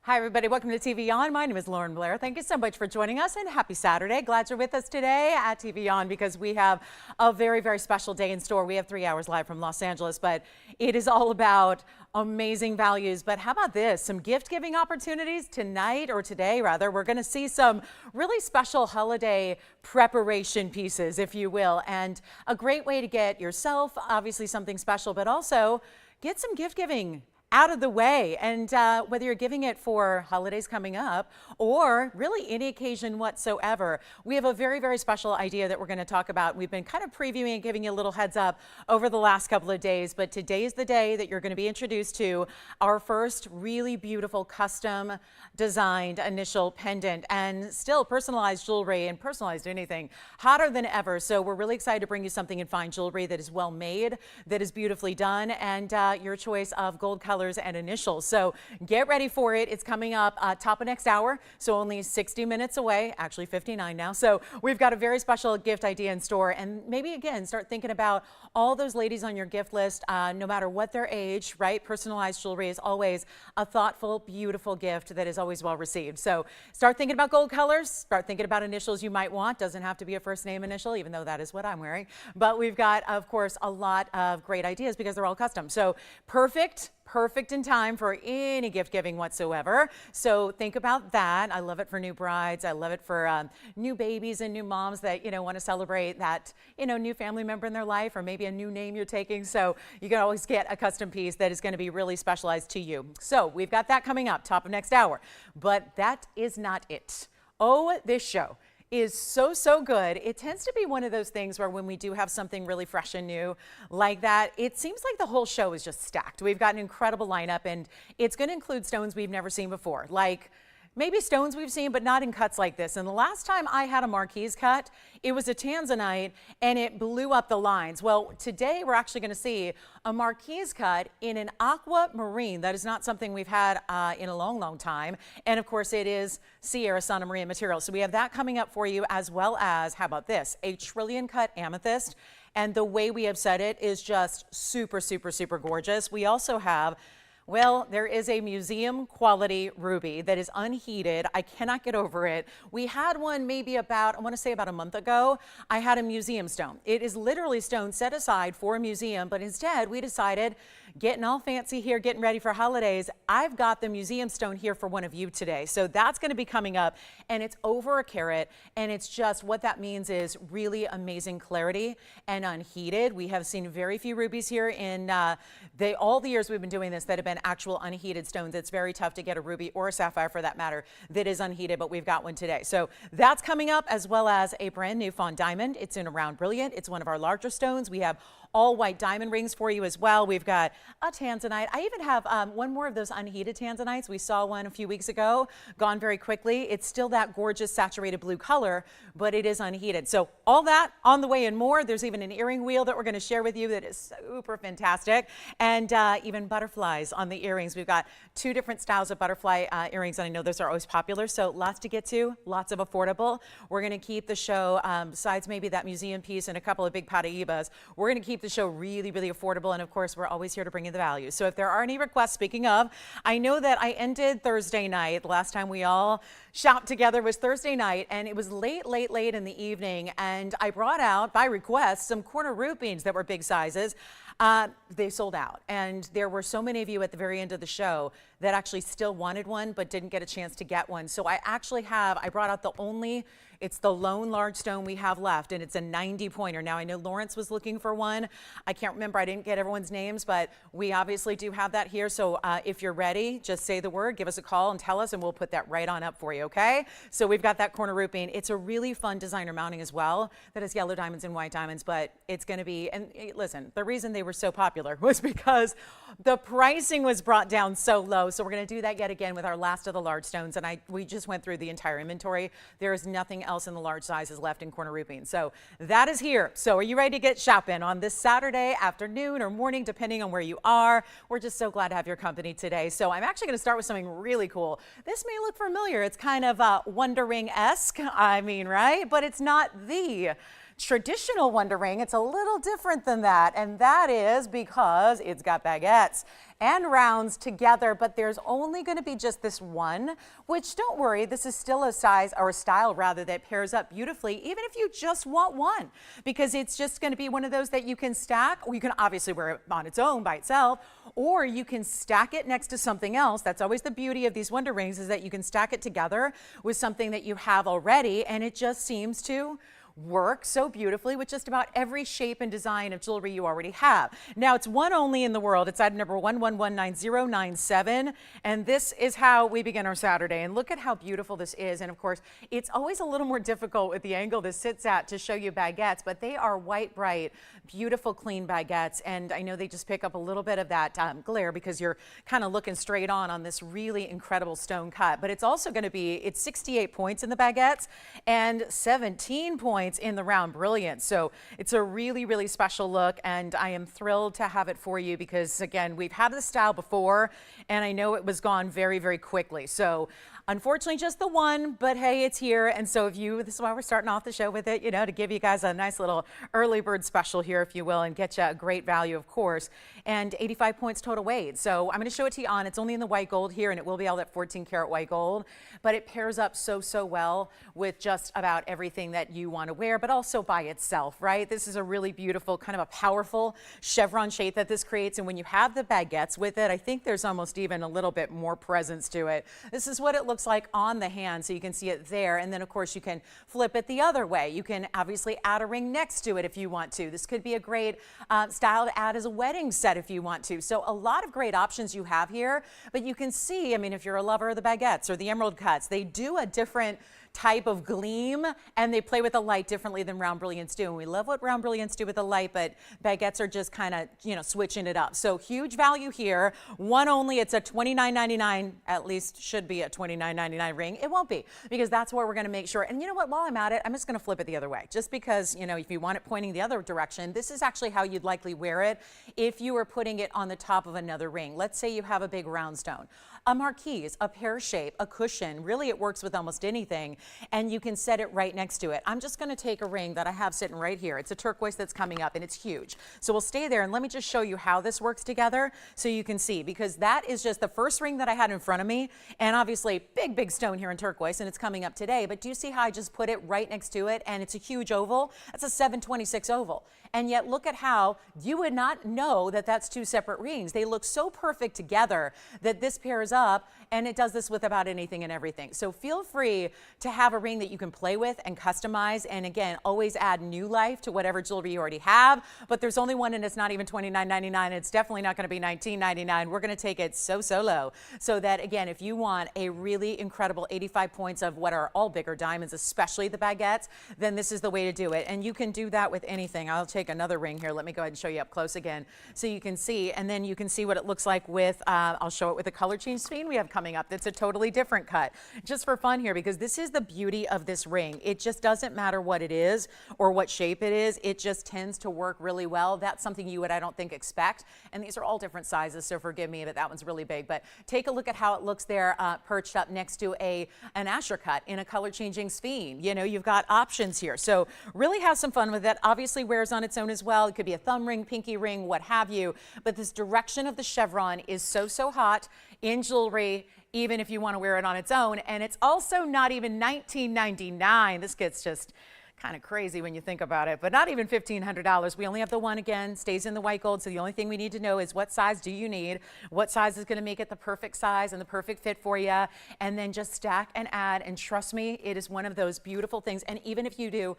Hi, everybody. Welcome to TVON. My name is Blair. Thank you so much for joining us and happy Saturday. Glad you're with us today at TVON because we have a very, very special day in store. We have 3 hours live from Los Angeles, but it is all about amazing values. But how about this? Some gift giving opportunities tonight, or today rather. We're going to see some really special holiday preparation pieces, if you will, and a great way to get yourself obviously something special, but also get some gift giving out of the way. And whether you're giving it for holidays coming up or really any occasion whatsoever, we have a very, very special idea that we're going to talk about. We've been kind of previewing and giving you a little heads up over the last couple of days, but today is the day that you're going to be introduced to our first really beautiful custom designed initial pendant and still personalized jewelry and personalized anything hotter than ever. So we're really excited to bring you something in fine jewelry that is well made, that is beautifully done, and your choice of gold colors and initials. So get ready for it. It's coming up top of next hour, so only 60 minutes away, actually 59 now. So we've got a very special gift idea in store, and maybe again start thinking about all those ladies on your gift list, no matter what their age, right? Personalized jewelry is always a thoughtful, beautiful gift that is always well received. So start thinking about gold colors, start thinking about initials you might want. Doesn't have to be a first name initial, even though that is what I'm wearing. But we've got, of course, a lot of great ideas because they're all custom. So perfect in time for any gift giving whatsoever. So think about that. I love it for new brides. I love it for new babies and new moms that, want to celebrate that, new family member in their life, or maybe a new name you're taking. So you can always get a custom piece that is going to be really specialized to you. So we've got that coming up top of next hour, but that is not it. Oh, this show is so good. It tends to be one of those things where when we do have something really fresh and new like that, it seems like the whole show is just stacked. We've got an incredible lineup, and it's going to include stones we've never seen before, like maybe stones we've seen, but not in cuts like this. And the last time I had a marquise cut, it was a Tanzanite, and it blew up the lines. Well, today we're actually going to see a marquise cut in an aqua marine. That is not something we've had in a long time. And of course, it is Sierra Santa Maria material. So we have that coming up for you, as well as, how about this, a trillion cut amethyst. And the way we have set it is just super gorgeous. We also have, well, there is a museum quality ruby that is unheated. I cannot get over it. We had one maybe about, I want to say about a month ago. I had a museum stone. It is literally stone set aside for a museum, but instead we decided, getting all fancy here, getting ready for holidays, I've got the museum stone here for one of you today. So that's going to be coming up, and it's over a carat, and it's just, what that means is really amazing clarity and unheated. We have seen very few rubies here in all the years we've been doing this that have been actual unheated stones. It's very tough to get a ruby or a sapphire for that matter that is unheated, but we've got one today. So that's coming up, as well as a brand new Fawn diamond. It's in a round brilliant. It's one of our larger stones. We have all white diamond rings for you as well. We've got a Tanzanite. I even have one more of those unheated Tanzanites. We saw one a few weeks ago, gone very quickly. It's still that gorgeous saturated blue color, but it is unheated. So all that on the way and more. There's even an earring wheel that we're going to share with you that is super fantastic, and even butterflies on the earrings. We've got 2 different styles of butterfly earrings, and I know those are always popular, so lots to get to, lots of affordable. We're going to keep the show, besides maybe that museum piece and a couple of big Paraibas, we're going to keep the show really affordable, and of course we're always here to bring you the value. So if there are any requests, speaking of, I know that I ended Thursday night. The last time we all shopped together was Thursday night, and it was late in the evening, and I brought out, by request, some corner root beans that were big sizes. They sold out, and there were so many of you at the very end of the show that actually still wanted one but didn't get a chance to get one. So I brought out it's the lone large stone we have left, and it's a 90 pointer. Now I know Lawrence was looking for one. I can't remember, I didn't get everyone's names, but we obviously do have that here. So if you're ready, just say the word, give us a call and tell us, and we'll put that right on up for you, okay? So we've got that corner root bean. It's a really fun designer mounting as well that has yellow diamonds and white diamonds, but it's going to be, and listen, the reason they were so popular was because the pricing was brought down so low. So we're going to do that yet again with our last of the large stones, and we just went through the entire inventory. There is nothing else in the large sizes left in corner root beans. So that is here. So are you ready to get shopping on this Saturday afternoon or morning, depending on where you are? We're just so glad to have your company today. So I'm actually going to start with something really cool. This may look familiar. It's kind of Wonder Ring-esque, I mean, right? But it's not the traditional Wonder Ring, it's a little different than that, and that is because it's got baguettes and rounds together, but there's only going to be just this one, which don't worry, this is still a size or a style rather that pairs up beautifully, even if you just want one, because it's just going to be one of those that you can stack, or you can obviously wear it on its own by itself, or you can stack it next to something else. That's always the beauty of these Wonder Rings, is that you can stack it together with something that you have already, and it just seems to work so beautifully with just about every shape and design of jewelry you already have. Now, it's one only in the world. It's item number 1119097, and this is how we begin our Saturday. And look at how beautiful this is. And of course, it's always a little more difficult with the angle this sits at to show you baguettes, but they are white, bright, beautiful, clean baguettes. And I know they just pick up a little bit of that glare because you're kind of looking straight on this really incredible stone cut. But it's also going to be, it's 68 points in the baguettes and 17 points in the round brilliance. So it's a really, really special look, and I am thrilled to have it for you because, again, we've had this style before, and I know it was gone very, very quickly. So unfortunately, just the one, but hey, it's here. And so this is why we're starting off the show with it, to give you guys a nice little early bird special here, if you will, and get you a great value, of course, and 85 points total weight. So I'm going to show it to you on. It's only in the white gold here, and it will be all that 14 karat white gold, but it pairs up so, so well with just about everything that you want to wear, but also by itself, right? This is a really beautiful, kind of a powerful chevron shape that this creates. And when you have the baguettes with it, I think there's almost even a little bit more presence to it. This is what it looks like on the hand, so you can see it there. And then of course you can flip it the other way. You can obviously add a ring next to it if you want to. This could be a great style to add as a wedding set if you want to. So a lot of great options you have here, but you can see, I mean, if you're a lover of the baguettes or the emerald cuts, they do a different type of gleam, and they play with the light differently than round brilliants do. And we love what round brilliants do with the light, but baguettes are just kind of, switching it up. So huge value here. One only, it's a $29.99, at least should be a $29.99 ring. It won't be, because that's where we're going to make sure. And you know what, while I'm at it, I'm just going to flip it the other way, just because, if you want it pointing the other direction, this is actually how you'd likely wear it if you were putting it on the top of another ring. Let's say you have a big round stone, a marquise, a pear shape, a cushion. Really, it works with almost anything, and you can set it right next to it. I'm just going to take a ring that I have sitting right here. It's a turquoise that's coming up, and it's huge. So we'll stay there, and let me just show you how this works together so you can see, because that is just the first ring that I had in front of me, and obviously big, big stone here in turquoise, and it's coming up today. But do you see how I just put it right next to it, and it's a huge oval? That's a 726 oval. And yet look at how you would not know that that's two separate rings. They look so perfect together that this pairs up, and it does this with about anything and everything. So feel free to have a ring that you can play with and customize, and again, always add new life to whatever jewelry you already have. But there's only one, and it's not even $29.99. It's definitely not going to be $19.99. We're going to take it so low, so that again, if you want a really incredible 85 points of what are all bigger diamonds, especially the baguettes, then this is the way to do it. And you can do that with anything. I'll take another ring here. Let me go ahead and show you up close again so you can see, and then you can see what it looks like with I'll show it with the color change screen we have coming up. That's a totally different cut, just for fun here, because this is the beauty of this ring. It just doesn't matter what it is or what shape it is. It just tends to work really well. That's something you would, I don't think, expect. And these are all different sizes, so forgive me, but that one's really big. But take a look at how it looks there, perched up next to an Asher cut in a color changing sphere. You've got options here. So really have some fun with it. Obviously wears on its own as well. It could be a thumb ring, pinky ring, what have you. But this direction of the chevron is so hot in jewelry, even if you want to wear it on its own. And it's also not even $19.99. This gets just kind of crazy when you think about it, but not even $1,500. We only have the one, again, stays in the white gold. So the only thing we need to know is what size do you need? What size is going to make it the perfect size and the perfect fit for you? And then just stack and add. And trust me, it is one of those beautiful things. And even if you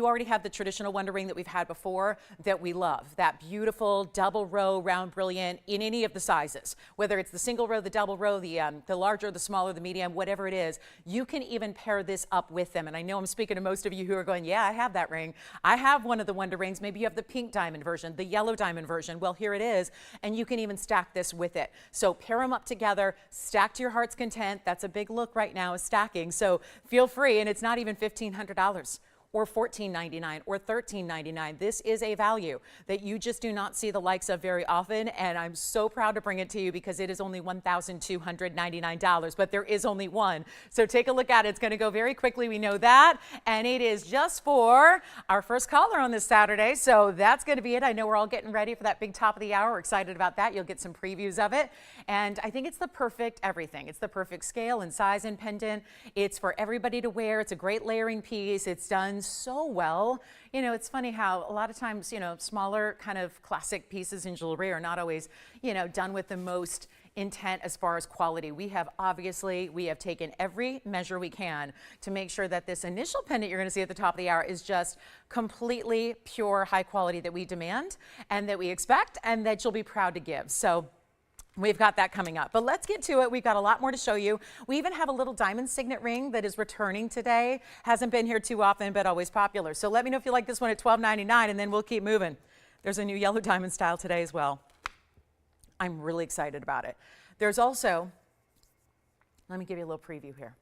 already have the traditional Wonder Ring that we've had before that we love, that beautiful double row round brilliant in any of the sizes, whether it's the single row, the double row, the larger, the smaller, the medium, whatever it is, you can even pair this up with them. And I know I'm speaking to most of you who are going, yeah, I have that ring. I have one of the Wonder Rings. Maybe you have the pink diamond version, the yellow diamond version. Well, here it is. And you can even stack this with it. So pair them up together, stack to your heart's content. That's a big look right now, is stacking. So feel free. And it's not even $1,500. or $14.99 or $13.99. This is a value that you just do not see the likes of very often, and I'm so proud to bring it to you because it is only $1,299, but there is only one. So take a look at it. It's going to go very quickly. We know that, and it is just for our first caller on this Saturday. So that's going to be it. I know we're all getting ready for that big top of the hour. We're excited about that. You'll get some previews of it, and I think it's the perfect everything. It's the perfect scale and size and pendant. It's for everybody to wear. It's a great layering piece. It's done so well. You know, it's funny how a lot of times, you know, smaller kind of classic pieces in jewelry are not always, you know, done with the most intent as far as quality. We have taken every measure we can to make sure that this initial pendant you're going to see at the top of the hour is just completely pure, high quality that we demand and that we expect and that you'll be proud to give. So we've got that coming up, but let's get to it. We've got a lot more to show you. We even have a little diamond signet ring that is returning today. Hasn't been here too often, but always popular. So let me know if you like this one at $12.99, and then we'll keep moving. There's a new yellow diamond style today as well. I'm really excited about it. There's also, let me give you a little preview here,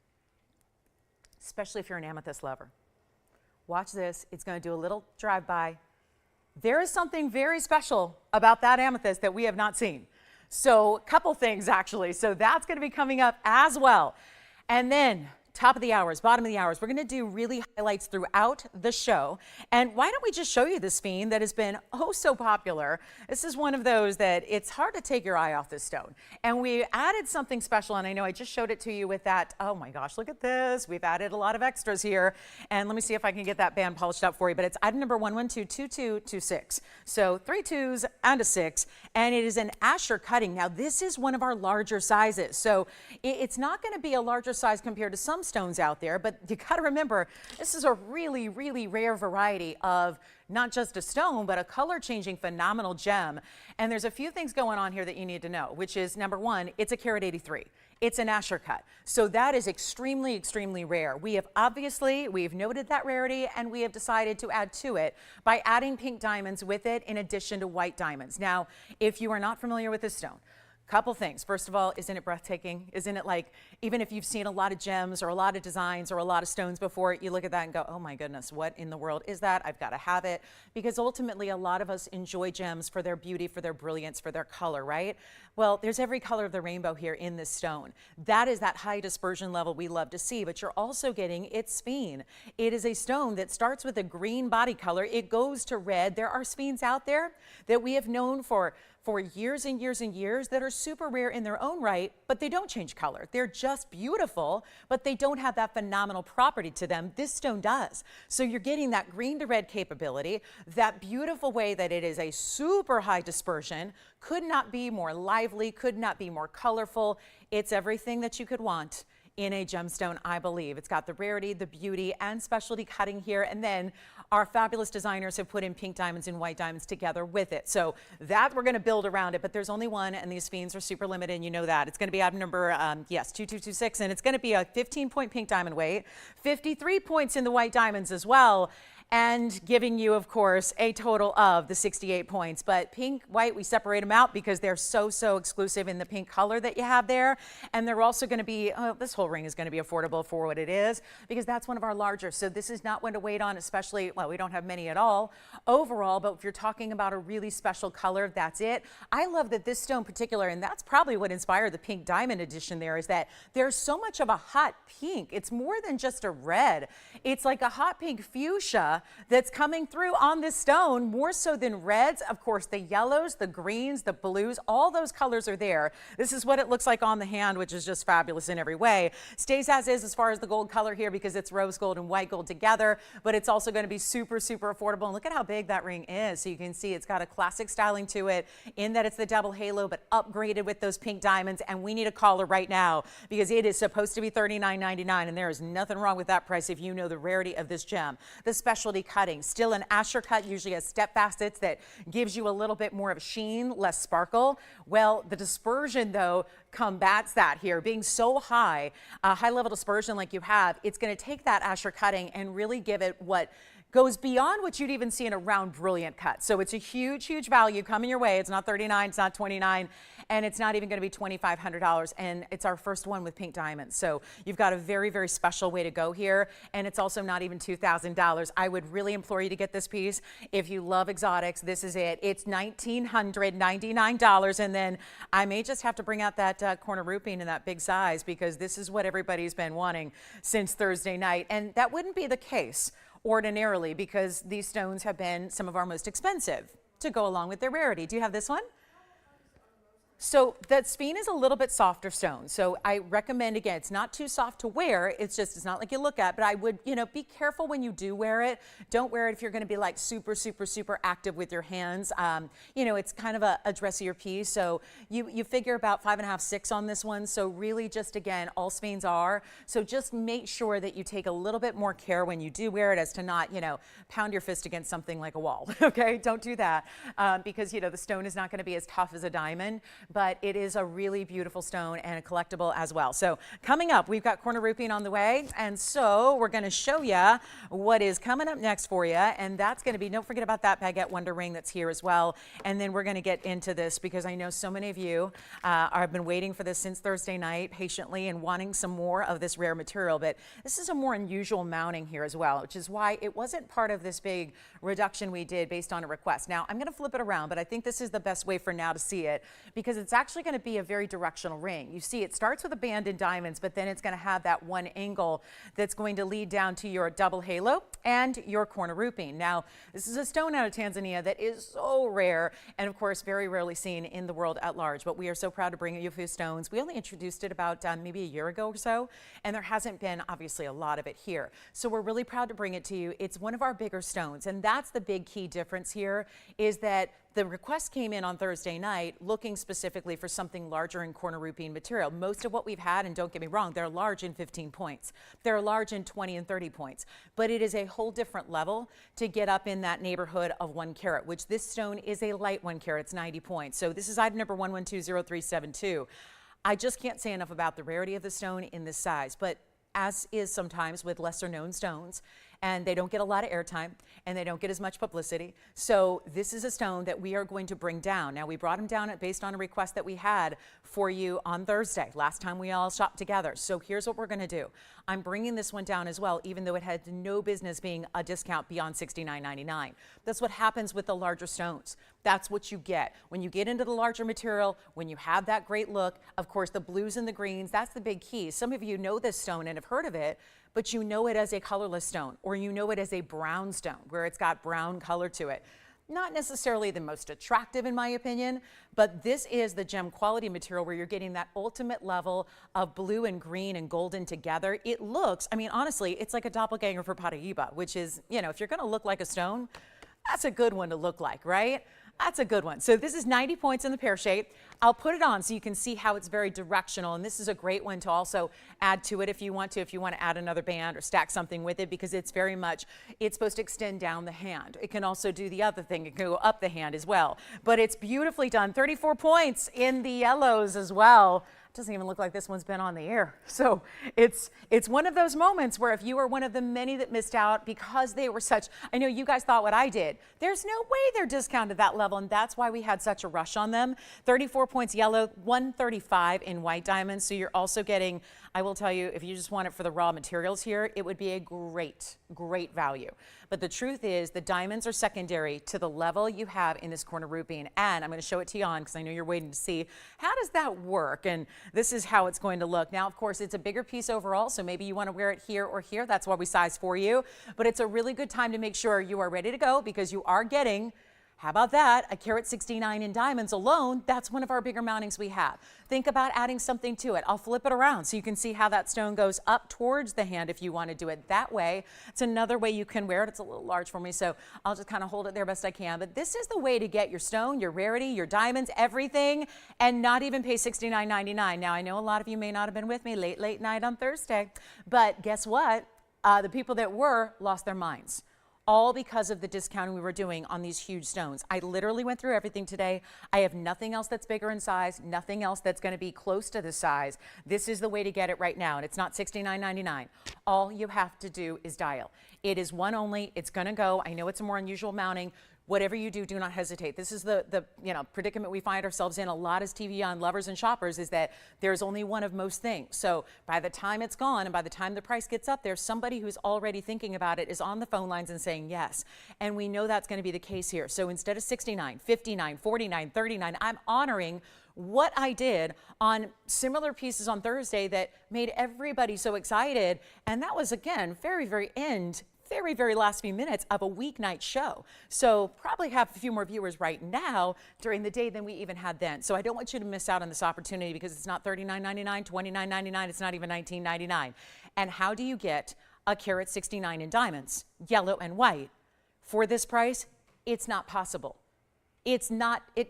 especially if you're an amethyst lover. Watch this. It's going to do a little drive-by. There is something very special about that amethyst that we have not seen. So a couple things actually. So that's going to be coming up as well. And then top of the hours, bottom of the hours, we're going to do really highlights throughout the show. And why don't we just show you this Fawn that has been oh so popular. This is one of those that it's hard to take your eye off this stone. And we added something special, and I know I just showed it to you with that. Oh my gosh, look at this. We've added a lot of extras here. And let me see if I can get that band polished up for you. But it's item number 1122226. So 3 2s and a 6. And it is an Asher cutting. Now this is one of our larger sizes. So it's not going to be a larger size compared to some stones out there, but you got to remember this is a really, really rare variety of not just a stone, but a color changing phenomenal gem. And there's a few things going on here that you need to know, which is number one, it's a carat 83. It's an Asher cut. So that is extremely, extremely rare. We've noted that rarity, and we have decided to add to it by adding pink diamonds with it in addition to white diamonds. Now, if you are not familiar with this stone, couple things. First of all, isn't it breathtaking? Isn't it like, even if you've seen a lot of gems or a lot of designs or a lot of stones before, you look at that and go, oh my goodness, what in the world is that? I've got to have it. Because ultimately, a lot of us enjoy gems for their beauty, for their brilliance, for their color, right? Well, there's every color of the rainbow here in this stone. That is that high dispersion level we love to see, but you're also getting its Fawn. It is a stone that starts with a green body color. It goes to red. There are Fawns out there that we have known for years and years and years that are super rare in their own right, but they don't change color. They're just beautiful, but they don't have that phenomenal property to them. This stone does. So you're getting that green to red capability, that beautiful way that it is a super high dispersion, could not be more lively, could not be more colorful. It's everything that you could want in a gemstone, I believe. It's got the rarity, the beauty, and specialty cutting here. And then our fabulous designers have put in pink diamonds and white diamonds together with it. So that we're gonna build around it, but there's only one, and these Fawns are super limited, and you know that. It's gonna be item number, 2226, and it's gonna be a 15-point pink diamond weight, 53 points in the white diamonds as well, and giving you, of course, a total of the 68 points. But pink, white, we separate them out because they're so, so exclusive in the pink color that you have there. And they're also going to be, this whole ring is going to be affordable for what it is because that's one of our larger. So this is not one to wait on, especially, well, we don't have many at all overall, but if you're talking about a really special color, that's it. I love that this stone in particular, and that's probably what inspired the pink diamond edition there, is that there's so much of a hot pink. It's more than just a red. It's like a hot pink fuchsia that's coming through on this stone, more so than reds. Of course, the yellows, the greens, the blues, all those colors are there. This is what it looks like on the hand, which is just fabulous in every way. Stays as far as the gold color here because it's rose gold and white gold together, but it's also going to be super, super affordable. And look at how big that ring is. So you can see it's got a classic styling to it in that it's the double halo, but upgraded with those pink diamonds. And we need a caller right now because it is supposed to be $39.99, and there is nothing wrong with that price if you know the rarity of this gem. The specialty cutting, still an Asher cut, usually has step facets that gives you a little bit more of a sheen, less sparkle. Well, the dispersion though combats that here. Being so high, high level dispersion like you have, it's going to take that Asher cutting and really give it what goes beyond what you'd even see in a round brilliant cut. So it's a huge, huge value coming your way. It's not $39, it's not $29, and it's not even going to be $2,500. And it's our first one with pink diamonds. So you've got a very, very special way to go here. And it's also not even $2,000. I would really implore you to get this piece. If you love exotics, this is it. It's $1,999. And then I may just have to bring out that corner rupine in that big size, because this is what everybody's been wanting since Thursday night. And that wouldn't be the case ordinarily, because these stones have been some of our most expensive to go along with their rarity. Do you have this one? So that Sphene is a little bit softer stone. So I recommend, again, it's not too soft to wear. It's not like you look at, but I would, be careful when you do wear it. Don't wear it if you're going to be like super, super, super active with your hands. It's kind of a dressier piece. So you figure about 5.5, 6 on this one. So really just, again, all Sphenes are. So just make sure that you take a little bit more care when you do wear it, as to not, pound your fist against something like a wall. Okay, don't do that, because, the stone is not going to be as tough as a diamond. But it is a really beautiful stone and a collectible as well. So coming up, we've got corner rupine on the way. And so we're going to show you what is coming up next for you. And that's going to be, don't forget about that baguette wonder ring that's here as well. And then we're going to get into this, because I know so many of you have been waiting for this since Thursday night patiently and wanting some more of this rare material. But this is a more unusual mounting here as well, which is why it wasn't part of this big reduction we did based on a request. Now, I'm going to flip it around, but I think this is the best way for now to see it, because it's actually going to be a very directional ring. You see, it starts with a band in diamonds, but then it's going to have that one angle that's going to lead down to your double halo and your corner rupine. Now, this is a stone out of Tanzania that is so rare, and of course, very rarely seen in the world at large. But we are so proud to bring you a few stones. We only introduced it about maybe a year ago or so, and there hasn't been obviously a lot of it here. So we're really proud to bring it to you. It's one of our bigger stones, and that's the big key difference here, is that the request came in on Thursday night looking specifically for something larger in corner rupine material. Most of what we've had, and don't get me wrong, they're large in 15 points. They're large in 20 and 30 points. But it is a whole different level to get up in that neighborhood of 1 carat, which this stone is a light 1 carat. It's 90 points. So this is item number 11200372. I just can't say enough about the rarity of the stone in this size. But as is sometimes with lesser known stones, and they don't get a lot of airtime, and they don't get as much publicity. So this is a stone that we are going to bring down. Now, we brought him down based on a request that we had for you on Thursday, last time we all shopped together. So here's what we're going to do. I'm bringing this one down as well, even though it had no business being a discount beyond $69.99. That's what happens with the larger stones. That's what you get. When you get into the larger material, when you have that great look, of course, the blues and the greens, that's the big key. Some of you know this stone and have heard of it, but you know it as a colorless stone, or you know it as a brown stone, where it's got brown color to it. Not necessarily the most attractive in my opinion, but this is the gem quality material where you're getting that ultimate level of blue and green and golden together. It looks, I mean, honestly, it's like a doppelganger for Paraíba, which is, if you're gonna look like a stone, that's a good one to look like, right? That's a good one. So this is 90 points in the pear shape. I'll put it on so you can see how it's very directional. And this is a great one to also add to it if you want to add another band or stack something with it, because it's very much, it's supposed to extend down the hand. It can also do the other thing. It can go up the hand as well. But it's beautifully done. 34 points in the yellows as well. Doesn't even look like this one's been on the air. So it's one of those moments where if you are one of the many that missed out because they were such, I know you guys thought what I did. There's no way they're discounted that level, and that's why we had such a rush on them. 34 points yellow, 135 in white diamonds. So you're also getting, I will tell you, if you just want it for the raw materials here, it would be a great, great value. But the truth is the diamonds are secondary to the level you have in this corner rupine. And I'm going to show it to you on, because I know you're waiting to see how does that work. And this is how it's going to look. Now, of course, it's a bigger piece overall, so maybe you want to wear it here or here. That's why we size for you. But it's a really good time to make sure you are ready to go, because you are getting, how about that, a carat 69 in diamonds alone. That's one of our bigger mountings we have. Think about adding something to it. I'll flip it around so you can see how that stone goes up towards the hand if you want to do it that way. It's another way you can wear it. It's a little large for me, so I'll just kind of hold it there best I can. But this is the way to get your stone, your rarity, your diamonds, everything, and not even pay $69.99. Now, I know a lot of you may not have been with me late night on Thursday, but guess what? The people that were lost their minds. all because of the discounting we were doing on these huge stones. I literally went through everything today. I have nothing else that's bigger in size, nothing else that's going to be close to the size. This is the way to get it right now, and it's not $69.99. All you have to do is dial. It is one only. It's going to go. I know it's a more unusual mounting. Whatever you do, do not hesitate. This is the predicament we find ourselves in a lot as TVON lovers and shoppers, is that there's only one of most things. So by the time it's gone and by the time the price gets up there, somebody who's already thinking about it is on the phone lines and saying yes. And we know that's going to be the case here. So instead of $69, $59, $49, $39, I'm honoring what I did on similar pieces on Thursday that made everybody so excited. And that was, again, very, very last few minutes of a weeknight show. So probably have a few more viewers right now during the day than we even had then. So I don't want you to miss out on this opportunity because it's not $39.99, $29.99, it's not even $19.99. And how do you get a carat 69 in diamonds, yellow and white, for this price? It's not possible. It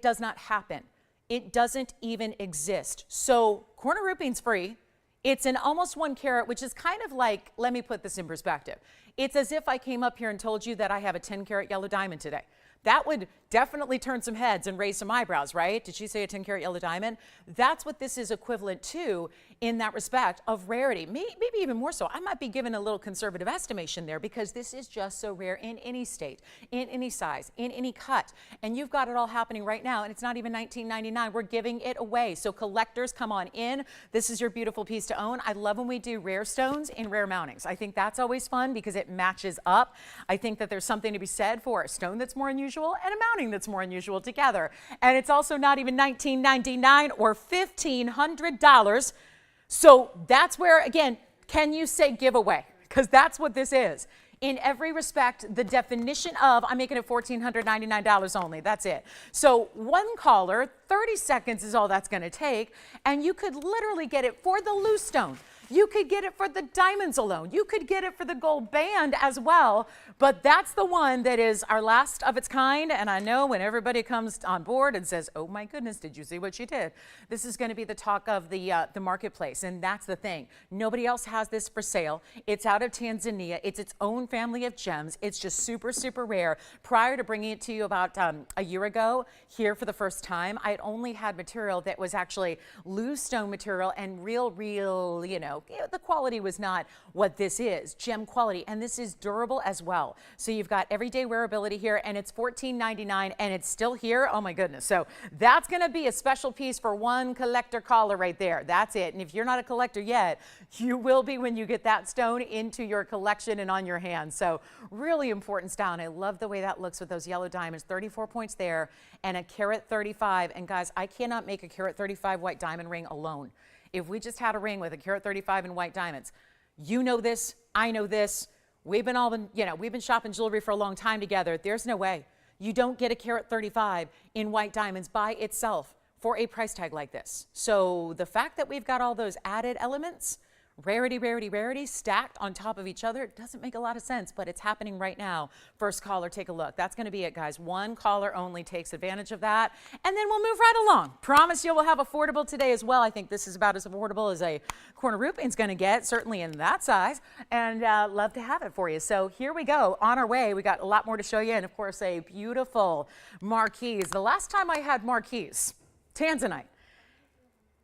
does not happen. It doesn't even exist. So corner roofing's free. It's an almost 1 carat, which is kind of like, let me put this in perspective. It's as if I came up here and told you that I have a 10 carat yellow diamond today. That would definitely turn some heads and raise some eyebrows, right? Did she say a 10 carat yellow diamond? That's what this is equivalent to in that respect of rarity. Maybe even more so. I might be given a little conservative estimation there because this is just so rare in any state, in any size, in any cut. And you've got it all happening right now, and it's not even $19.99. We're giving it away. So collectors, come on in. This is your beautiful piece to own. I love when we do rare stones in rare mountings. I think that's always fun because it matches up. I think that there's something to be said for a stone that's more unusual and a mounting that's more unusual together. And it's also not even $19.99 or $1,500. So that's where, again, can you say giveaway? Because that's what this is. In every respect, the definition of, I'm making it $1,499 only. That's it. So one caller, 30 seconds is all that's going to take, and you could literally get it for the loose stone. You could get it for the diamonds alone. You could get it for the gold band as well. But that's the one that is our last of its kind. And I know when everybody comes on board and says, oh my goodness, did you see what she did? This is going to be the talk of the marketplace. And that's the thing. Nobody else has this for sale. It's out of Tanzania. It's its own family of gems. It's just super, super rare. Prior to bringing it to you about a year ago, here for the first time, I had only had material that was actually loose stone material and real, the quality was not what this is, gem quality, and this is durable as well. So you've got everyday wearability here, and it's $14.99, and it's still here. Oh my goodness. So that's going to be a special piece for one collector caller right there. That's it. And if you're not a collector yet, you will be when you get that stone into your collection and on your hands. So really important stone. I love the way that looks with those yellow diamonds. 34 points there and a carat 35. And guys, I cannot make a carat 35 white diamond ring alone. If we just had a ring with a carat 35 and white diamonds, you know this, I know this. We've been shopping jewelry for a long time together. There's no way you don't get a carat 35 in white diamonds by itself for a price tag like this. So the fact that we've got all those added elements, rarity, stacked on top of each other, it doesn't make a lot of sense, but it's happening right now. First caller, take a look. That's going to be it, guys. One caller only takes advantage of that, and then we'll move right along. Promise you we'll have affordable today as well. I think this is about as affordable as a corner roofing's going to get, certainly in that size, and love to have it for you. So here we go. On our way, we got a lot more to show you, and of course, a beautiful marquise. The last time I had marquise, Tanzanite,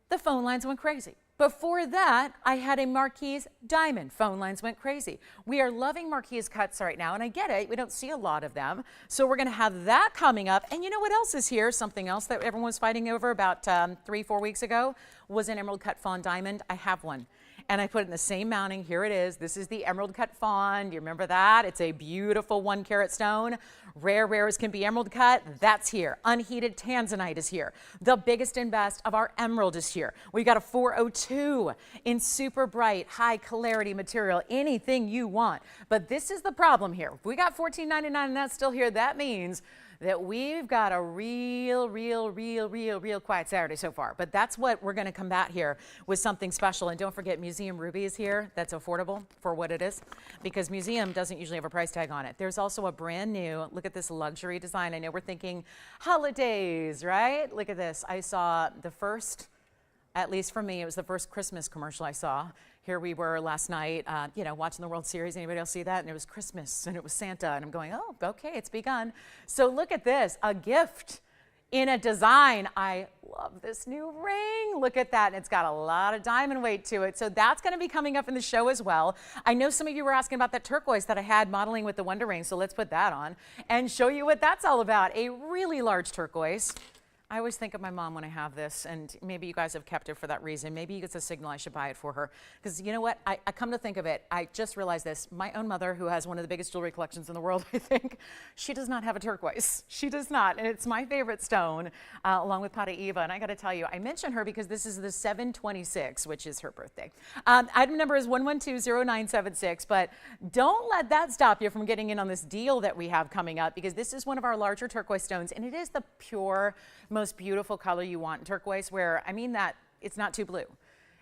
the phone lines went crazy. Before that, I had a marquise diamond. Phone lines went crazy. We are loving marquise cuts right now, and I get it. We don't see a lot of them. So we're going to have that coming up. And you know what else is here? Something else that everyone was fighting over about 3-4 weeks ago was an emerald cut fawn diamond. I have one. And I put it in the same mounting. Here it is. This is the emerald cut fawn. Do you remember that? It's a beautiful 1 carat stone. Rare as can be emerald cut. That's here. Unheated Tanzanite is here. The biggest and best of our emerald is here. We got a 402 in super bright, high clarity material. Anything you want. But this is the problem here. If we got $14.99 and that's still here, that means that we've got a real quiet Saturday so far. But that's what we're going to combat here with something special. And don't forget, Museum Ruby is here. That's affordable for what it is, because Museum doesn't usually have a price tag on it. There's also a brand new, look at this luxury design. I know we're thinking holidays, right? Look at this. I saw the first At least for me, it was the first Christmas commercial I saw. Here we were last night, watching the World Series. Anybody else see that? And it was Christmas, and it was Santa, and I'm going, oh, okay, it's begun. So look at this, a gift in a design. I love this new ring. Look at that. And it's got a lot of diamond weight to it. So that's going to be coming up in the show as well. I know some of you were asking about that turquoise that I had modeling with the Wonder Ring. So let's put that on and show you what that's all about. A really large turquoise. I always think of my mom when I have this, and maybe you guys have kept it for that reason. Maybe it's a signal I should buy it for her. Because you know what? I come to think of it, I just realized this. My own mother, who has one of the biggest jewelry collections in the world, I think, she does not have a turquoise. She does not, and it's my favorite stone, along with Pata Eva. And I got to tell you, I mention her because this is the 726, which is her birthday. Item number is 1120976, but don't let that stop you from getting in on this deal that we have coming up, because this is one of our larger turquoise stones, and it is the pure, most beautiful color you want in turquoise, where I mean that it's not too blue.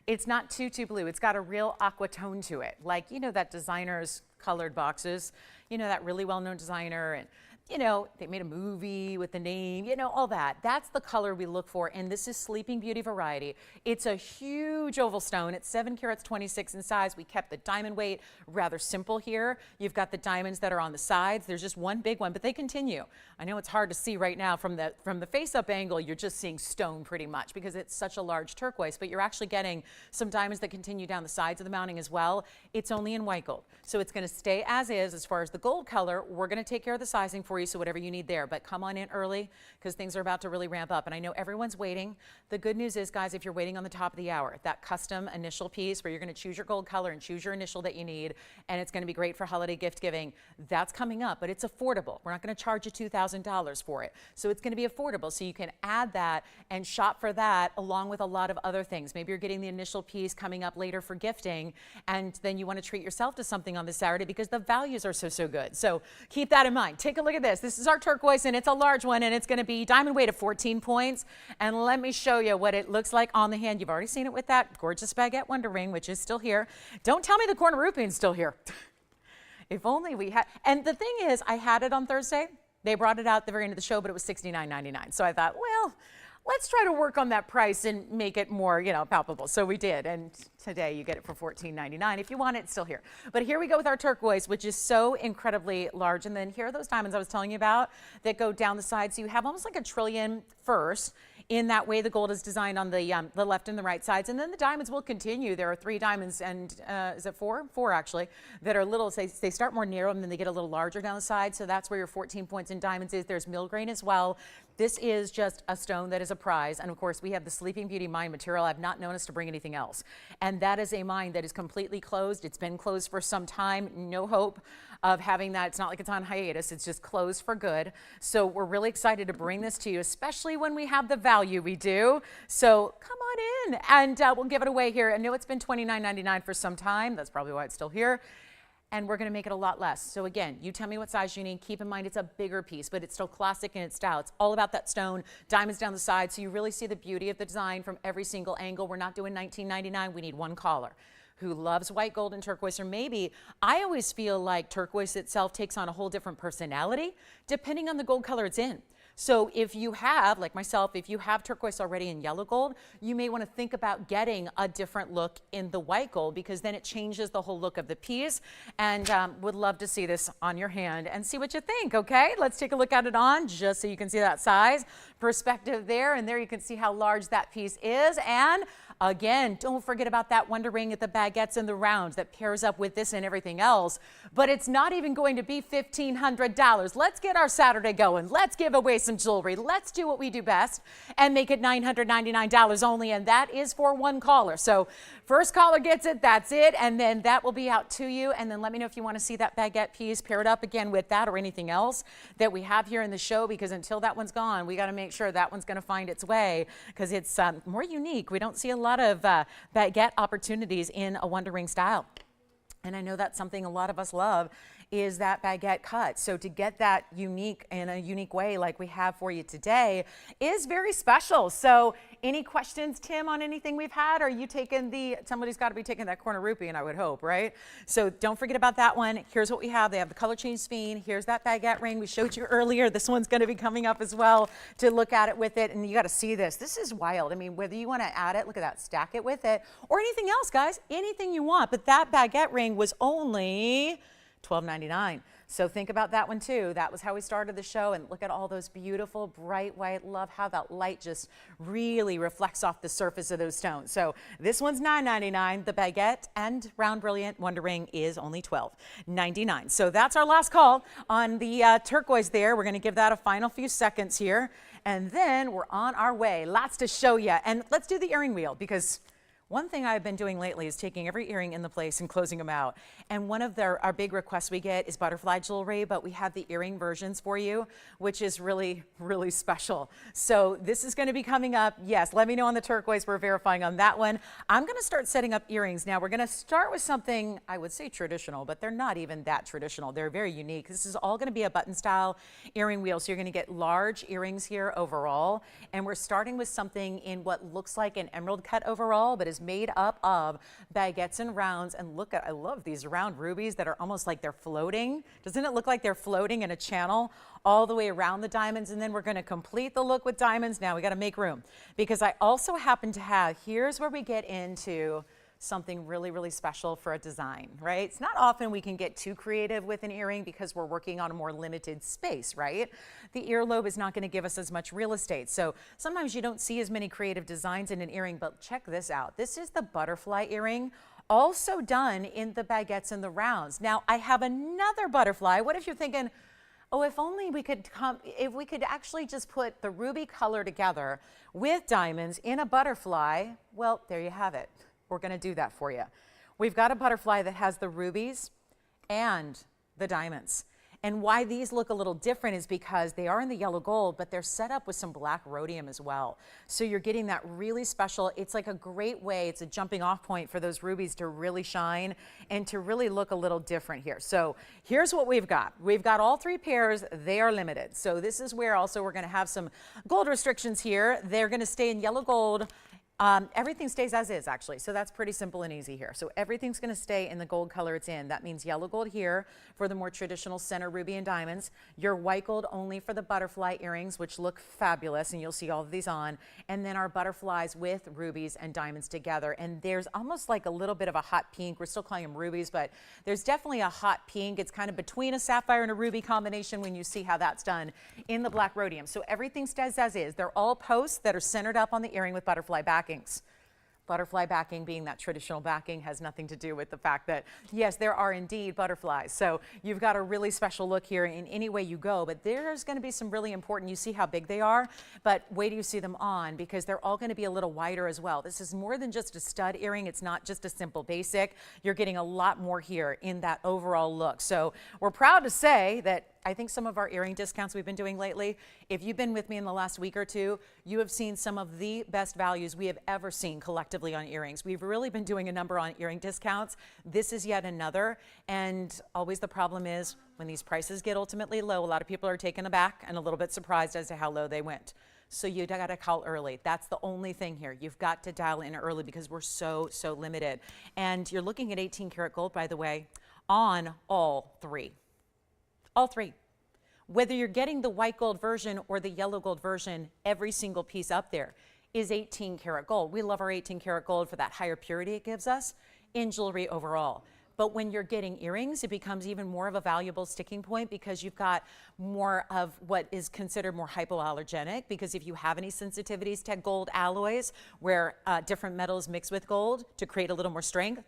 It's not too blue. It's got a real aqua tone to it. Like, you know, that designer's colored boxes, you know, that really well-known designer, and you know, they made a movie with the name, you know, all that. That's the color we look for, and this is Sleeping Beauty variety. It's a huge oval stone. It's 7 carats 26 in size. We kept the diamond weight rather simple here. You've got the diamonds that are on the sides. There's just one big one, but they continue. I know it's hard to see right now from the face-up angle. You're just seeing stone pretty much because it's such a large turquoise, but you're actually getting some diamonds that continue down the sides of the mounting as well. It's only in white gold, so it's going to stay as far as the gold color. We're going to take care of the sizing for you, so whatever you need there, but come on in early because things are about to really ramp up. And I know everyone's waiting. The good news is, guys, if you're waiting on the top of the hour, that custom initial piece where you're going to choose your gold color and choose your initial that you need, and it's going to be great for holiday gift giving, that's coming up, but it's affordable. We're not going to charge you $2,000 for it, so it's going to be affordable, so you can add that and shop for that along with a lot of other things. Maybe you're getting the initial piece coming up later for gifting, and then you want to treat yourself to something on this Saturday because the values are so good. So keep that in mind. Take a look at this. This is our turquoise, and it's a large one, and it's going to be diamond weight of 14 points. And let me show you what it looks like on the hand. You've already seen it with that gorgeous baguette Wonder Ring, which is still here. Don't tell me the corner roofing's still here. If only we had. And the thing is, I had it on Thursday. They brought it out at the very end of the show, but it was $69.99. So I thought, well, let's try to work on that price and make it more, you know, palpable. So we did, and today you get it for $14.99. If you want it, it's still here. But here we go with our turquoise, which is so incredibly large. And then here are those diamonds I was telling you about that go down the side. So you have almost like a trillion first. In that way, the gold is designed on the left and the right sides, and then the diamonds will continue. There are 3 diamonds, and is it 4? 4 actually, that are little. They start more narrow, and then they get a little larger down the side. So that's where your 14 points in diamonds is. There's mill grain as well. This is just a stone that is a prize, and of course we have the Sleeping Beauty mine material. I've not known us to bring anything else, and that is a mine that is completely closed. It's been closed for some time. No hope of having that. It's not like it's on hiatus. It's just closed for good. So we're really excited to bring this to you, especially when we have the value we do. So come on in, and we'll give it away here. I know it's been $29.99 for some time. That's probably why it's still here. And we're going to make it a lot less. So again, you tell me what size you need. Keep in mind it's a bigger piece, but it's still classic in its style. It's all about that stone, diamonds down the side, so you really see the beauty of the design from every single angle. We're not doing $19.99. We need one caller who loves white gold and turquoise, or maybe I always feel like turquoise itself takes on a whole different personality depending on the gold color it's in. So if you have, like myself, if you have turquoise already in yellow gold, you may want to think about getting a different look in the white gold, because then it changes the whole look of the piece. And would love to see this on your hand and see what you think, okay? Let's take a look at it on, just so you can see that size perspective there. And there you can see how large that piece is. And again, don't forget about that Wonder Ring at the baguettes and the rounds that pairs up with this and everything else. But it's not even going to be $1,500. Let's get our Saturday going. Let's give away some jewelry. Let's do what we do best and make it $999 only, and that is for one caller. So first caller gets it, that's it, and then that will be out to you. And then let me know if you want to see that baguette piece paired up again with that or anything else that we have here in the show, because until that one's gone, we got to make sure that one's going to find its way, because it's more unique. We don't see a lot of baguette opportunities in a Wonder Ring style. And I know that's something a lot of us love, is that baguette cut. So to get that unique in a unique way like we have for you today is very special. So any questions, Tim, on anything we've had? Are you taking somebody's got to be taking that corner rupee, and I would hope, right? So don't forget about that one. Here's what we have. They have the color change Fawn. Here's that baguette ring we showed you earlier. This one's going to be coming up as well to look at it with it. And you got to see this. This is wild. I mean, whether you want to add it, look at that, stack it with it, or anything else, guys, anything you want. But that baguette ring was only $12.99. So think about that one too. That was how we started the show, and look at all those beautiful bright white. Love how that light just really reflects off the surface of those stones. So this one's $9.99. The baguette and round brilliant wonder ring is only $12.99. So that's our last call on the turquoise there. We're going to give that a final few seconds here, and then we're on our way. Lots to show you. And let's do the earring wheel, because one thing I've been doing lately is taking every earring in the place and closing them out. And one of our big requests we get is butterfly jewelry, but we have the earring versions for you, which is really, really special. So this is going to be coming up. Yes, let me know on the turquoise. We're verifying on that one. I'm going to start setting up earrings now. We're going to start with something I would say traditional, but they're not even that traditional. They're very unique. This is all going to be a button style earring wheel. So you're going to get large earrings here overall. And we're starting with something in what looks like an emerald cut overall, but is made up of baguettes and rounds. And look at, I love these round rubies that are almost like they're floating. Doesn't it look like they're floating in a channel all the way around the diamonds? And then we're going to complete the look with diamonds. Now we got to make room, because I also happen to have, here's where we get into something really, really special for a design, right? It's not often we can get too creative with an earring because we're working on a more limited space, right? The earlobe is not going to give us as much real estate. So sometimes you don't see as many creative designs in an earring, but check this out. This is the butterfly earring, also done in the baguettes and the rounds. Now I have another butterfly. What if you're thinking, oh, if only we could if we could actually just put the ruby color together with diamonds in a butterfly? Well, there you have it. We're going to do that for you. We've got a butterfly that has the rubies and the diamonds. And why these look a little different is because they are in the yellow gold, but they're set up with some black rhodium as well. So you're getting that really special, it's like a great way, it's a jumping off point for those rubies to really shine and to really look a little different here. So here's what we've got. We've got all three pairs, they are limited. So this is where also we're going to have some gold restrictions here. They're going to stay in yellow gold. Everything stays as is, actually, so that's pretty simple and easy here. So everything's going to stay in the gold color it's in. That means yellow gold here for the more traditional center ruby and diamonds. Your white gold only for the butterfly earrings, which look fabulous, and you'll see all of these on. And then our butterflies with rubies and diamonds together. And there's almost like a little bit of a hot pink. We're still calling them rubies, but there's definitely a hot pink. It's kind of between a sapphire and a ruby combination when you see how that's done in the black rhodium. So everything stays as is. They're all posts that are centered up on the earring with butterfly backing. Butterfly backing being that traditional backing has nothing to do with the fact that, yes, there are indeed butterflies. So you've got a really special look here in any way you go, but there's going to be some really important, you see how big they are, but wait till you see them on, because they're all going to be a little wider as well. This is more than just a stud earring. It's not just a simple basic. You're getting a lot more here in that overall look. So we're proud to say that I think some of our earring discounts we've been doing lately, if you've been with me in the last week or two, you have seen some of the best values we have ever seen collectively on earrings. We've really been doing a number on earring discounts. This is yet another. And always the problem is when these prices get ultimately low, a lot of people are taken aback and a little bit surprised as to how low they went. So you got to call early. That's the only thing here. You've got to dial in early because we're so limited. And you're looking at 18 karat gold, by the way, on all three. All three. Whether you're getting the white gold version or the yellow gold version, every single piece up there is 18 karat gold. We love our 18 karat gold for that higher purity it gives us in jewelry overall. But when you're getting earrings, it becomes even more of a valuable sticking point because you've got more of what is considered more hypoallergenic, because if you have any sensitivities to gold alloys where different metals mix with gold to create a little more strength,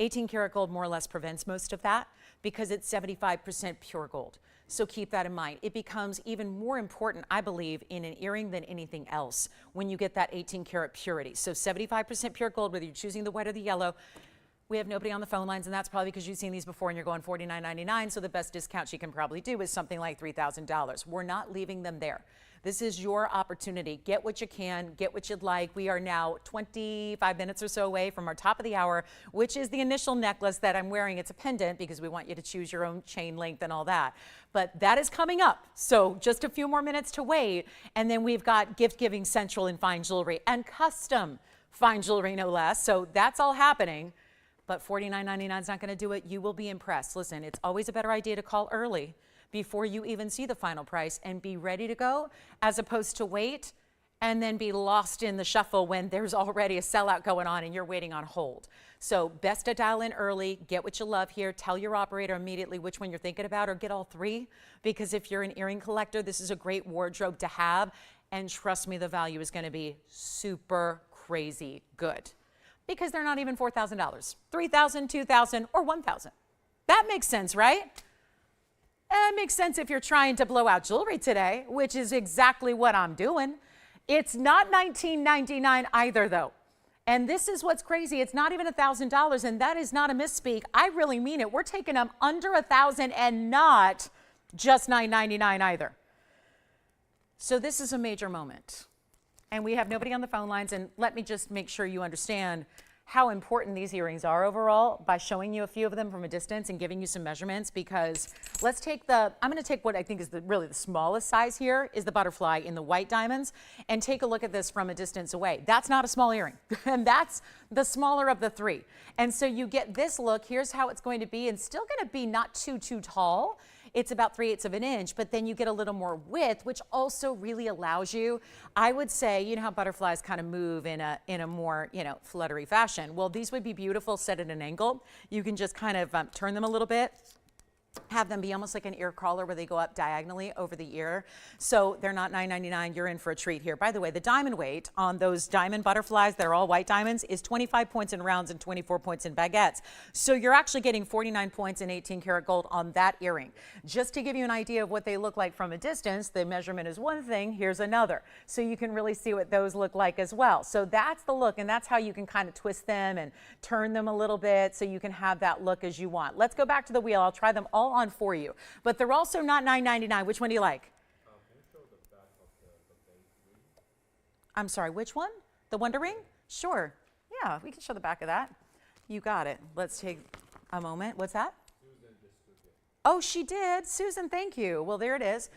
18 karat gold more or less prevents most of that because it's 75% pure gold. So keep that in mind. It becomes even more important, I believe, in an earring than anything else when you get that 18 karat purity. So 75% pure gold, whether you're choosing the white or the yellow, We have nobody on the phone lines, and that's probably because you've seen these before and you're going $49.99, so the best discount she can probably do is something like $3,000. We're not leaving them there. This is your opportunity. Get what you can, get what you'd like. We are now 25 minutes or so away from our top of the hour, which is the initial necklace that I'm wearing. It's a pendant because we want you to choose your own chain length and all that. But that is coming up. So just a few more minutes to wait. And then we've got gift giving central in fine jewelry and custom fine jewelry, no less. So that's all happening. But $49.99 is not going to do it. You will be impressed. Listen, it's always a better idea to call early before you even see the final price and be ready to go, as opposed to wait and then be lost in the shuffle when there's already a sellout going on and you're waiting on hold. So best to dial in early, get what you love here, tell your operator immediately which one you're thinking about, or get all three, because if you're an earring collector, this is a great wardrobe to have. And trust me, the value is going to be super crazy good, because they're not even $4,000, $3,000, $2,000, or $1,000. That makes sense, right? It makes sense if you're trying to blow out jewelry today, which is exactly what I'm doing. It's not $19.99 either, though. And this is what's crazy. It's not even $1,000, and that is not a misspeak. I really mean it. We're taking them under $1,000 and not just $9.99 either. So this is a major moment. And we have nobody on the phone lines, and let me just make sure you understand how important these earrings are overall by showing you a few of them from a distance and giving you some measurements, because let's take I'm going to take what I think is really the smallest size here is the butterfly in the white diamonds, and take a look at this from a distance away. That's not a small earring, and that's the smaller of the three. And so you get this look. Here's how it's going to be, and still going to be not too tall. It's about 3/8 of an inch, but then you get a little more width, which also really allows you, I would say, you know how butterflies kind of move in a more, fluttery fashion. Well, these would be beautiful set at an angle. You can just kind of turn them a little bit, have them be almost like an ear collar where they go up diagonally over the ear. So they're not $9.99. You're in for a treat here. By the way, the diamond weight on those diamond butterflies that are all white diamonds is 25 points in rounds and 24 points in baguettes. So you're actually getting 49 points in 18 karat gold on that earring. Just to give you an idea of what they look like from a distance, the measurement is one thing, here's another. So you can really see what those look like as well. So that's the look, and that's how you can kind of twist them and turn them a little bit so you can have that look as you want. Let's go back to the wheel. I'll try them all on for you, but they're also not $9.99. Which one do you like? Can you show the back of the base ring? I'm sorry, which one? The Wonder Ring? Sure. Yeah, we can show the back of that. You got it. Let's take a moment. What's that? Susan just took it. Oh, she did. Susan, thank you. Well, there it is.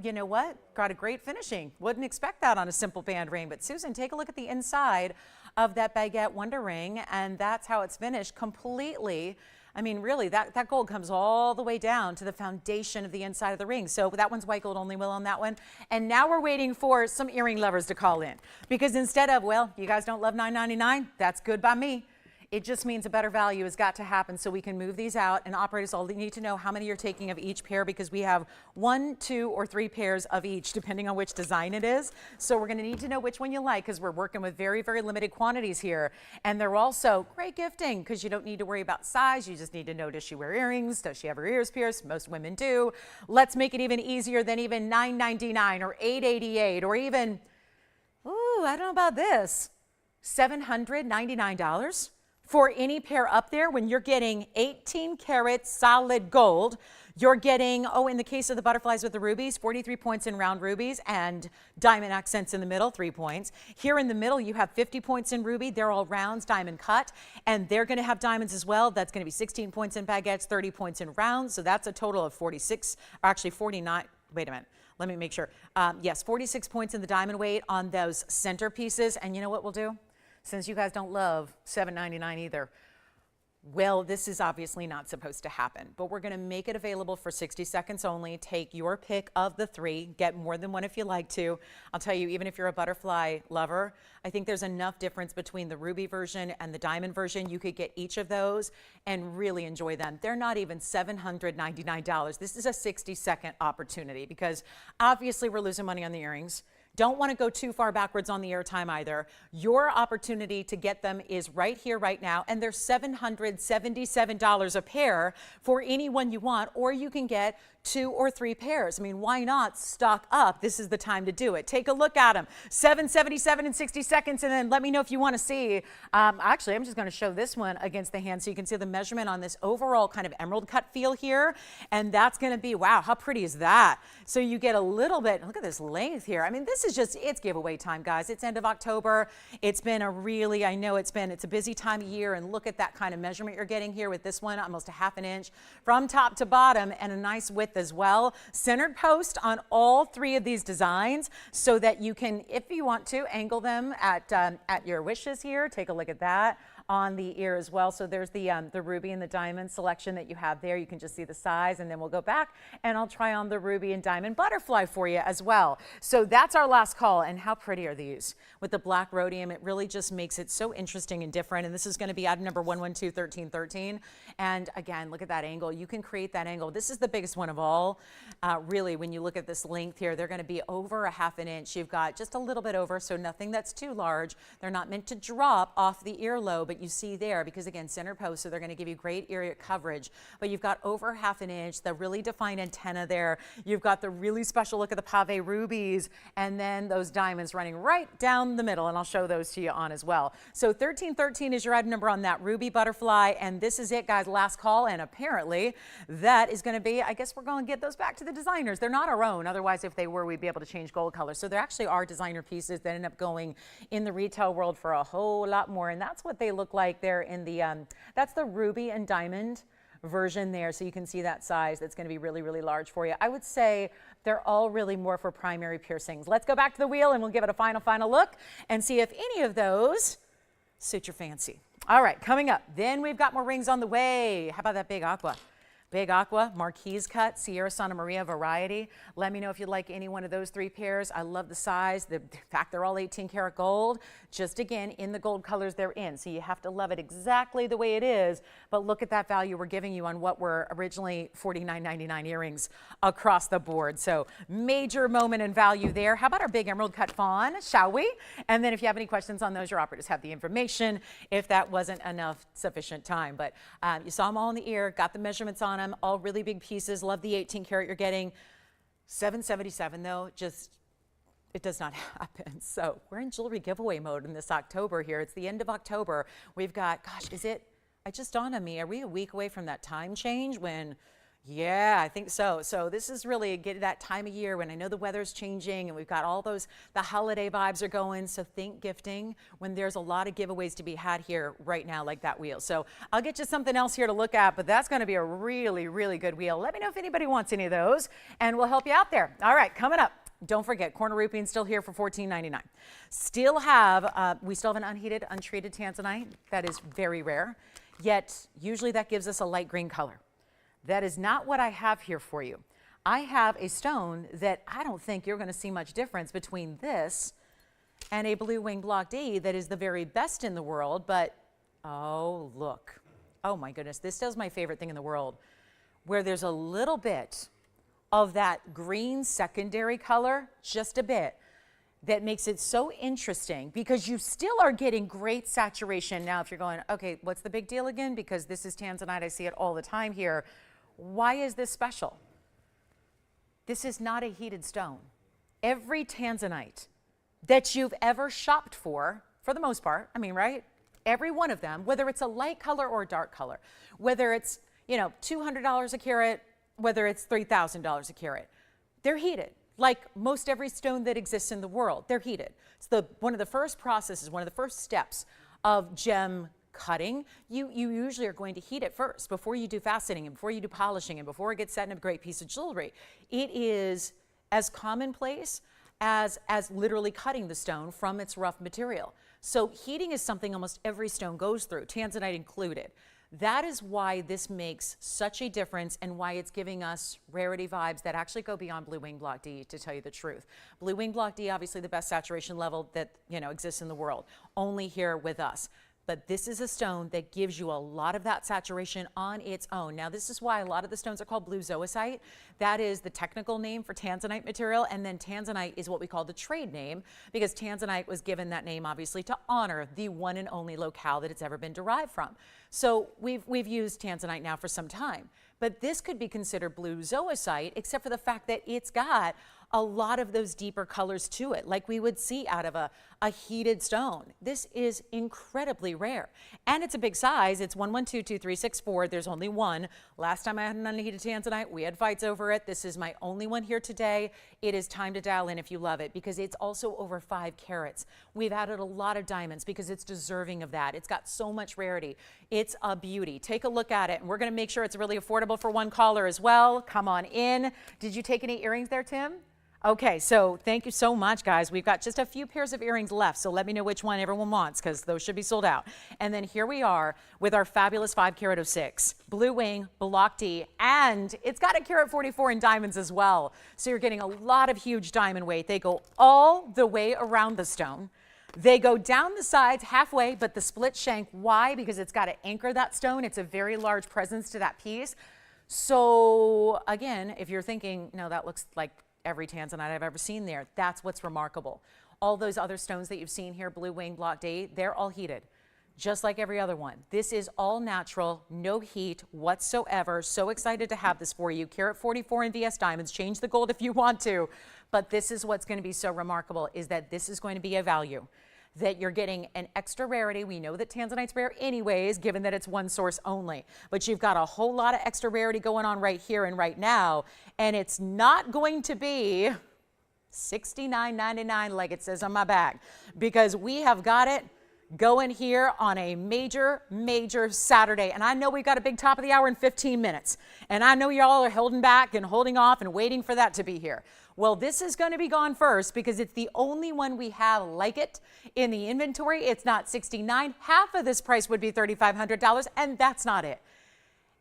You know what? Got a great finishing. Wouldn't expect that on a simple band ring, but Susan, take a look at the inside of that baguette Wonder Ring, and that's how it's finished completely. I mean, really, that gold comes all the way down to the foundation of the inside of the ring. So that one's white gold only, Will, on that one. And now we're waiting for some earring lovers to call in. Because instead of, well, you guys don't love $9.99, that's good by me. It just means a better value has got to happen so we can move these out. And operators all need to know how many you're taking of each pair, because we have 1, 2, or 3 pairs of each, depending on which design it is. So we're going to need to know which one you like, because we're working with very, very limited quantities here. And they're also great gifting, because you don't need to worry about size. You just need to know, does she wear earrings? Does she have her ears pierced? Most women do. Let's make it even easier than even $9.99 or $8.88 or even, ooh, I don't know about this, $799. For any pair up there, when you're getting 18 karat solid gold, you're getting, in the case of the butterflies with the rubies, 43 points in round rubies and diamond accents in the middle, 3 points. Here in the middle, you have 50 points in ruby. They're all rounds, diamond cut, and they're going to have diamonds as well. That's going to be 16 points in baguettes, 30 points in rounds. So that's a total of 46, or actually 49. Wait a minute. Let me make sure. Yes, 46 points in the diamond weight on those center pieces. And you know what we'll do? Since you guys don't love $7.99 either, well, this is obviously not supposed to happen, but we're going to make it available for 60 seconds only. Take your pick of the 3, get more than one if you like to. I'll tell you, even if you're a butterfly lover, I think there's enough difference between the ruby version and the diamond version. You could get each of those and really enjoy them. They're not even $799. This is a 60-second opportunity, because obviously we're losing money on the earrings. don't want to go too far backwards on the airtime either. Your opportunity to get them is right here, right now, and they're $777 a pair for any one you want, or you can get 2 or 3 pairs. I mean, why not stock up? This is the time to do it. Take a look at them. $777 in 60 seconds, and then let me know if you want to see. Actually, I'm just going to show this one against the hand so you can see the measurement on this overall kind of emerald cut feel here, and that's going to be, wow, how pretty is that? So you get a little bit, look at this length here. I mean, this is just, it's giveaway time, guys. It's end of October. It's been a really, I know it's a busy time of year, and look at that kind of measurement you're getting here with this one, almost a ½ inch from top to bottom, and a nice width as well. Centered post on all 3 of these designs so that you can, if you want to, angle them at your wishes here. Take a look at that on the ear as well. So there's the ruby and the diamond selection that you have there. You can just see the size, and then we'll go back and I'll try on the ruby and diamond butterfly for you as well. So that's our last call. And how pretty are these? With the black rhodium, it really just makes it so interesting and different. And this is going to be item number 1121313. And again, look at that angle. You can create that angle. This is the biggest one of all. Really, when you look at this length here, they're going to be over a ½ inch. You've got just a little bit over, so nothing that's too large. They're not meant to drop off the earlobe, but you see there, because again, center post, so they're going to give you great ear coverage. But you've got over ½ inch, the really defined antenna there. You've got the really special look at the pave rubies, and then those diamonds running right down the middle, and I'll show those to you on as well. So 1313 is your item number on that ruby butterfly, and this is it, guys, last call, and apparently that is going to be, I guess we're going to get those back to the designers. They're not our own, otherwise if they were, we'd be able to change gold color. So there actually are designer pieces that end up going in the retail world for a whole lot more, and that's what they look like there in the, that's the ruby and diamond version there. So you can see that size. That's going to be really, really large for you. I would say they're all really more for primary piercings. Let's go back to the wheel and we'll give it a final look and see if any of those suit your fancy. All right, coming up, then we've got more rings on the way. How about that big aqua? Big aqua, Marquise cut, Sierra Santa Maria variety. Let me know if you'd like any one of those 3 pairs. I love the size. The fact they're all 18 karat gold. Just again, in the gold colors they're in. So you have to love it exactly the way it is. But look at that value we're giving you on what were originally $49.99 earrings across the board. So major moment in value there. How about our big emerald cut fawn, shall we? And then if you have any questions on those, your operators have the information if that wasn't enough sufficient time. But you saw them all in the ear, got the measurements on them, all really big pieces. Love the 18 karat you're getting. $777 though, just, it does not happen. So we're in jewelry giveaway mode in this October here. It's the end of October. We've got, gosh, it just dawned on me, are we a week away from that time change when, yeah, I think so. So this is really that time of year when I know the weather's changing and we've got all those, the holiday vibes are going. So think gifting when there's a lot of giveaways to be had here right now, like that wheel. So I'll get you something else here to look at, but that's going to be a really, really good wheel. Let me know if anybody wants any of those and we'll help you out there. All right, coming up. Don't forget, corner roofing still here for $14.99. We still have an unheated, untreated Tanzanite. That is very rare, yet usually that gives us a light green color. That is not what I have here for you. I have a stone that I don't think you're going to see much difference between this and a blue wing block D that is the very best in the world, but oh, look. Oh my goodness, this is my favorite thing in the world, where there's a little bit of that green secondary color, just a bit, that makes it so interesting because you still are getting great saturation. Now, if you're going, okay, what's the big deal again? Because this is Tanzanite, I see it all the time here. Why is this special? This is not a heated stone. Every Tanzanite that you've ever shopped for the most part, I mean, right? Every one of them, whether it's a light color or a dark color, whether it's, $200 a carat, whether it's $3,000 a carat, they're heated. Like most every stone that exists in the world, they're heated. It's one of the first processes, one of the first steps of gem cutting. You usually are going to heat it first before you do faceting and before you do polishing and before it gets set in a great piece of jewelry. It is as commonplace as literally cutting the stone from its rough material. So heating is something almost every stone goes through, Tanzanite included. That is why this makes such a difference and why it's giving us rarity vibes that actually go beyond Blue Wing Block D, to tell you the truth. Blue Wing Block D, obviously the best saturation level that exists in the world, only here with us. But this is a stone that gives you a lot of that saturation on its own. Now, this is why a lot of the stones are called blue zoisite. That is the technical name for Tanzanite material. And then Tanzanite is what we call the trade name, because Tanzanite was given that name, obviously, to honor the one and only locale that it's ever been derived from. So we've used Tanzanite now for some time. But this could be considered blue zoisite, except for the fact that it's got a lot of those deeper colors to it, like we would see out of a heated stone. This is incredibly rare. And it's a big size. It's 1122364. There's only one. Last time I had an unheated Tanzanite, we had fights over it. This is my only one here today. It is time to dial in if you love it, because it's also over 5 carats. We've added a lot of diamonds because it's deserving of that. It's got so much rarity. It's a beauty. Take a look at it, and we're going to make sure it's really affordable for one caller as well. Come on in. Did you take any earrings there, Tim? Okay, so thank you so much, guys. We've got just a few pairs of earrings left, so let me know which one everyone wants, because those should be sold out. And then here we are with our fabulous 5 carat 06, blue wing, block D, and it's got a carat 44 in diamonds as well. So you're getting a lot of huge diamond weight. They go all the way around the stone. They go down the sides halfway, but the split shank. Why? Because it's got to anchor that stone. It's a very large presence to that piece. So again, if you're thinking, no, that looks like every Tanzanite I've ever seen there, that's what's remarkable. All those other stones that you've seen here, blue wing, block D, they're all heated, just like every other one. This is all natural, no heat whatsoever. So excited to have this for you. Carat 44 in VS diamonds. Change the gold if you want to, but this is what's going to be so remarkable, is that this is going to be a value, that you're getting an extra rarity. We know that Tanzanite's rare anyways, given that it's one source only, but you've got a whole lot of extra rarity going on right here and right now, and it's not going to be $69.99 like it says on my back, because we have got it going here on a major Saturday. And I know we've got a big top of the hour in 15 minutes, and I know y'all are holding back and holding off and waiting for that to be here. Well, this is going to be gone first because it's the only one we have like it in the inventory. It's not $69. Half of this price would be $3,500, and that's not it.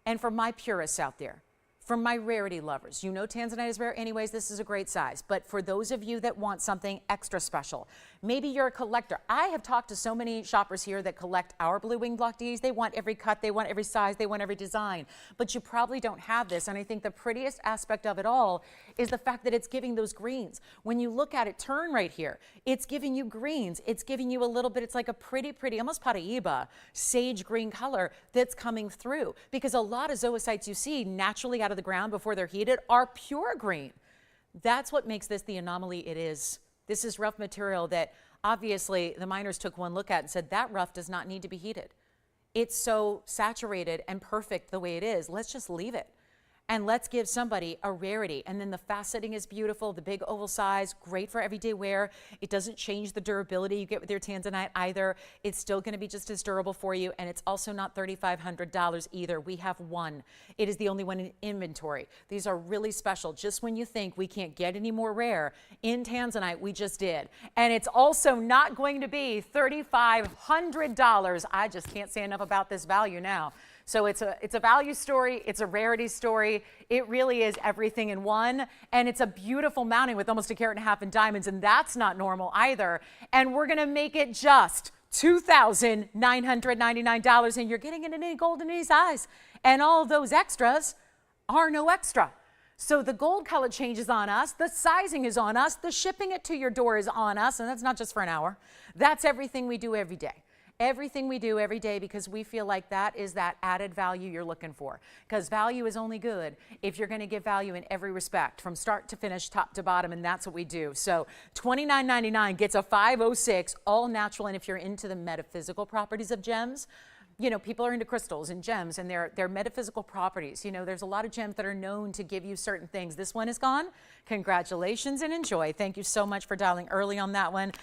And for my purists out there, for my rarity lovers, you know Tanzanite is rare anyways, this is a great size. But for those of you that want something extra special, maybe you're a collector. I have talked to so many shoppers here that collect our blue wing block Ds. They want every cut, they want every size, they want every design. But you probably don't have this. And I think the prettiest aspect of it all is the fact that it's giving those greens. When you look at it, turn right here, it's giving you greens. It's giving you a little bit, it's like a pretty, almost Paraiba, sage green color that's coming through. Because a lot of zoisites you see naturally out of the ground before they're heated are pure green. That's what makes this the anomaly it is. This is rough material that obviously the miners took one look at and said that rough does not need to be heated. It's so saturated and perfect the way it is. Let's just leave it. And let's give somebody a rarity. And then the faceting is beautiful, the big oval size, great for everyday wear. It doesn't change the durability you get with your Tanzanite either. It's still gonna be just as durable for you, and it's also not $3,500 either. We have one. It is the only one in inventory. These are really special. Just when you think we can't get any more rare, in Tanzanite, we just did. And it's also not going to be $3,500. I just can't say enough about this value now. So it's a value story, it's a rarity story. It really is everything in one. And it's a beautiful mounting with almost 1.5 carats in diamonds, and that's not normal either. And we're gonna make it just $2,999, and you're getting it in any gold in any size. And all those extras are no extra. So the gold color change is on us, the sizing is on us, the shipping it to your door is on us, and that's not just for an hour. That's everything we do every day. Everything we do every day, because we feel like that is that added value you're looking for. Because value is only good if you're going to give value in every respect, from start to finish, top to bottom, and that's what we do. So $29.99 gets a 506, all natural. And if you're into the metaphysical properties of gems, you know, people are into crystals and gems and their metaphysical properties. You know, there's a lot of gems that are known to give you certain things. This one is gone. Congratulations and enjoy. Thank you so much for dialing early on that one.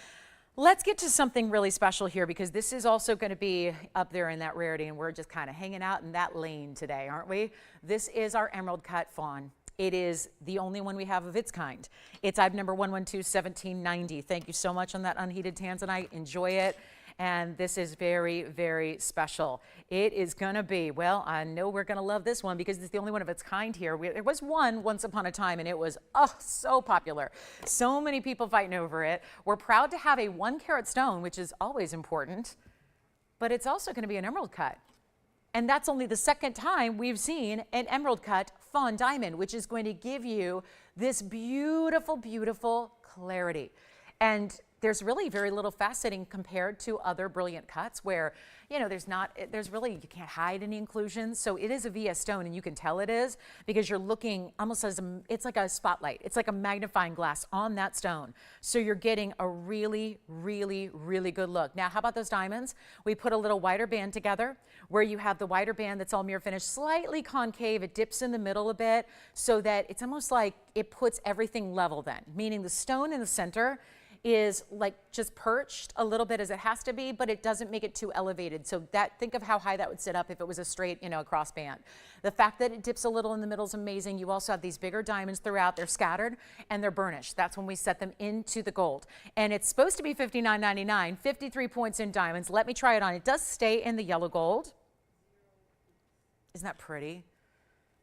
Let's get to something really special here, because this is also going to be up there in that rarity, and we're just kind of hanging out in that lane today, aren't we? This is our emerald cut fawn. It is the only one we have of its kind. It's item number 1121790. Thank you so much on that unheated Tanzanite. Enjoy it. And this is very, very special. It is gonna be, well, I know we're gonna love this one because it's the only one of its kind here. There was one once upon a time, and it was, oh, so popular. So many people fighting over it. We're proud to have a 1 carat stone, which is always important. but it's also going to be an emerald cut. And that's only the second time we've seen an emerald cut fawn diamond, which is going to give you this beautiful, beautiful clarity. And there's really very little faceting compared to other brilliant cuts where, you know, there's really, you can't hide any inclusions. So it is a VS stone, and you can tell it is because you're looking almost as it's like a spotlight. It's like a magnifying glass on that stone. So you're getting a really, really, really good look. Now, how about those diamonds? We put a little wider band together where you have the wider band that's all mirror finish, slightly concave. It dips in the middle a bit so that it's almost like it puts everything level then, meaning the stone in the center is like just perched a little bit as it has to be, but it doesn't make it too elevated. So think of how high that would sit up if it was a straight, you know, cross band. The fact that it dips a little in the middle is amazing. You also have these bigger diamonds throughout. They're scattered and they're burnished. That's when we set them into the gold. And it's supposed to be $59.99, 53 points in diamonds. Let me try it on. It does stay in the yellow gold. Isn't that pretty?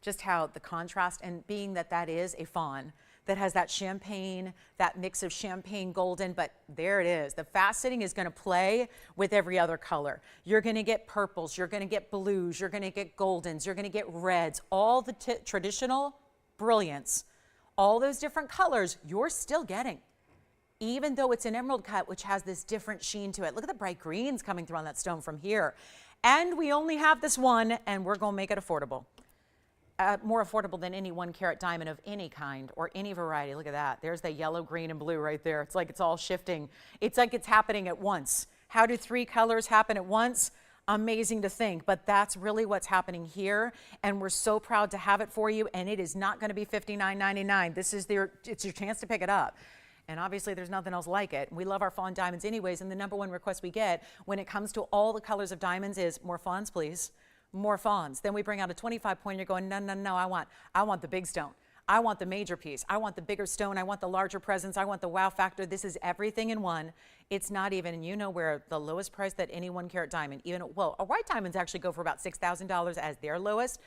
Just how the contrast, and being that that is a fawn that has that champagne, that mix of champagne golden, but there it is. The faceting is going to play with every other color. You're going to get purples, you're going to get blues, you're going to get goldens, you're going to get reds, all the traditional brilliance, all those different colors you're still getting. Even though it's an emerald cut, which has this different sheen to it. Look at the bright greens coming through on that stone from here. And we only have this one, and we're going to make it affordable. More affordable than any 1 carat diamond of any kind or any variety. Look at that. There's the yellow, green, and blue right there. It's like it's all shifting. It's like it's happening at once. How do 3 colors happen at once? Amazing to think, but that's really what's happening here, and we're so proud to have it for you, and it is not going to be $59.99. This is it's your chance to pick it up. And obviously there's nothing else like it. We love our fawn diamonds anyways, and the #1 request we get when it comes to all the colors of diamonds is more fawns, please. More fawns. Then we bring out a 25 point. You're going, no, no, no, I want the big stone. I want the major piece. I want the bigger stone. I want the larger presence. I want the wow factor. This is everything in one. It's not even, and you know where the lowest price that any 1 carat diamond, well, a white diamonds actually go for about $6,000 as their lowest.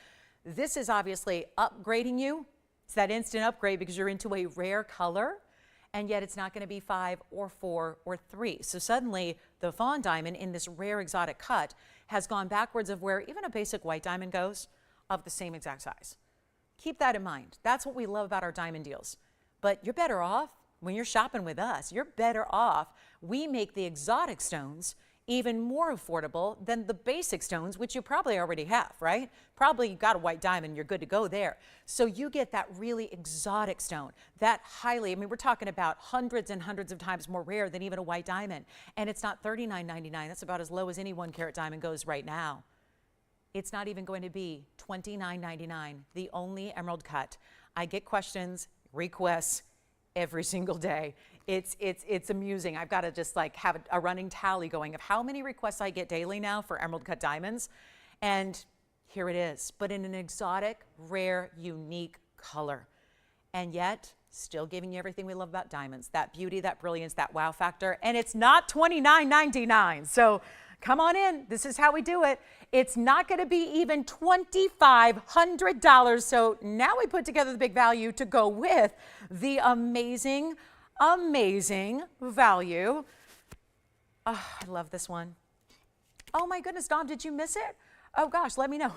This is obviously upgrading you. It's that instant upgrade because you're into a rare color, and yet it's not going to be 5 or 4 or 3. So suddenly the fawn diamond in this rare exotic cut has gone backwards of where even a basic white diamond goes, of the same exact size. Keep that in mind. That's what we love about our diamond deals. But you're better off when you're shopping with us. You're better off. We make the exotic stones even more affordable than the basic stones, which you probably already have, right? Probably you got a white diamond, you're good to go there. So you get that really exotic stone, that highly, I mean, we're talking about hundreds and hundreds of times more rare than even a white diamond. And it's not $39.99, that's about as low as any 1 carat diamond goes right now. It's not even going to be $29.99, the only emerald cut. I get questions, requests every single day. It's amusing. I've got to just like have a running tally going of how many requests I get daily now for emerald cut diamonds. And here it is, but in an exotic, rare, unique color. And yet, still giving you everything we love about diamonds, that beauty, that brilliance, that wow factor. And it's not $29.99. So come on in. This is how we do it. It's not going to be even $2,500. So now we put together the big value to go with the amazing, amazing value. Oh, I love this one. Oh my goodness, Dom, did you miss it? Oh gosh, let me know.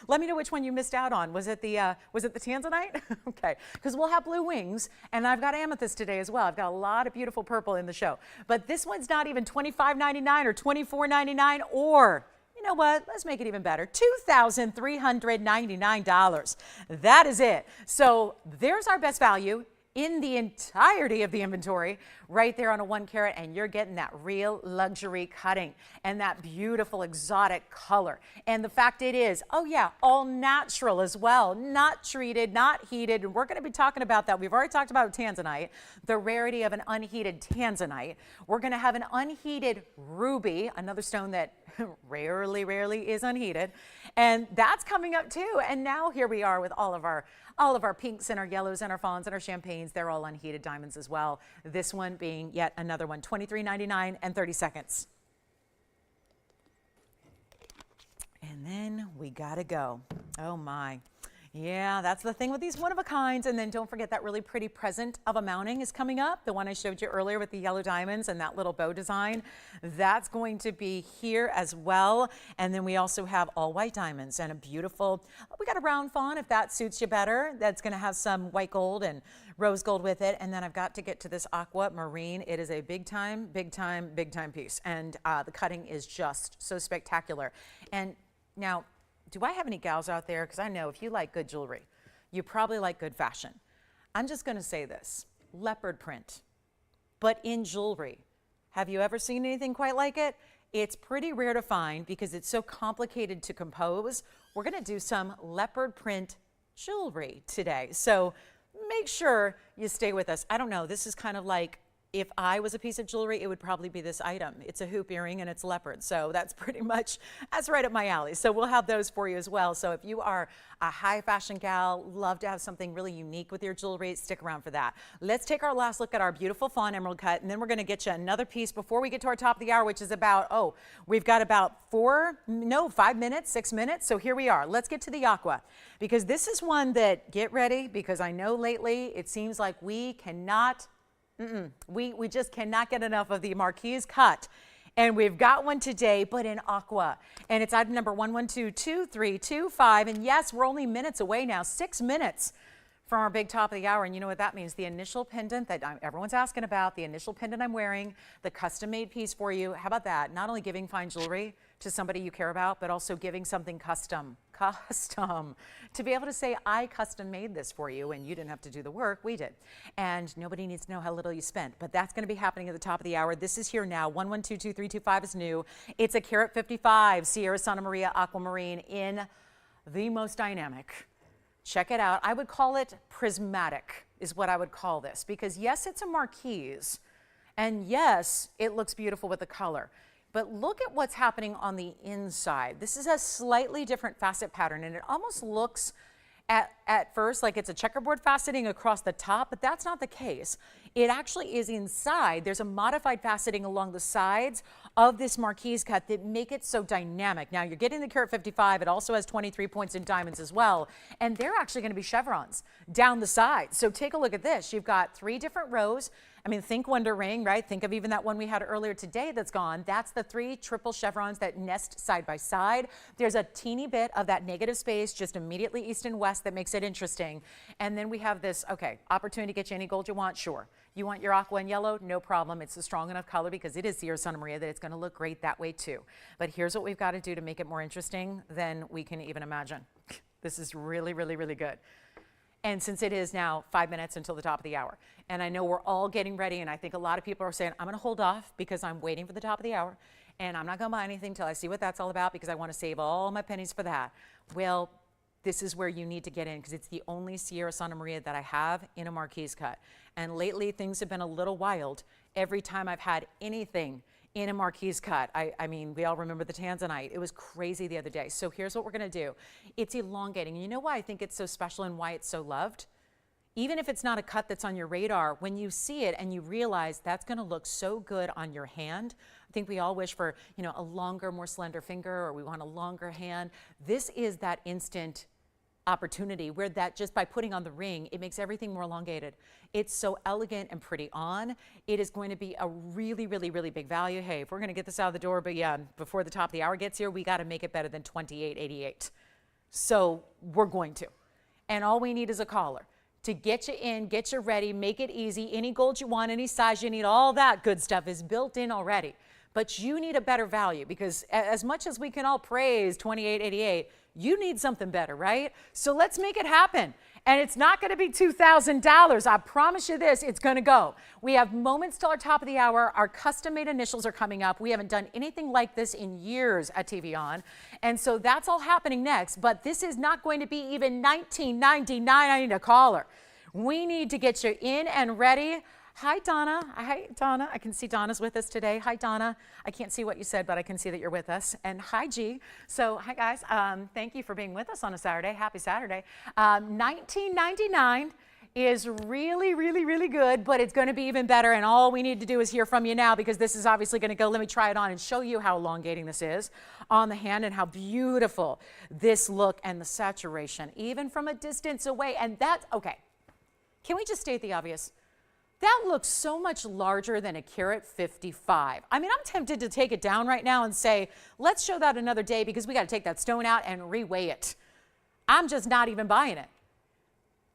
Let me know which one you missed out on. Was it the Tanzanite? Okay, because we'll have blue wings, and I've got amethyst today as well. I've got a lot of beautiful purple in the show. But this one's not even $25.99 or $24.99, or you know what? Let's make it even better. $2,399. That is it. So there's our best value in the entirety of the inventory right there on a 1 carat, and you're getting that real luxury cutting and that beautiful exotic color. And the fact it is, oh yeah, all natural as well, not treated, not heated, and we're going to be talking about that. We've already talked about Tanzanite, the rarity of an unheated Tanzanite. We're going to have an unheated ruby, another stone that rarely is unheated, and that's coming up too. And now here we are with all of our pinks and our yellows and our fawns and our champagnes. They're all unheated diamonds as well. This one being yet another one, $23.99 and 30 seconds. And then we gotta go. Oh my. Yeah, that's the thing with these one-of-a-kinds. And then don't forget that really pretty present of a mounting is coming up. The one I showed you earlier with the yellow diamonds and that little bow design. That's going to be here as well. And then we also have all white diamonds and a beautiful, we got a round fawn if that suits you better. That's going to have some white gold and rose gold with it. And then I've got to get to this aqua marine. It is a big time piece. And the cutting is just so spectacular. And now, do I have any gals out there? Because I know if you like good jewelry, you probably like good fashion. I'm just going to say this, leopard print, but in jewelry. Have you ever seen anything quite like it? It's pretty rare to find because it's so complicated to compose. We're going to do some leopard print jewelry today. So make sure you stay with us. I don't know, this is kind of like, if I was a piece of jewelry, it would probably be this item. It's a hoop earring and it's leopard. So that's pretty much, that's right up my alley. So we'll have those for you as well. So if you are a high fashion gal, love to have something really unique with your jewelry, stick around for that. Let's take our last look at our beautiful fawn emerald cut, and then we're gonna get you another piece before we get to our top of the hour, which is about, we've got about 5 minutes, 6 minutes. So here we are. Let's get to the aqua, because this is one that, get ready, because I know lately it seems like we cannot we just cannot get enough of the marquise cut. And we've got one today, but in aqua. And it's item number 11222325. And yes, we're only minutes away now, 6 minutes from our big top of the hour. And you know what that means? The initial pendant that everyone's asking about, the initial pendant I'm wearing, the custom made piece for you. How about that? Not only giving fine jewelry to somebody you care about, but also giving something custom. To be able to say, I custom made this for you and you didn't have to do the work, we did. And nobody needs to know how little you spent, but that's gonna be happening at the top of the hour. This is here now, 11222325 is new. It's a carat 55 Sierra Santa Maria Aquamarine in the most dynamic. Check it out. I would call it prismatic is what I would call this, because yes, it's a marquise, and yes, it looks beautiful with the color. But look at what's happening on the inside. This is a slightly different facet pattern, and it almost looks at first like it's a checkerboard faceting across the top, but that's not the case. It actually is inside. There's a modified faceting along the sides of this marquise cut that make it so dynamic. Now you're getting the carat 55. It also has 23 points in diamonds as well, and they're actually going to be chevrons down the sides. So take a look at this. You've got 3 different rows. I mean, think Wonder Ring, right? Think of even that one we had earlier today that's gone. That's the 3 triple chevrons that nest side by side. There's a teeny bit of that negative space just immediately east and west that makes it interesting. And then we have this, opportunity to get you any gold you want, sure. You want your aqua and yellow? No problem. It's a strong enough color because it is Sierra Santa Maria that it's going to look great that way too. But here's what we've got to do to make it more interesting than we can even imagine. This is really, really, really good. And since it is now 5 minutes until the top of the hour, and I know we're all getting ready, and I think a lot of people are saying, I'm going to hold off because I'm waiting for the top of the hour, and I'm not going to buy anything until I see what that's all about because I want to save all my pennies for that. Well, this is where you need to get in because it's the only Sierra Santa Maria that I have in a marquise cut. And lately, things have been a little wild. Every time I've had anything in a marquise cut, I mean, we all remember the Tanzanite. It was crazy the other day. So here's what we're gonna do. It's elongating. You know why I think it's so special and why it's so loved? Even if it's not a cut that's on your radar, when you see it and you realize that's gonna look so good on your hand, I think we all wish for, a longer, more slender finger, or we want a longer hand. This is that instant opportunity where that just by putting on the ring, it makes everything more elongated. It's so elegant and pretty on. It is going to be a really, really, really big value. Hey, if we're going to get this out of the door, but yeah, before the top of the hour gets here, we got to make it better than $28.88. So we're going to. And all we need is a caller to get you in, get you ready, make it easy. Any gold you want, any size you need, all that good stuff is built in already. But you need a better value because as much as we can all praise $28.88, you need something better, right? So let's make it happen. And it's not going to be $2,000. I promise you this, it's going to go. We have moments till our top of the hour. Our custom-made initials are coming up. We haven't done anything like this in years at TVON. And so that's all happening next. But this is not going to be even $19.99. I need a caller. We need to get you in and ready. Hi, Donna. Hi, Donna. I can see Donna's with us today. Hi, Donna. I can't see what you said, but I can see that you're with us. And hi, G. So, hi, guys. Thank you for being with us on a Saturday. Happy Saturday. $19.99. is really, really, really good, but it's going to be even better. And all we need to do is hear from you now, because this is obviously going to go. Let me try it on and show you how elongating this is on the hand and how beautiful this look and the saturation, even from a distance away. And that's okay. Can we just state the obvious? That looks so much larger than a carat 55. I mean, I'm tempted to take it down right now and say, let's show that another day, because we got to take that stone out and reweigh it. I'm just not even buying it.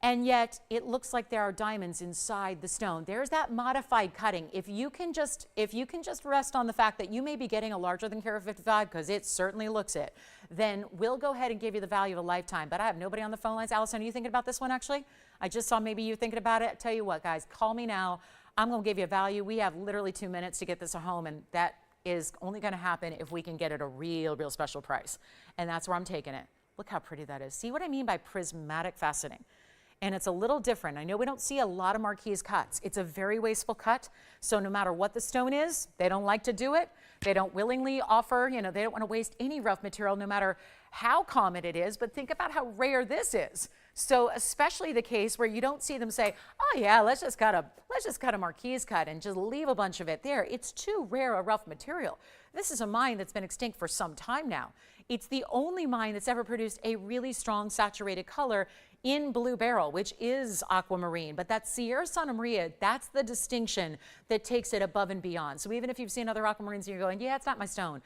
And yet it looks like there are diamonds inside the stone. There's that modified cutting. If you can just rest on the fact that you may be getting a larger than carat 55, because it certainly looks it, then we'll go ahead and give you the value of a lifetime. But I have nobody on the phone lines. Allison, are you thinking about this one actually? I just saw maybe you thinking about it. Tell you what, guys, call me now. I'm going to give you a value. We have literally 2 minutes to get this home, and that is only going to happen if we can get it a real special price. And that's where I'm taking it. Look how pretty that is. See what I mean by prismatic faceting? And it's a little different. I know we don't see a lot of marquise cuts. It's a very wasteful cut. So no matter what the stone is, they don't like to do it. They don't willingly offer, they don't want to waste any rough material, no matter how common it is. But think about how rare this is. So especially the case where you don't see them say, oh yeah, let's just cut a marquise cut and just leave a bunch of it there. It's too rare a rough material. This is a mine that's been extinct for some time now. It's the only mine that's ever produced a really strong saturated color in blue beryl, which is aquamarine. But that Sierra Santa Maria, that's the distinction that takes it above and beyond. So even if you've seen other aquamarines and you're going, yeah, it's not my stone,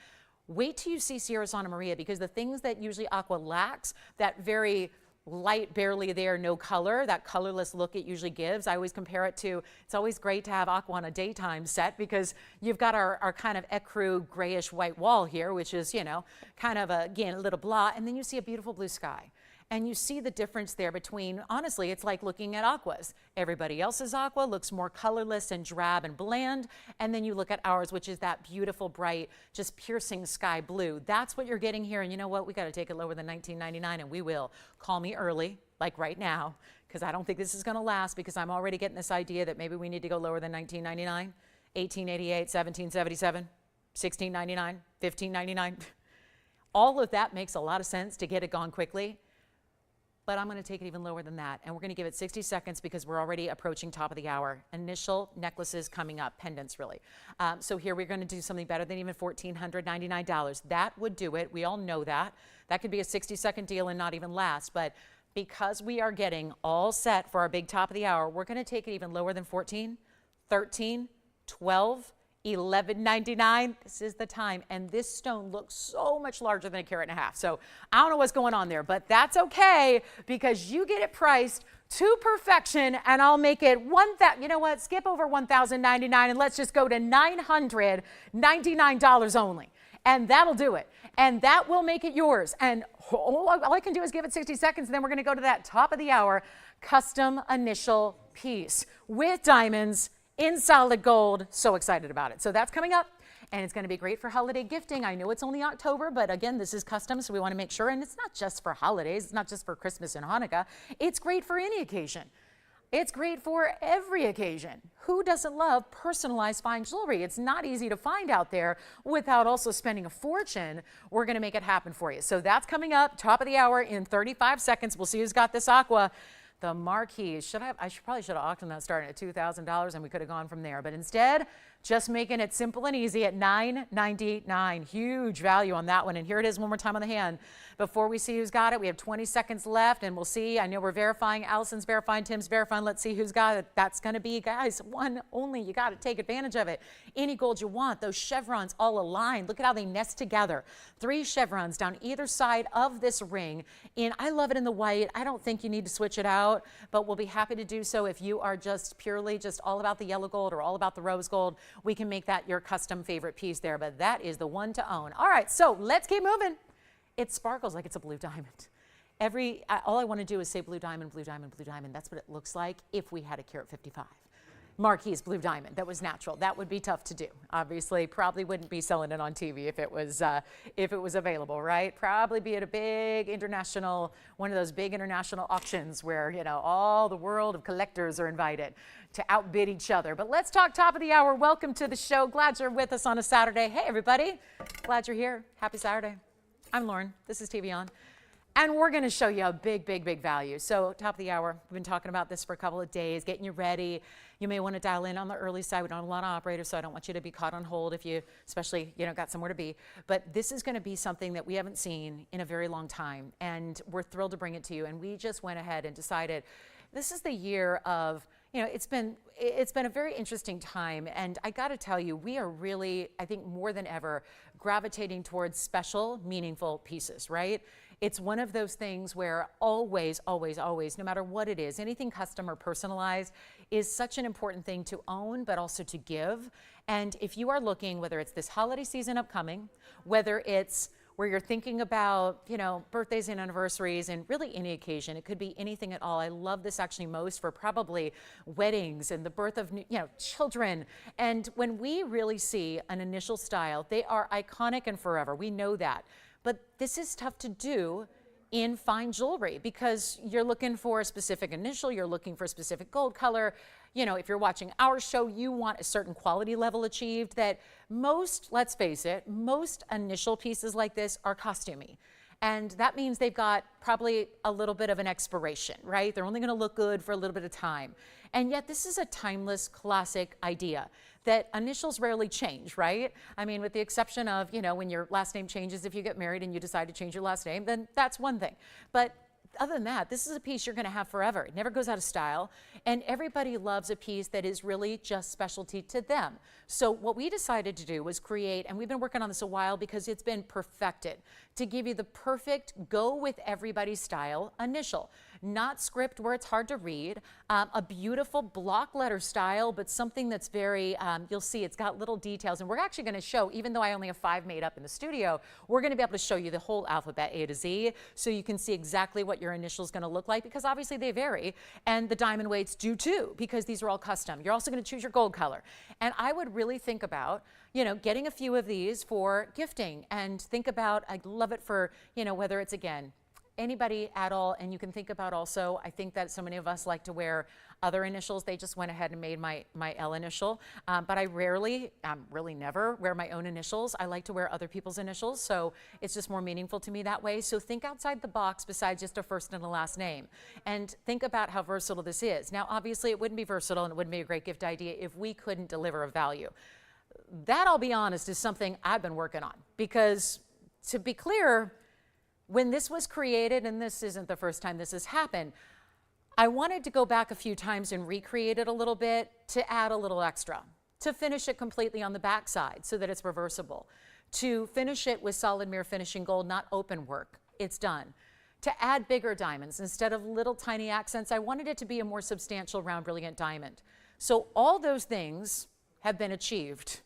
wait till you see Sierra Santa Maria, because the things that usually aqua lacks, that very light, barely there, no color, that colorless look it usually gives. I always compare it to, it's always great to have aqua on a daytime set, because you've got our kind of ecru grayish white wall here, which is, kind of, again, a little blah, and then you see a beautiful blue sky. And you see the difference there between, honestly, it's like looking at aquas. Everybody else's aqua looks more colorless and drab and bland. And then you look at ours, which is that beautiful, bright, just piercing sky blue. That's what you're getting here. And you know what? We got to take it lower than $19.99, and we will. Call me early, like right now, because I don't think this is going to last, because I'm already getting this idea that maybe we need to go lower than $19.99, $18.88, $17.77, $16.99, $15.99. All of that makes a lot of sense to get it gone quickly. But I'm going to take it even lower than that. And we're going to give it 60 seconds, because we're already approaching top of the hour. Initial necklaces coming up, pendants really. So here we're going to do something better than even $1,499. That would do it. We all know that. That could be a 60-second deal and not even last. But because we are getting all set for our big top of the hour, we're going to take it even lower than 14, 13, 12, $11.99. This is the time. And this stone looks so much larger than a carat and a half. So I don't know what's going on there, but that's okay, because you get it priced to perfection, and I'll make it you know what? Skip over $1,099 and let's just go to $999 only. And that'll do it. And that will make it yours. And all I can do is give it 60 seconds, and then we're going to go to that top of the hour custom initial piece with diamonds in solid gold. So excited about it. So that's coming up, and it's going to be great for holiday gifting. I know it's only October, but again, this is custom, so we want to make sure. And it's not just for holidays. It's not just for Christmas and Hanukkah. It's great for any occasion. It's great for every occasion. Who doesn't love personalized fine jewelry? It's not easy to find out there without also spending a fortune. We're going to make it happen for you. So that's coming up, top of the hour in 35 seconds. We'll see who's got this aqua. The marquise. Probably should have auctioned that starting at $2,000, and we could have gone from there. But instead, just making it simple and easy at $9.99. Huge value on that one. And here it is one more time on the hand. Before we see who's got it, we have 20 seconds left, and we'll see. I know we're verifying. Allison's verifying. Tim's verifying. Let's see who's got it. That's going to be, guys, one only. You got to take advantage of it. Any gold you want. Those chevrons all aligned. Look at how they nest together. 3 chevrons down either side of this ring. And I love it in the white. I don't think you need to switch it out, but we'll be happy to do so if you are just purely just all about the yellow gold or all about the rose gold. We can make that your custom favorite piece there, but that is the one to own. All right, so let's keep moving. It sparkles like it's a blue diamond. All I want to do is say blue diamond, blue diamond, blue diamond. That's what it looks like if we had a carat 55. Marquise blue diamond, that was natural. That would be tough to do. Obviously, probably wouldn't be selling it on TV if it was available, right? Probably be at a big international, one of those big international auctions where, all the world of collectors are invited to outbid each other. But let's talk top of the hour. Welcome to the show. Glad you're with us on a Saturday. Hey, everybody. Glad you're here. Happy Saturday. I'm Lauren. This is TVON. And we're going to show you a big, big, big value. So top of the hour, we've been talking about this for a couple of days, getting you ready. You may want to dial in on the early side. We don't have a lot of operators, so I don't want you to be caught on hold if you, especially, got somewhere to be. But this is going to be something that we haven't seen in a very long time, and we're thrilled to bring it to you. And we just went ahead and decided this is the year of, it's been a very interesting time, and I got to tell you, we are really, I think more than ever, gravitating towards special, meaningful pieces, right? It's one of those things where always, always, always, no matter what it is, anything custom or personalized is such an important thing to own, but also to give. And if you are looking, whether it's this holiday season upcoming, whether it's where you're thinking about, birthdays and anniversaries and really any occasion, it could be anything at all. I love this actually most for probably weddings and the birth of children. And when we really see an initial style, they are iconic and forever. We know that. But this is tough to do in fine jewelry because you're looking for a specific initial, you're looking for a specific gold color. If you're watching our show, you want a certain quality level achieved that most, let's face it, most initial pieces like this are costumey. And that means they've got probably a little bit of an expiration, right? They're only going to look good for a little bit of time. And yet this is a timeless, classic idea that initials rarely change, right? I mean, with the exception of, when your last name changes, if you get married and you decide to change your last name, then that's one thing. But other than that, this is a piece you're going to have forever. It never goes out of style. And everybody loves a piece that is really just specialty to them. So what we decided to do was create, and we've been working on this a while because it's been perfected, to give you the perfect go with everybody's style initial. Not script where it's hard to read, a beautiful block letter style, but something that's very, you'll see it's got little details. And we're actually going to show, even though I only have 5 made up in the studio, we're going to be able to show you the whole alphabet A to Z so you can see exactly what your initial is going to look like, because obviously they vary, and the diamond weights do too, because these are all custom. You're also going to choose your gold color. And I would really think about, getting a few of these for gifting, and think about, I'd love it for, whether it's, again, anybody at all. And you can think about also, I think that so many of us like to wear other initials. They just went ahead and made my L initial, but I rarely, really never wear my own initials. I like to wear other people's initials, so it's just more meaningful to me that way. So think outside the box besides just a first and a last name, and think about how versatile this is. Now, obviously, it wouldn't be versatile and it wouldn't be a great gift idea if we couldn't deliver a value. That, I'll be honest, is something I've been working on, because to be clear, when this was created, and this isn't the first time this has happened, I wanted to go back a few times and recreate it a little bit to add a little extra, to finish it completely on the back side so that it's reversible, to finish it with solid mirror finishing gold, not open work. It's done. To add bigger diamonds instead of little tiny accents, I wanted it to be a more substantial round brilliant diamond. So all those things have been achieved.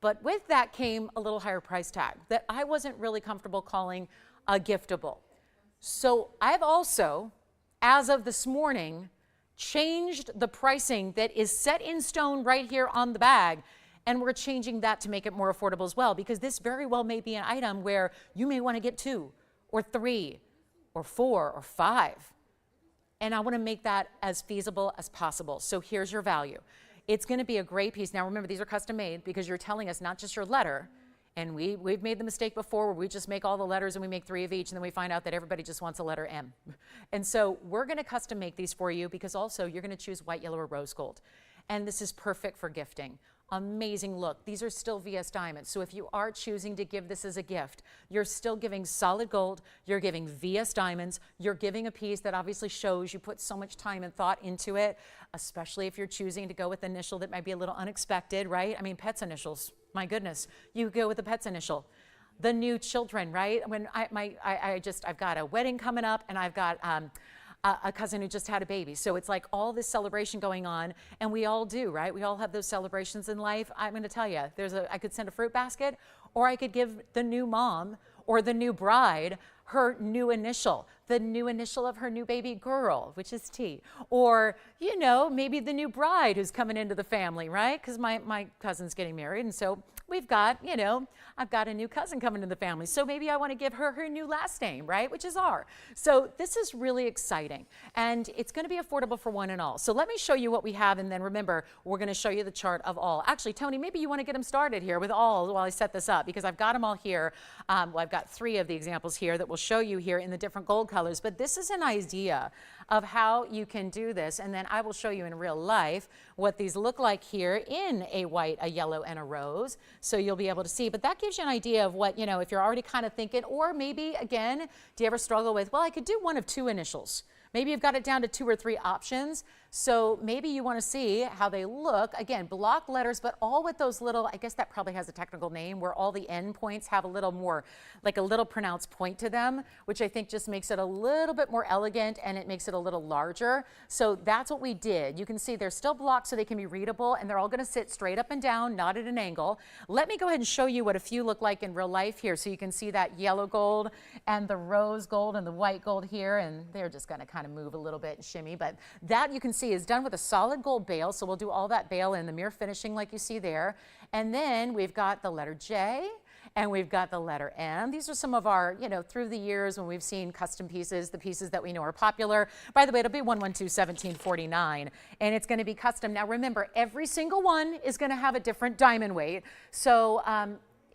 But with that came a little higher price tag that I wasn't really comfortable calling a giftable. So I've also, as of this morning, changed the pricing that is set in stone right here on the bag, and we're changing that to make it more affordable as well, because this very well may be an item where you may want to get 2 or 3 or 4 or 5. And I want to make that as feasible as possible. So here's your value. It's going to be a great piece. Now remember, these are custom made because you're telling us not just your letter. And we've made the mistake before where we just make all the letters and we make 3 of each, and then we find out that everybody just wants a letter M. And so we're going to custom make these for you, because also you're going to choose white, yellow, or rose gold. And this is perfect for gifting. Amazing look. These are still VS diamonds. So if you are choosing to give this as a gift, you're still giving solid gold, you're giving VS diamonds, you're giving a piece that obviously shows you put so much time and thought into it, especially if you're choosing to go with an initial that might be a little unexpected, right? I mean, pets initials, my goodness, you go with the pet's initial. The new children, right? When I've got a wedding coming up, and I've got a cousin who just had a baby. So it's like all this celebration going on, and we all do, right? We all have those celebrations in life. I'm going to tell you, I could send a fruit basket, or I could give the new mom or the new bride her new initial. the new initial of her new baby girl, which is T. Or, you know, maybe the new bride who's coming into the family, right? Because my cousin's getting married, and so we've got, you know, I've got a new cousin coming to the family. So maybe I want to give her new last name, right? Which is R. So this is really exciting. And it's going to be affordable for one and all. So let me show you what we have. And then remember, we're going to show you the chart of all. Actually, Tony, maybe you want to get them started here with all while I set this up, because I've got them all here. Well, I've got 3 of the examples here that we'll show you here in the different gold colors. But this is an idea of how you can do this. And then I will show you in real life what these look like here in a white, a yellow, and a rose. So you'll be able to see. But that gives you an idea of what, you know, if you're already kind of thinking, or maybe, again, do you ever struggle with, well, I could do one of 2 initials. Maybe you've got it down to 2 or 3 options. So maybe you want to see how they look. Again, block letters, but all with those little, I guess that probably has a technical name, where all the end points have a little more, like a little pronounced point to them, which I think just makes it a little bit more elegant, and it makes it a little larger. So that's what we did. You can see they're still blocked so they can be readable, and they're all going to sit straight up and down, not at an angle. Let me go ahead and show you what a few look like in real life here, so you can see that yellow gold and the rose gold and the white gold here, and they're just going to kind of move a little bit and shimmy, but that you can see is done with a solid gold bail. So we'll do all that bail in the mirror finishing like you see there. And then we've got the letter J and we've got the letter M. These are some of our, you know, through the years when we've seen custom pieces, the pieces that we know are popular. By the way, it'll be 112-1749, and it's going to be custom. Now remember, every single one is going to have a different diamond weight. So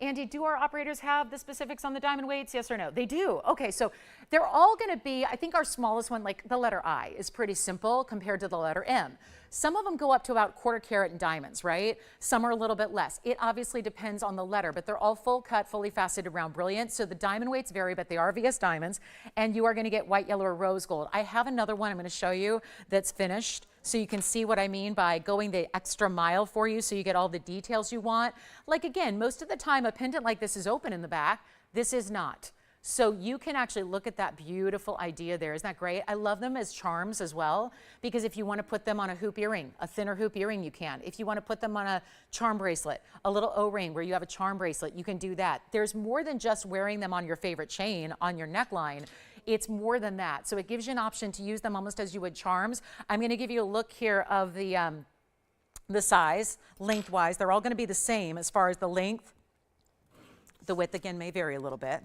Andy, do our operators have the specifics on the diamond weights? Yes or no? They do. Okay, so they're all going to be, I think our smallest one, like the letter I, is pretty simple compared to the letter M. Some of them go up to about 1/4 carat in diamonds, right? Some are a little bit less. It obviously depends on the letter, but they're all full cut, fully faceted round brilliant. So the diamond weights vary, but they are VS diamonds, and you are going to get white, yellow, or rose gold. I have another one I'm going to show you that's finished, so you can see what I mean by going the extra mile for you, so you get all the details you want. Like again, most of the time a pendant like this is open in the back. This is not. So you can actually look at that beautiful idea there. Isn't that great? I love them as charms as well, because if you want to put them on a hoop earring, a thinner hoop earring, you can. If you want to put them on a charm bracelet, a little O-ring where you have a charm bracelet, you can do that. There's more than just wearing them on your favorite chain on your neckline. It's more than that. So it gives you an option to use them almost as you would charms. I'm going to give you a look here of the size, lengthwise. They're all going to be the same as far as the length. The width, again, may vary a little bit,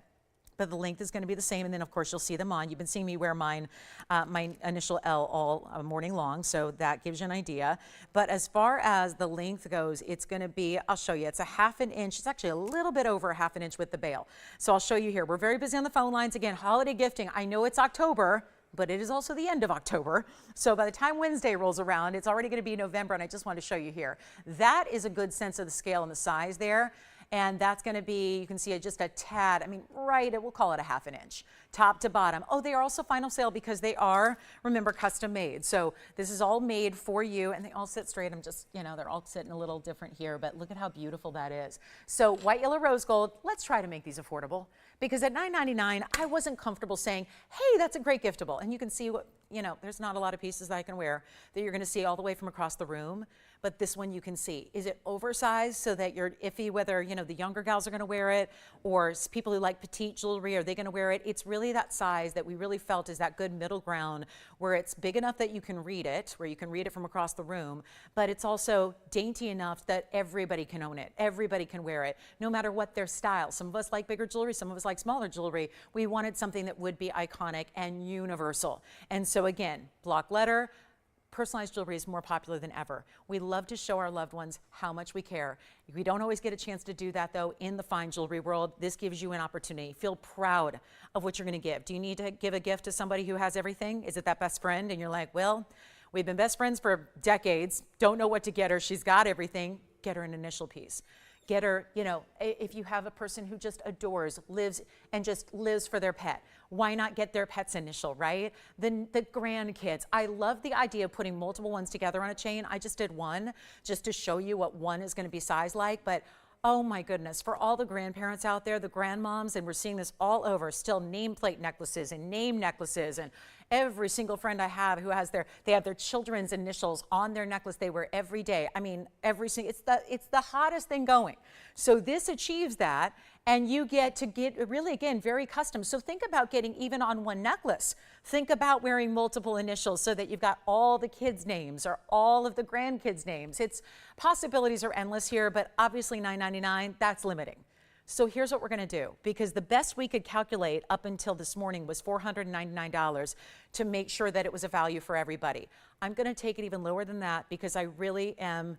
but the length is going to be the same. And then, of course, you'll see them on. You've been seeing me wear mine, my initial L all morning long, so that gives you an idea. But as far as the length goes, it's going to be, I'll show you, it's a 1/2 inch. It's actually a little bit over a 1/2 inch with the bail. So I'll show you here. We're very busy on the phone lines. Again, holiday gifting. I know it's October, but it is also the end of October. So by the time Wednesday rolls around, it's already going to be November, and I just want to show you here. That is a good sense of the scale and the size there. And that's going to be, you can see just a tad, I mean, right, we'll call it a 1/2 inch, top to bottom. Oh, they are also final sale because they are, remember, custom made. So this is all made for you, and they all sit straight. I'm just, you know, they're all sitting a little different here, but look at how beautiful that is. So white, yellow, rose gold, let's try to make these affordable, because at $9.99, I wasn't comfortable saying, hey, that's a great giftable. And you can see what, you know, there's not a lot of pieces that I can wear that you're going to see all the way from across the room. But this one you can see. Is it oversized so that you're iffy whether, you know, the younger gals are going to wear it, or people who like petite jewelry, are they going to wear it? It's really that size that we really felt is that good middle ground, where it's big enough that you can read it, where you can read it from across the room, but it's also dainty enough that everybody can own it. Everybody can wear it, no matter what their style. Some of us like bigger jewelry, some of us like smaller jewelry. We wanted something that would be iconic and universal. And so again, block letter, personalized jewelry is more popular than ever. We love to show our loved ones how much we care. We don't always get a chance to do that, though, in the fine jewelry world. This gives you an opportunity. Feel proud of what you're going to give. Do you need to give a gift to somebody who has everything? Is it that best friend? And you're like, well, we've been best friends for decades. Don't know what to get her. She's got everything. Get her an initial piece. Get her, you know, if you have a person who just adores, lives, and just lives for their pet, why not get their pet's initial, right? The grandkids. I love the idea of putting multiple ones together on a chain. I just did one just to show you what one is going to be sized like, but oh my goodness, for all the grandparents out there, the grandmoms, and we're seeing this all over, still nameplate necklaces and name necklaces and Every single friend I have who has they have their children's initials on their necklace. They wear every day. I mean, it's the hottest thing going. So this achieves that, and you get to get really, again, very custom. So think about getting even on one necklace. Think about wearing multiple initials so that you've got all the kids' names or all of the grandkids' names. Possibilities are endless here, but obviously $9.99, that's limiting. So here's what we're going to do, because the best we could calculate up until this morning was $499 to make sure that it was a value for everybody. I'm going to take it even lower than that because I really am,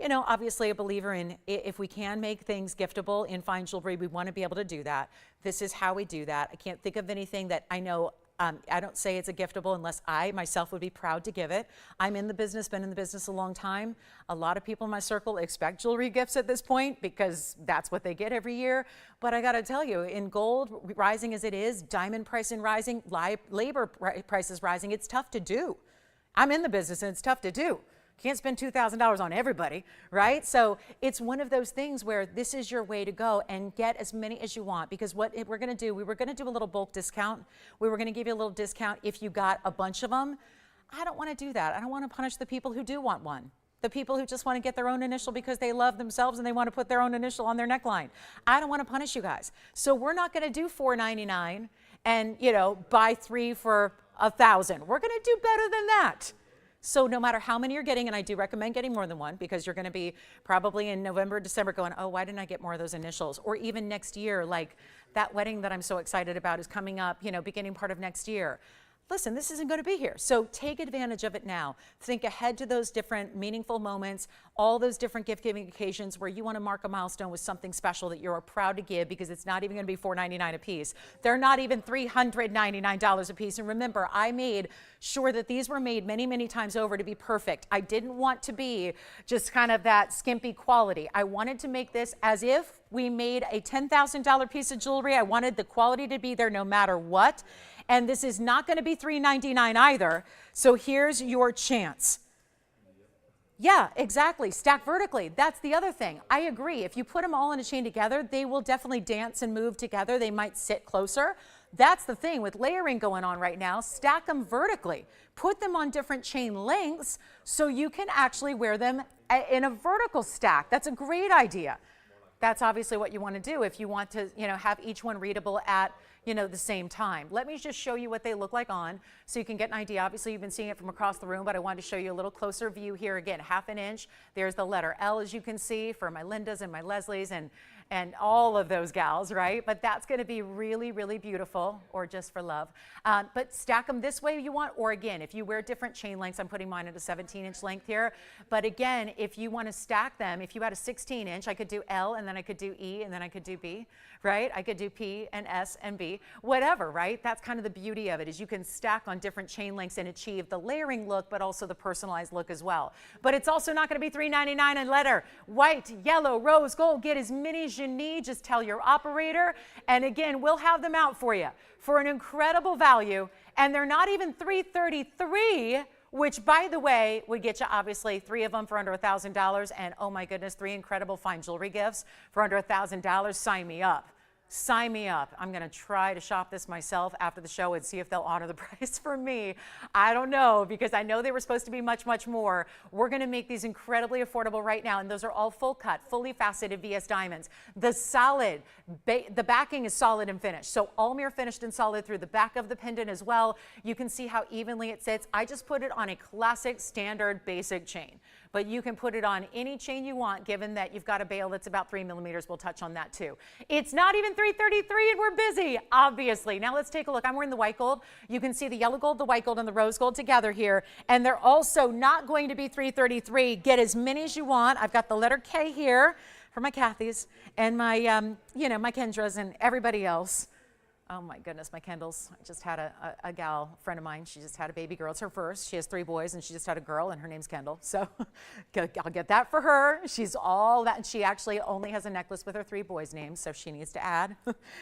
obviously a believer in if we can make things giftable in fine jewelry, we want to be able to do that. This is how we do that. I can't think of anything that I know. I don't say it's a giftable unless I myself would be proud to give it. I'm in the business, been in the business a long time. A lot of people in my circle expect jewelry gifts at this point because that's what they get every year. But I got to tell you, in gold rising as it is, diamond pricing rising, labor prices rising, it's tough to do. I'm in the business and it's tough to do. Can't spend $2,000 on everybody, right? So it's one of those things where this is your way to go and get as many as you want, because what we're going to do, we were going to do a little bulk discount. We were going to give you a little discount if you got a bunch of them. I don't want to do that. I don't want to punish the people who do want one. The people who just want to get their own initial because they love themselves and they want to put their own initial on their neckline. I don't want to punish you guys. So we're not going to do $4.99 and, buy 3 for $1,000. We're going to do better than that. So no matter how many you're getting, and I do recommend getting more than one because you're going to be probably in November, December going, oh, why didn't I get more of those initials? Or even next year, like that wedding that I'm so excited about is coming up, beginning part of next year. Listen, this isn't going to be here. So take advantage of it now. Think ahead to those different meaningful moments, all those different gift-giving occasions where you want to mark a milestone with something special that you're proud to give, because it's not even going to be $4.99 a piece. They're not even $399 a piece. And remember, I made sure that these were made many, many times over to be perfect. I didn't want to be just kind of that skimpy quality. I wanted to make this as if we made a $10,000 piece of jewelry. I wanted the quality to be there no matter what. And this is not going to be $3.99 either. So here's your chance. Yeah, exactly. Stack vertically. That's the other thing. I agree. If you put them all in a chain together, they will definitely dance and move together. They might sit closer. That's the thing with layering going on right now. Stack them vertically. Put them on different chain lengths so you can actually wear them in a vertical stack. That's a great idea. That's obviously what you want to do if you want to, have each one readable at, the same time. Let me just show you what they look like on so you can get an idea. Obviously, you've been seeing it from across the room, but I wanted to show you a little closer view here. Again, 1/2 inch. There's the letter L, as you can see, for my Lindas and my Leslies and all of those gals, right? But that's going to be really, really beautiful, or just for love. But stack them this way you want, or again, if you wear different chain lengths, I'm putting mine at a 17-inch length here. But again, if you want to stack them, if you had a 16-inch, I could do L, and then I could do E, and then I could do B, right? I could do P and S and B, whatever, right? That's kind of the beauty of it, is you can stack on different chain lengths and achieve the layering look, but also the personalized look as well. But it's also not going to be $3.99 in letter. White, yellow, rose, gold. Get as many as you need. Just tell your operator. And again, we'll have them out for you for an incredible value. And they're not even $333, which, by the way, would get you obviously 3 of them for under $1,000. And oh my goodness, 3 incredible fine jewelry gifts for under $1,000. Sign me up. Sign me up. I'm going to try to shop this myself after the show and see if they'll honor the price for me. I don't know, because I know they were supposed to be much, much more. We're going to make these incredibly affordable right now, and those are all full cut, fully faceted VS diamonds. The solid, the backing is solid and finished. So all mirror finished and solid through the back of the pendant as well. You can see how evenly it sits. I just put it on a classic, standard, basic chain. But you can put it on any chain you want, given that you've got a bail that's about 3 millimeters. We'll touch on that too. It's not even $333 and we're busy, obviously. Now let's take a look. I'm wearing the white gold. You can see the yellow gold, the white gold, and the rose gold together here. And they're also not going to be $333. Get as many as you want. I've got the letter K here for my Kathys and my, my Kendras and everybody else. Oh my goodness, my Kendalls. I just had a gal, friend of mine, she just had a baby girl. It's her first. She has 3 boys and she just had a girl and her name's Kendall. So I'll get that for her. She's all that. And she actually only has a necklace with her 3 boys' names, so she needs to add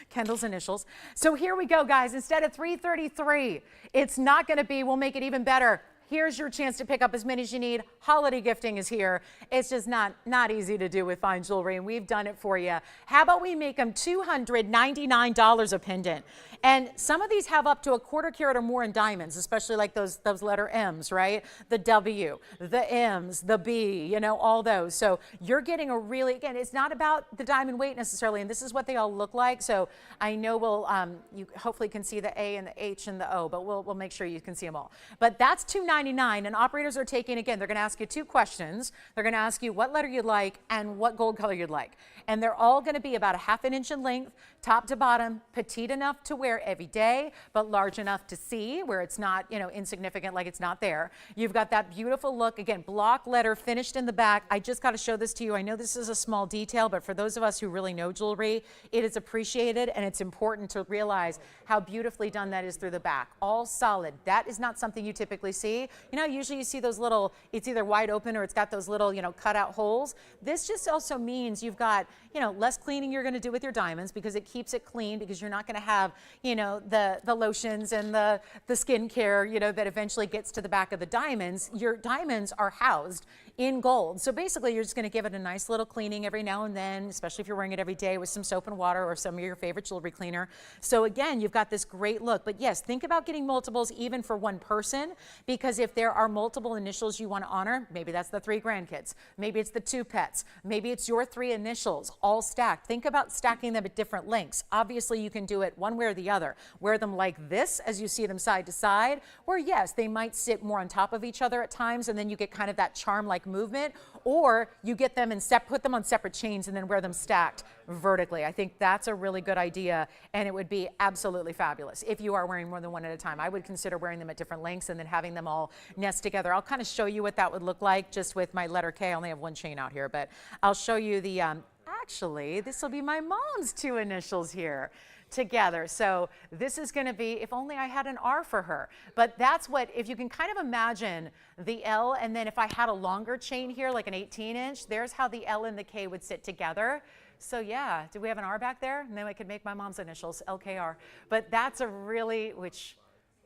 Kendall's initials. So here we go, guys. Instead of $333, it's not going to be, we'll make it even better. Here's your chance to pick up as many as you need. Holiday gifting is here. It's just not easy to do with fine jewelry, and we've done it for you. How about we make them $299 a pendant? And some of these have up to a quarter carat or more in diamonds, especially like those letter M's, right? The W, the M's, the B, you know, all those. So you're getting a really, again, it's not about the diamond weight necessarily, and this is what they all look like. So I know we'll, you hopefully can see the A and the H and the O, but we'll make sure you can see them all. But that's $299, and operators are taking, again, they're going to ask you 2 questions. They're going to ask you what letter you'd like and what gold color you'd like. And they're all going to be about a ½ an inch in length, top to bottom, petite enough to wear every day, but large enough to see where it's not, you know, insignificant, like it's not there. You've got that beautiful look, again, block letter finished in the back. I just got to show this to you. I know this is a small detail, but for those of us who really know jewelry, it is appreciated, and it's important to realize how beautifully done that is through the back. All solid. That is not something you typically see. You know, usually you see those little, it's either wide open or it's got those little, you know, cutout holes. This just also means you've got, you know, less cleaning you're going to do with your diamonds, because it keeps it clean, because you're not going to have, you know, the lotions and the skincare, you know, that eventually gets to the back of the diamonds. Your diamonds are housed in gold. So basically you're just going to give it a nice little cleaning every now and then, especially if you're wearing it every day with some soap and water or some of your favorite jewelry cleaner. So again, you've got this great look. But yes, think about getting multiples even for one person, because if there are multiple initials you want to honor, maybe that's the 3 grandkids, maybe it's the 2 pets, maybe it's your 3 initials all stacked. Think about stacking them at different lengths. Obviously you can do it one way or the other. Wear them like this as you see them side to side, or yes, they might sit more on top of each other at times, and then you get kind of that charm-like movement, or you get them and put them on separate chains and then wear them stacked vertically. I think that's a really good idea, and it would be absolutely fabulous if you are wearing more than one at a time. I would consider wearing them at different lengths and then having them all nest together. I'll kind of show you what that would look like just with my letter K. I only have one chain out here, but I'll show you the, actually, this will be my mom's 2 initials here together. So this is going to be, if only I had an R for her. But that's what, if you can kind of imagine the L, and then if I had a longer chain here, like an 18-inch, there's how the L and the K would sit together. So yeah, do we have an R back there? And then I could make my mom's initials, LKR. But that's a really, which,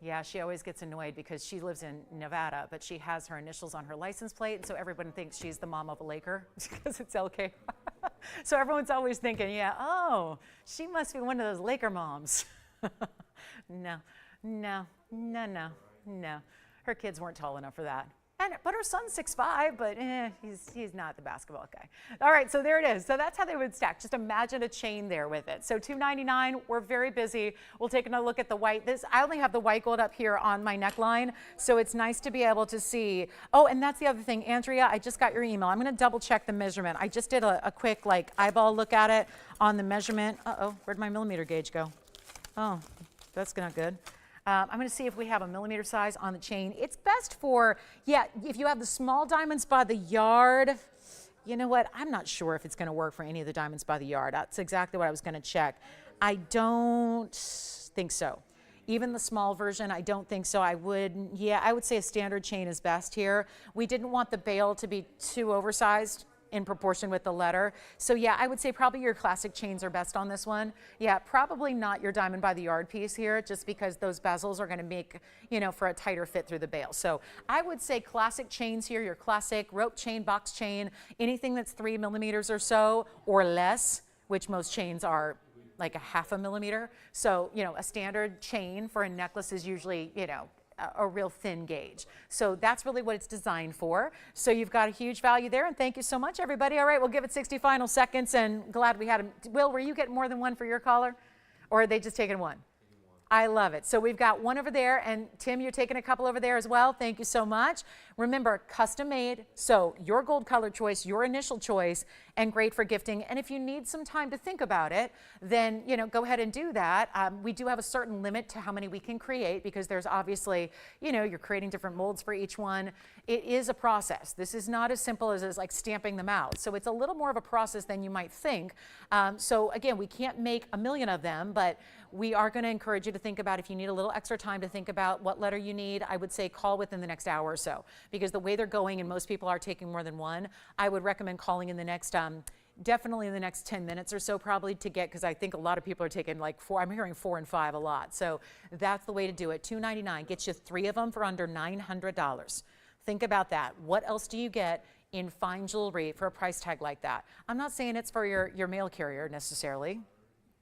yeah, she always gets annoyed because she lives in Nevada, but she has her initials on her license plate, and so everyone thinks she's the mom of a Laker because it's LK. So everyone's always thinking, yeah, oh, she must be one of those Laker moms. No. Her kids weren't tall enough for that. But her son's 6'5", but he's not the basketball guy. All right, so there it is. So that's how they would stack. Just imagine a chain there with it. So $299, we're very busy. We'll take another look at the white. I only have the white gold up here on my neckline, so it's nice to be able to see. Oh, and that's the other thing. Andrea, I just got your email. I'm going to double check the measurement. I just did a quick like eyeball look at it on the measurement. Uh-oh, where'd my millimeter gauge go? Oh, that's not good. I'm going to see if we have a millimeter size on the chain. It's best for, yeah, if you have the small diamonds by the yard. You know what? I'm not sure if it's going to work for any of the diamonds by the yard. That's exactly what I was going to check. I don't think so. Even the small version, I don't think so. I would say a standard chain is best here. We didn't want the bail to be too oversized in proportion with the letter. So yeah, I would say probably your classic chains are best on this one. Yeah, probably not your diamond by the yard piece here, just because those bezels are gonna make, you know, for a tighter fit through the bail. So I would say classic chains here, your classic rope chain, box chain, anything that's 3 millimeters or so or less, which most chains are like a ½ a millimeter. So, you know, a standard chain for a necklace is usually, you know, a real thin gauge. So that's really what it's designed for. So you've got a huge value there, and thank you so much, everybody. All right, we'll give it 60 final seconds, and glad we had them. Will, were you getting more than one for your collar, or are they just taking one? I love it. So we've got one over there, and Tim, you're taking a couple over there as well. Thank you so much. Remember, custom made, so your gold color choice, your initial choice, and great for gifting. And if you need some time to think about it, then, you know, go ahead and do that. We do have a certain limit to how many we can create, because there's obviously, you know, you're creating different molds for each one. It is a process. This is not as simple as like stamping them out. So it's a little more of a process than you might think. So again, we can't make a million of them, but we are going to encourage you to think about, if you need a little extra time to think about what letter you need, I would say call within the next hour or so, because the way they're going, and most people are taking more than one, I would recommend calling in the next definitely in the next 10 minutes or so probably to get, because I think a lot of people are taking like 4, I'm hearing 4 and 5 a lot. So that's the way to do it. $299 gets you 3 of them for under $900. Think about that. What else do you get in fine jewelry for a price tag like that? I'm not saying it's for your mail carrier necessarily,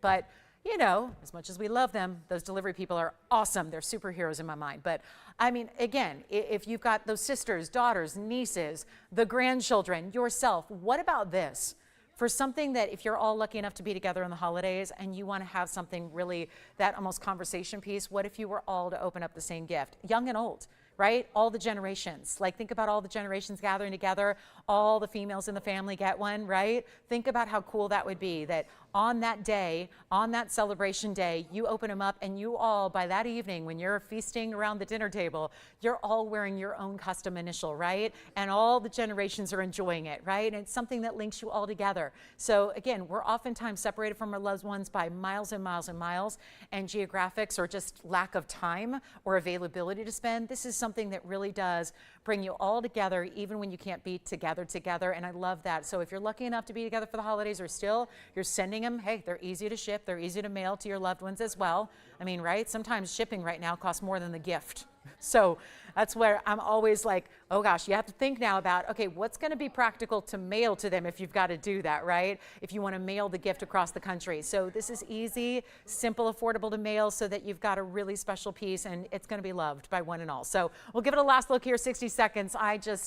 but you know, as much as we love them, those delivery people are awesome. They're superheroes in my mind. But I mean, again, if you've got those sisters, daughters, nieces, the grandchildren, yourself, what about this? For something that if you're all lucky enough to be together in the holidays and you want to have something really, that almost conversation piece, what if you were all to open up the same gift, young and old? Right? All the generations. Like, think about all the generations gathering together. All the females in the family get one, right? Think about how cool that would be, that on that day, on that celebration day, you open them up and you all, by that evening, when you're feasting around the dinner table, you're all wearing your own custom initial, right? And all the generations are enjoying it, right? And it's something that links you all together. So again, we're oftentimes separated from our loved ones by miles and miles and miles, and geographics or just lack of time or availability to spend. This is something that really does bring you all together, even when you can't be together, and I love that. So if you're lucky enough to be together for the holidays or still you're sending them, hey, they're easy to ship, they're easy to mail to your loved ones as well. I mean, right? Sometimes shipping right now costs more than the gift. So that's where I'm always like, oh gosh, you have to think now about, okay, what's going to be practical to mail to them if you've got to do that, right? If you want to mail the gift across the country. So this is easy, simple, affordable to mail so that you've got a really special piece and it's going to be loved by one and all. So we'll give it a last look here, 60 seconds.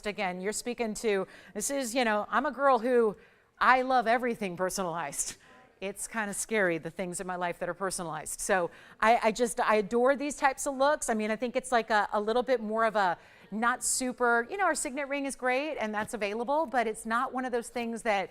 Again, you're speaking to, this is, you know, I'm a girl who, I love everything personalized. It's kind of scary, the things in my life that are personalized. So I adore these types of looks. I mean, I think it's like a little bit more of a not super, you know, our signet ring is great and that's available, but it's not one of those things that,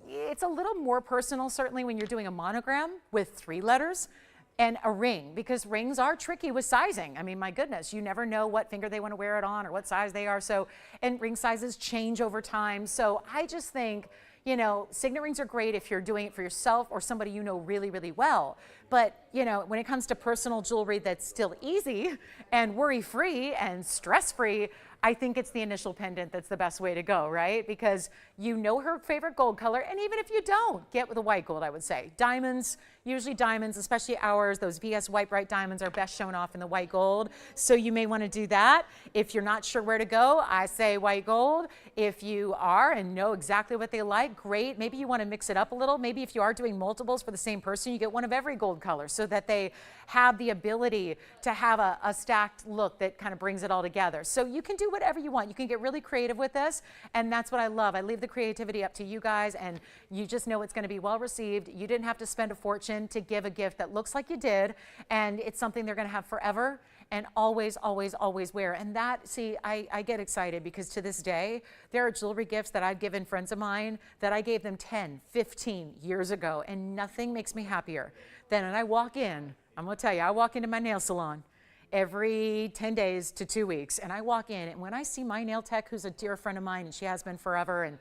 it's a little more personal, certainly when you're doing a monogram with 3 letters and a ring, because rings are tricky with sizing. I mean, my goodness, you never know what finger they want to wear it on or what size they are. So, and ring sizes change over time. So I just think, you know, signet rings are great if you're doing it for yourself or somebody you know really, really well. But, you know, when it comes to personal jewelry that's still easy and worry-free and stress-free, I think it's the initial pendant that's the best way to go, right? Because you know her favorite gold color, and even if you don't, get with a white gold, I would say. Diamonds, usually diamonds, especially ours, those VS White Bright diamonds are best shown off in the white gold. So you may want to do that. If you're not sure where to go, I say white gold. If you are and know exactly what they like, great. Maybe you want to mix it up a little. Maybe if you are doing multiples for the same person, you get one of every gold color so that they have the ability to have a stacked look that kind of brings it all together. So you can do whatever you want. You can get really creative with this, and that's what I love. I leave the creativity up to you guys, and you just know it's going to be well received. You didn't have to spend a fortune to give a gift that looks like you did, and it's something they're going to have forever and always, always, always wear. And that, see, I get excited because to this day, there are jewelry gifts that I've given friends of mine that I gave them 10, 15 years ago, and nothing makes me happier than when I walk in. I'm going to tell you, I walk into my nail salon every 10 days to 2 weeks, and I walk in, and when I see my nail tech, who's a dear friend of mine, and she has been forever, and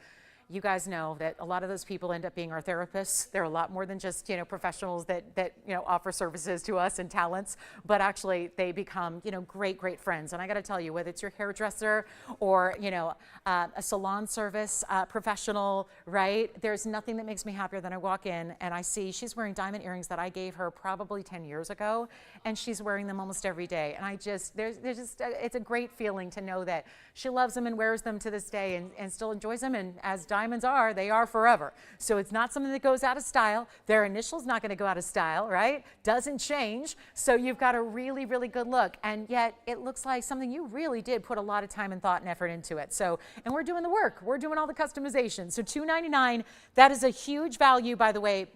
you guys know that a lot of those people end up being our therapists. They're a lot more than just, you know, professionals that you know, offer services to us and talents, but actually they become, you know, great friends. And I got to tell you, whether it's your hairdresser or, you know, a salon service professional, right? There's nothing that makes me happier than I walk in and I see she's wearing diamond earrings that I gave her probably 10 years ago, and she's wearing them almost every day. And I just, there's just, it's a great feeling to know that she loves them and wears them to this day and still enjoys them. And as diamonds are, they are forever. So it's not something that goes out of style. Their initial's not going to go out of style, right? Doesn't change. So you've got a really, really good look. And yet it looks like something you really did put a lot of time and thought and effort into it. So, and we're doing the work. We're doing all the customization. So $299, that is a huge value, by the way,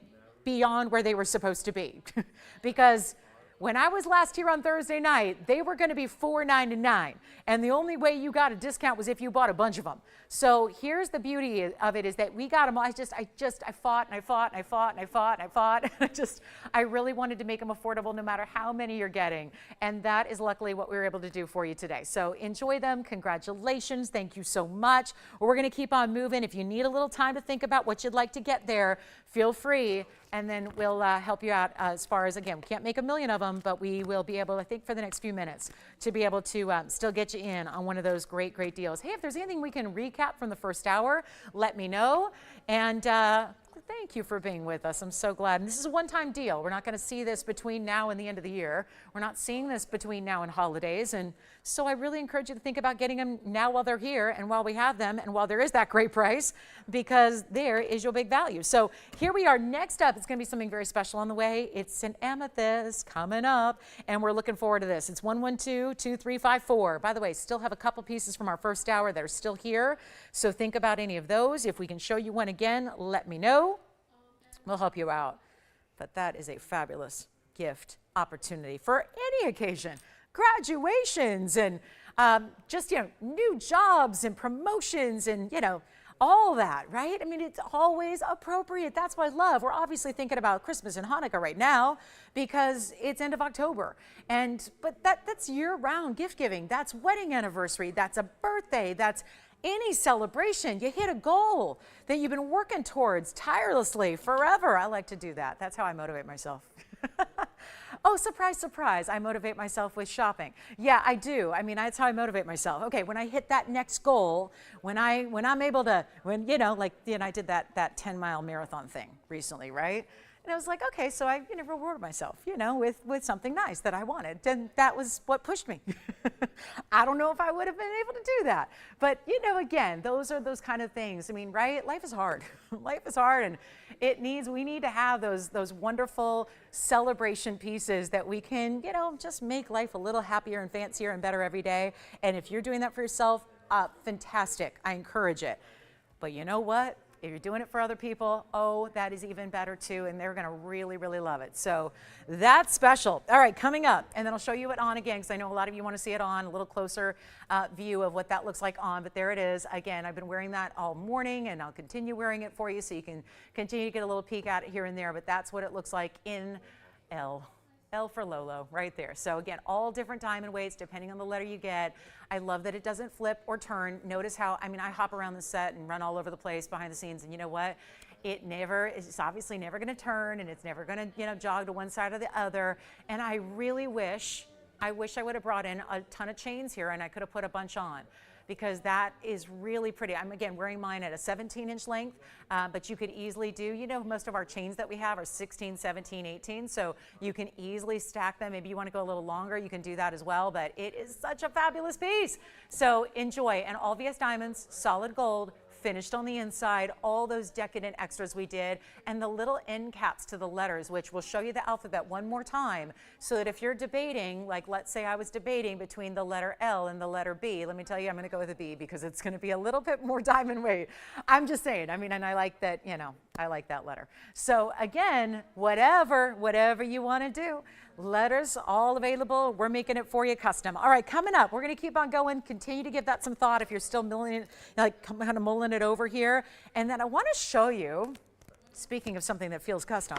beyond where they were supposed to be. Because when I was last here on Thursday night, they were going to be $4.99, and the only way you got a discount was if you bought a bunch of them. So here's the beauty of it, is that we got them. I fought and I fought and I fought and I fought and I fought. And I really wanted to make them affordable no matter how many you're getting, and that is luckily what we were able to do for you today. So enjoy them. Congratulations. Thank you so much. We're going to keep on moving. If you need a little time to think about what you'd like to get there, feel free, and then we'll help you out as far as, again, we can't make a million of them, but we will be able, I think for the next few minutes, to be able to still get you in on one of those great deals. Hey, if there's anything we can recap from the first hour, let me know. And Thank you for being with us. I'm so glad. And this is a one-time deal. We're not going to see this between now and the end of the year. We're not seeing this between now and holidays. And so I really encourage you to think about getting them now while they're here and while we have them and while there is that great price, because there is your big value. So here we are. Next up, it's going to be something very special on the way. It's an amethyst coming up, and we're looking forward to this. It's 112-2354. By the way, still have a couple pieces from our first hour that are still here. So think about any of those. If we can show you one again, let me know. We'll help you out. But that is a fabulous gift opportunity for any occasion. Graduations and just, new jobs and promotions and, all that, right? I mean, it's always appropriate. That's what I love. We're obviously thinking about Christmas and Hanukkah right now because it's end of October. But that's year-round gift giving. That's wedding anniversary. That's a birthday. That's any celebration. You hit a goal that you've been working towards tirelessly forever. I like to do that. That's how I motivate myself. Oh, surprise, surprise. I motivate myself with shopping. Yeah, I do. I mean, that's how I motivate myself. Okay, when I hit that next goal, when I'm able to, I did that 10-mile marathon thing recently, right? And I was like, okay, so I reward myself, with something nice that I wanted. And that was what pushed me. I don't know if I would have been able to do that. But, again, those are those kind of things. I mean, right? Life is hard. Life is hard, and we need to have those wonderful celebration pieces that we can, just make life a little happier and fancier and better every day. And if you're doing that for yourself, fantastic. I encourage it. But you know what? If you're doing it for other people, that is even better too, and they're going to really, really love it. So that's special. All right, coming up, and then I'll show you it on again because I know a lot of you want to see it on, a little closer view of what that looks like on, but there it is. Again, I've been wearing that all morning, and I'll continue wearing it for you so you can continue to get a little peek at it here and there, but that's what it looks like in L. L for Lolo, right there. So again, all different diamond weights depending on the letter you get. I love that it doesn't flip or turn. Notice how, I hop around the set and run all over the place behind the scenes, and you know what? It's obviously never gonna turn, and it's never gonna, jog to one side or the other. And I really wish I would have brought in a ton of chains here and I could have put a bunch on, because that is really pretty. I'm again wearing mine at a 17-inch length, but you could easily do, most of our chains that we have are 16, 17, 18, so you can easily stack them. Maybe you want to go a little longer, you can do that as well, but it is such a fabulous piece. So enjoy, and all VS Diamonds, solid gold, finished on the inside, all those decadent extras we did, and the little end caps to the letters, which will show you the alphabet one more time, so that if you're debating, like let's say I was debating between the letter L and the letter B, let me tell you, I'm going to go with a B because it's going to be a little bit more diamond weight. I'm just saying, and I like that, I like that letter. So again, whatever you want to do, letters all available. We're making it for you custom. All right, coming up, we're going to keep on going. Continue to give that some thought if you're still kind of mulling it over here. And then I want to show you, speaking of something that feels custom,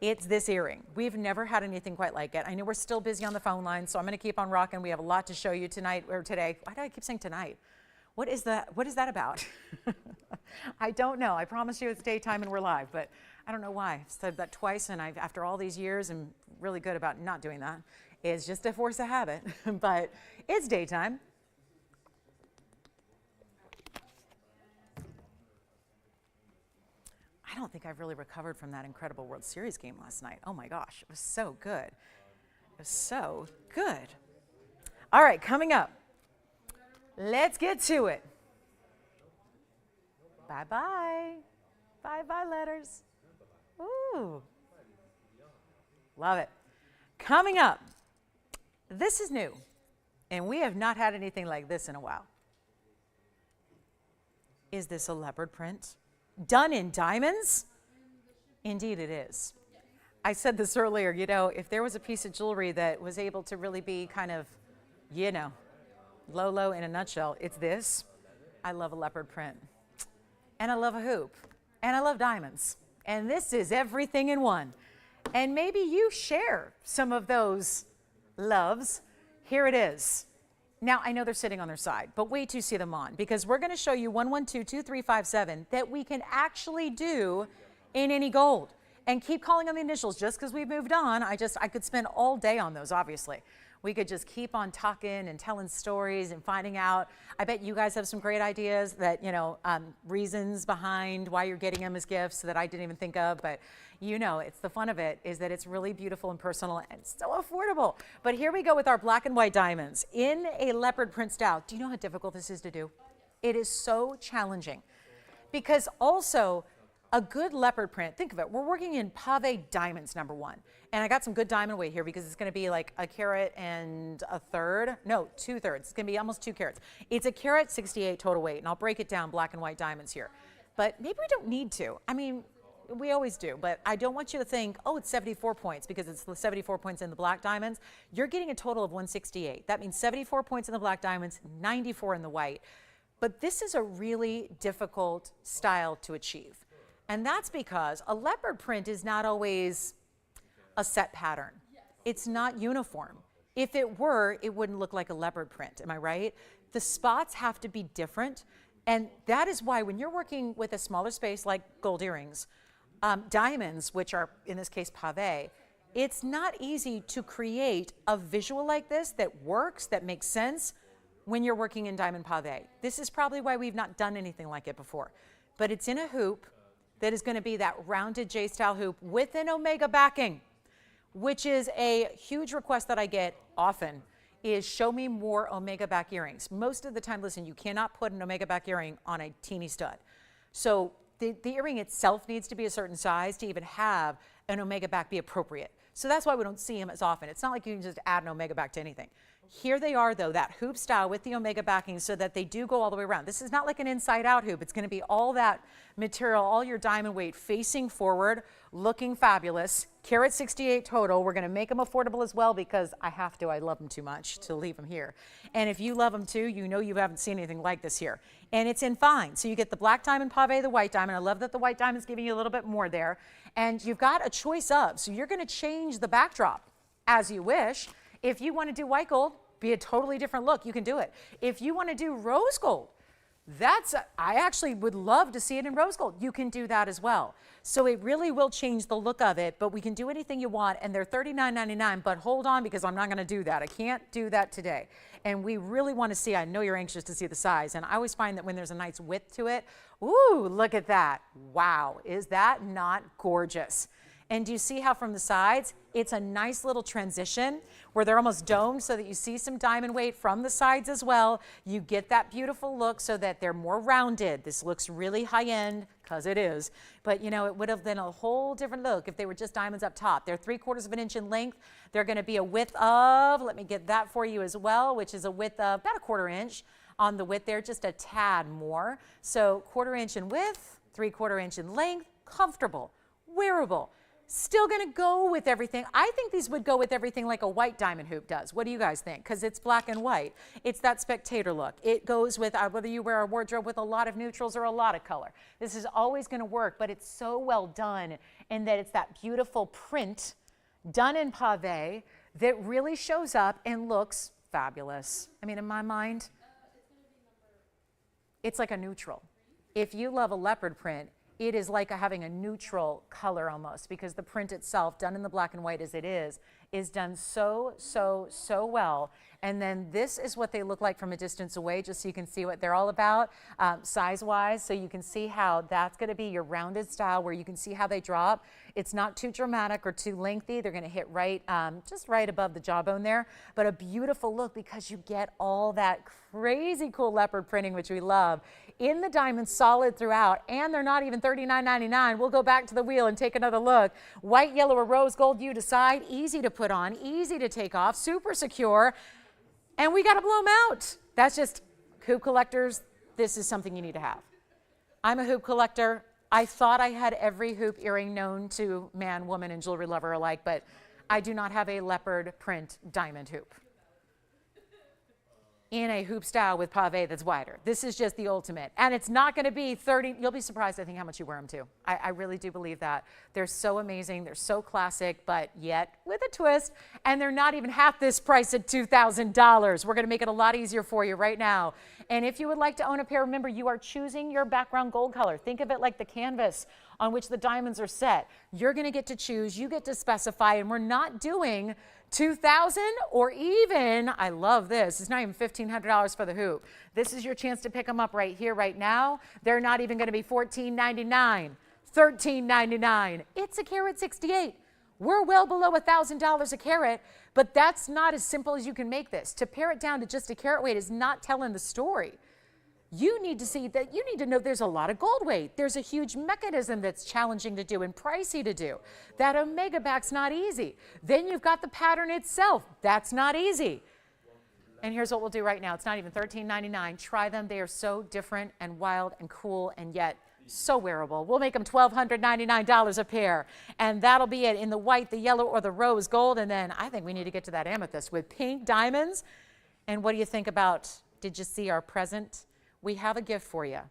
it's this earring. We've never had anything quite like it. I know we're still busy on the phone line, so I'm going to keep on rocking. We have a lot to show you tonight or today. Why do I keep saying tonight? What is that about? I don't know. I promise you it's daytime and we're live, but I don't know why. I've said that twice, and after all these years, I'm really good about not doing that. It's just a force of habit, but it's daytime. I don't think I've really recovered from that incredible World Series game last night. Oh my gosh, it was so good. It was so good. All right, coming up. Let's get to it. Bye-bye. Bye-bye letters. Ooh. Love it. Coming up, this is new, and we have not had anything like this in a while. Is this a leopard print? Done in diamonds? Indeed it is. I said this earlier, if there was a piece of jewelry that was able to really be kind of, Lolo in a nutshell, it's this. I love a leopard print. And I love a hoop. And I love diamonds. And this is everything in one. And maybe you share some of those loves. Here it is. Now, I know they're sitting on their side, but wait till you see them on, because we're going to show you 112-2357 that we can actually do in any gold. And keep calling on the initials just because we've moved on. I could spend all day on those, obviously. We could just keep on talking and telling stories and finding out. I bet you guys have some great ideas that, reasons behind why you're getting them as gifts that I didn't even think of. But it's the fun of it is that it's really beautiful and personal and so affordable. But here we go with our black and white diamonds in a leopard print style. Do you know how difficult this is to do? It is so challenging because also a good leopard print, think of it, we're working in pave diamonds, number one. And I got some good diamond weight here because it's gonna be like a carat and a third, no, 2/3. It's gonna be almost 2 carats. It's a carat 68 total weight, and I'll break it down black and white diamonds here. But maybe we don't need to. I mean, we always do, but I don't want you to think, oh, it's 74 points because it's the 74 points in the black diamonds. You're getting a total of 168. That means 74 points in the black diamonds, 94 in the white. But this is a really difficult style to achieve. And that's because a leopard print is not always a set pattern. It's not uniform. If it were, it wouldn't look like a leopard print, am I right? The spots have to be different. And that is why when you're working with a smaller space like gold earrings, diamonds, which are in this case pave, it's not easy to create a visual like this that works, that makes sense when you're working in diamond pave. This is probably why we've not done anything like it before. But it's in a hoop that is going to be that rounded J-style hoop with an omega backing, which is a huge request that I get often, is show me more omega back earrings. Most of the time, listen, you cannot put an omega back earring on a teeny stud. So the earring itself needs to be a certain size to even have an omega back be appropriate. So that's why we don't see them as often. It's not like you can just add an omega back to anything. Here they are though, that hoop style with the omega backing so that they do go all the way around. This is not like an inside out hoop. It's going to be all that material, all your diamond weight facing forward, looking fabulous. Carat 68 total. We're going to make them affordable as well because I have to. I love them too much to leave them here. And if you love them too, you know you haven't seen anything like this here. And it's in fine. So you get the black diamond pave, the white diamond. I love that the white diamond's giving you a little bit more there. And you've got a choice of. So you're going to change the backdrop as you wish. If you want to do white gold, be a totally different look, you can do it. If you want to do rose gold, I actually would love to see it in rose gold. You can do that as well. So it really will change the look of it, but we can do anything you want, and they're $39.99, but hold on because I'm not going to do that. I can't do that today. And we really want to see, I know you're anxious to see the size, and I always find that when there's a nice width to it, ooh, look at that. Wow, is that not gorgeous? And do you see how from the sides, it's a nice little transition where they're almost domed so that you see some diamond weight from the sides as well. You get that beautiful look so that they're more rounded. This looks really high end because it is, but it would have been a whole different look if they were just diamonds up top. They're 3/4 of an inch in length. They're going to be a width of, let me get that for you as well, which is a width of about 1/4 inch on the width there, just a tad more. So 1/4 inch in width, 3/4 inch in length, comfortable, wearable. Still going to go with everything. I think these would go with everything like a white diamond hoop does. What do you guys think? Because it's black and white. It's that spectator look. It goes with whether you wear a wardrobe with a lot of neutrals or a lot of color. This is always going to work, but it's so well done in that it's that beautiful print done in pave that really shows up and looks fabulous. I mean, in my mind, it's like a neutral. If you love a leopard print, it is like having a neutral color almost because the print itself, done in the black and white as it is done so, so, so well. And then this is what they look like from a distance away, just so you can see what they're all about size-wise. So you can see how that's going to be your rounded style where you can see how they drop. It's not too dramatic or too lengthy. They're going to hit right, just right above the jawbone there. But a beautiful look because you get all that crazy cool leopard printing, which we love, in the diamond solid throughout. And they're not even $39.99. We'll go back to the wheel and take another look. White, yellow, or rose gold, you decide. Easy to put on, easy to take off, super secure. And we got to blow them out. That's just hoop collectors. This is something you need to have. I'm a hoop collector. I thought I had every hoop earring known to man, woman, and jewelry lover alike, but I do not have a leopard print diamond hoop in a hoop style with pave that's wider. This is just the ultimate. And it's not going to be 30. You'll be surprised, I think, how much you wear them too. I really do believe that. They're so amazing. They're so classic, but yet with a twist. And they're not even half this price at $2,000. We're going to make it a lot easier for you right now. And if you would like to own a pair, remember, you are choosing your background gold color. Think of it like the canvas on which the diamonds are set. You're going to get to choose. You get to specify. And we're not doing $2,000 or even, I love this, it's not even $1,500 for the hoop. This is your chance to pick them up right here, right now. They're not even going to be $14.99, $13.99. It's a carat 68. We're well below $1,000 a carat, but that's not as simple as you can make this. To pare it down to just a carat weight is not telling the story. You need to see that, you need to know there's a lot of gold weight. There's a huge mechanism that's challenging to do and pricey to do. That omega back's not easy. Then you've got the pattern itself. That's not easy. And here's what we'll do right now. It's not even $13.99. Try them. They are so different and wild and cool and yet so wearable. We'll make them $1,299 a pair. And that'll be it in the white, the yellow, or the rose gold. And then I think we need to get to that amethyst with pink diamonds. And what do you think about, did you see our present? We have a gift for you.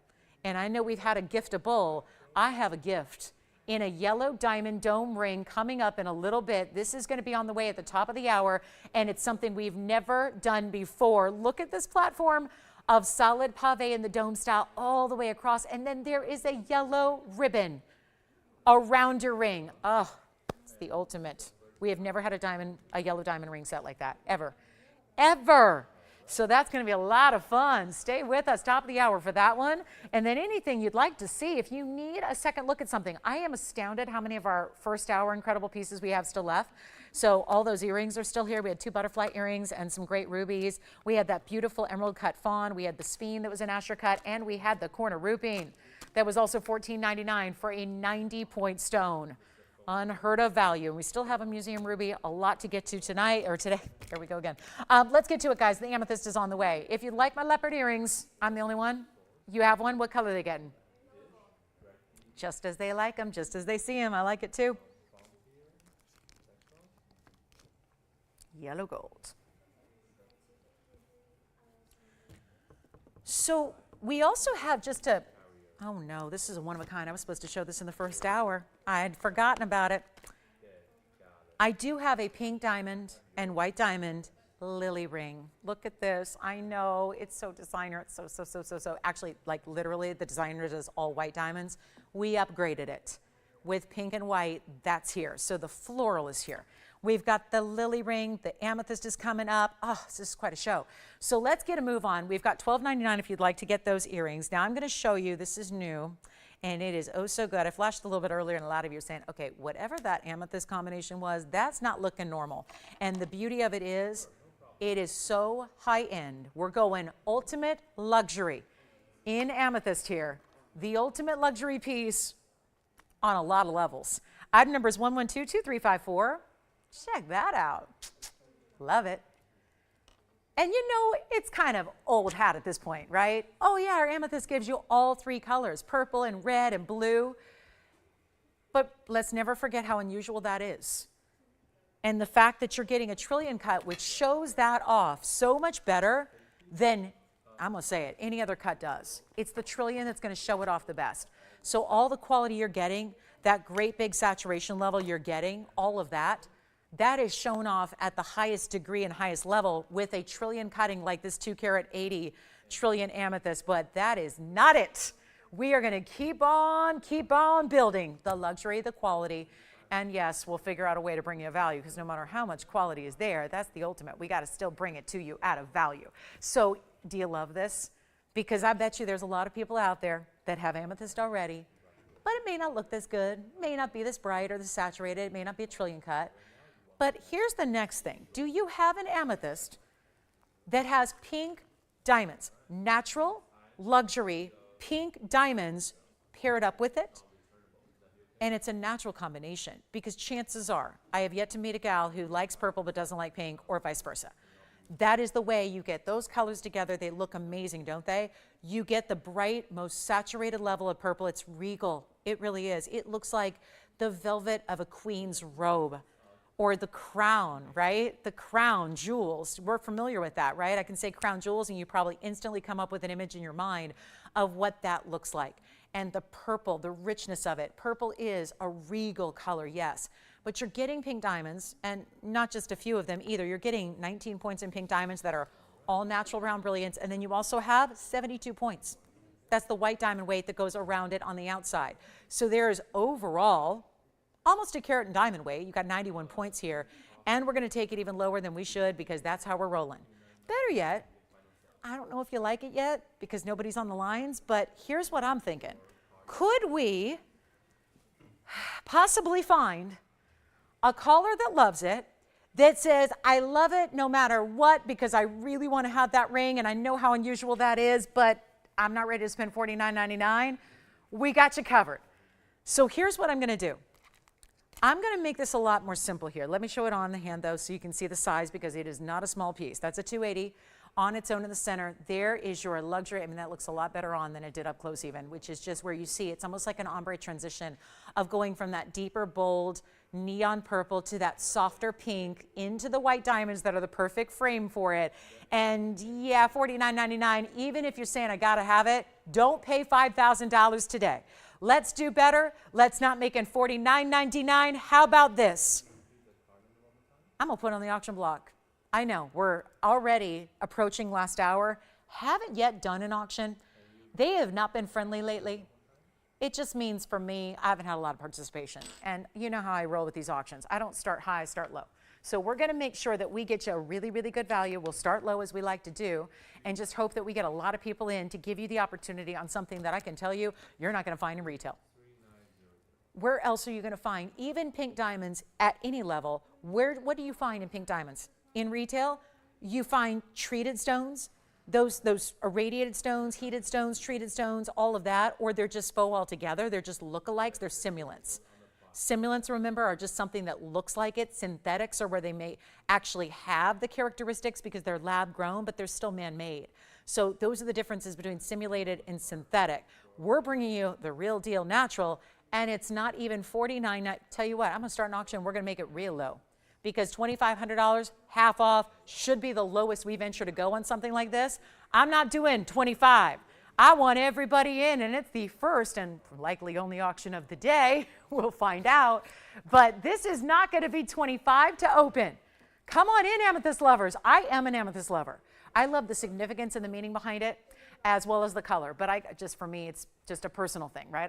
And I know we've had a giftable. I have a gift in a yellow diamond dome ring coming up in a little bit. This is going to be on the way at the top of the hour, and it's something we've never done before. Look at this platform of solid pave in the dome style all the way across, and then there is a yellow ribbon around your ring. Oh, it's the ultimate. We have never had a yellow diamond ring set like that, ever. Ever. So that's going to be a lot of fun. Stay with us, top of the hour for that one. And then anything you'd like to see, if you need a second look at something. I am astounded how many of our first hour incredible pieces we have still left. So all those earrings are still here. We had 2 butterfly earrings and some great rubies. We had that beautiful emerald cut fawn. We had the speen that was an Asher cut. And we had the corner rupine that was also $14.99 for a 90-point stone. Unheard of value. We still have a museum ruby, a lot to get to tonight, or today. There we go again. Let's get to it, guys. The amethyst is on the way. If you like my leopard earrings, I'm the only one. You have one. What color are they getting? Just as they like them, just as they see them. I like it too. Yellow gold. So we also have just a, oh no, this is a one of a kind. I was supposed to show this in the first hour. I had forgotten about it. I do have a pink diamond and white diamond lily ring. Look at this. I know it's so designer. It's so. Actually, like literally, the designer does all white diamonds. We upgraded it with pink and white. That's here. So the floral is here. We've got the lily ring. The amethyst is coming up. Oh, this is quite a show. So let's get a move on. We've got $12.99 if you'd like to get those earrings. Now I'm going to show you. This is new. And it is oh so good. I flashed a little bit earlier and a lot of you are saying, okay, whatever that amethyst combination was, that's not looking normal. And the beauty of it is so high end. We're going ultimate luxury in amethyst here. The ultimate luxury piece on a lot of levels. Item number is 112234. Check that out. Love it. And you know, it's kind of old hat at this point, right? Oh yeah, our amethyst gives you all 3 colors, purple and red and blue. But let's never forget how unusual that is. And the fact that you're getting a trillion cut, which shows that off so much better than, I'm gonna say it, any other cut does. It's the trillion that's gonna show it off the best. So all the quality you're getting, that great big saturation level you're getting, all of that, that is shown off at the highest degree and highest level with a trillion cutting like this 2 carat 80 trillion amethyst, but that is not it. We are gonna keep on building the luxury, the quality, and yes, we'll figure out a way to bring you a value because no matter how much quality is there, that's the ultimate. We gotta still bring it to you at a value. So do you love this? Because I bet you there's a lot of people out there that have amethyst already, but it may not look this good, may not be this bright or this saturated, it may not be a trillion cut. But here's the next thing. Do you have an amethyst that has pink diamonds, natural, luxury, pink diamonds paired up with it? And it's a natural combination because chances are, I have yet to meet a gal who likes purple but doesn't like pink or vice versa. That is the way you get those colors together. They look amazing, don't they? You get the bright, most saturated level of purple. It's regal. It really is. It looks like the velvet of a queen's robe. Or the crown, right? The crown jewels. We're familiar with that, right? I can say crown jewels and you probably instantly come up with an image in your mind of what that looks like. And the purple, the richness of it. Purple is a regal color, yes. But you're getting pink diamonds, and not just a few of them either. You're getting 19 points in pink diamonds that are all natural round brilliance, and then you also have 72 points. That's the white diamond weight that goes around it on the outside. So there's overall almost a carat and diamond weight. You've got 91 points here. And we're going to take it even lower than we should because that's how we're rolling. Better yet, I don't know if you like it yet because nobody's on the lines, but here's what I'm thinking. Could we possibly find a caller that loves it, that says, I love it no matter what because I really want to have that ring and I know how unusual that is, but I'm not ready to spend $49.99. We got you covered. So here's what I'm going to do. I'm going to make this a lot more simple here. Let me show it on the hand though so you can see the size because it is not a small piece. That's a 280 on its own in the center. There is your luxury. I mean, that looks a lot better on than it did up close even, which is just where you see it's almost like an ombre transition of going from that deeper, bold, neon purple to that softer pink into the white diamonds that are the perfect frame for it. And yeah, $49.99, even if you're saying I gotta have it, don't pay $5,000 today. Let's do better. Let's not make it $49.99. How about this? I'm gonna put it on the auction block. I know, we're already approaching last hour. Haven't yet done an auction. They have not been friendly lately. It just means for me, I haven't had a lot of participation. And you know how I roll with these auctions. I don't start high, I start low. So we're gonna make sure that we get you a really, really good value. We'll start low as we like to do and just hope that we get a lot of people in to give you the opportunity on something that I can tell you you're not gonna find in retail. Where else are you gonna find even pink diamonds at any level? What do you find in pink diamonds? In retail, you find treated stones, those irradiated stones, heated stones, treated stones, all of that, or they're just faux altogether. They're just lookalikes. They're simulants. Simulants, remember, are just something that looks like it. Synthetics are where they may actually have the characteristics because they're lab grown, but they're still man-made. So those are the differences between simulated and synthetic. We're bringing you the real deal natural, and it's not even $49. Tell you what, I'm gonna start an auction. We're gonna make it real low. Because $2,500, half off, should be the lowest we venture to go on something like this. I'm not doing 25. I want everybody in, and it's the first and likely only auction of the day. We'll find out. But this is not going to be 25 to open. Come on in, amethyst lovers. I am an amethyst lover. I love the significance and the meaning behind it, as well as the color. But for me, it's just a personal thing, right?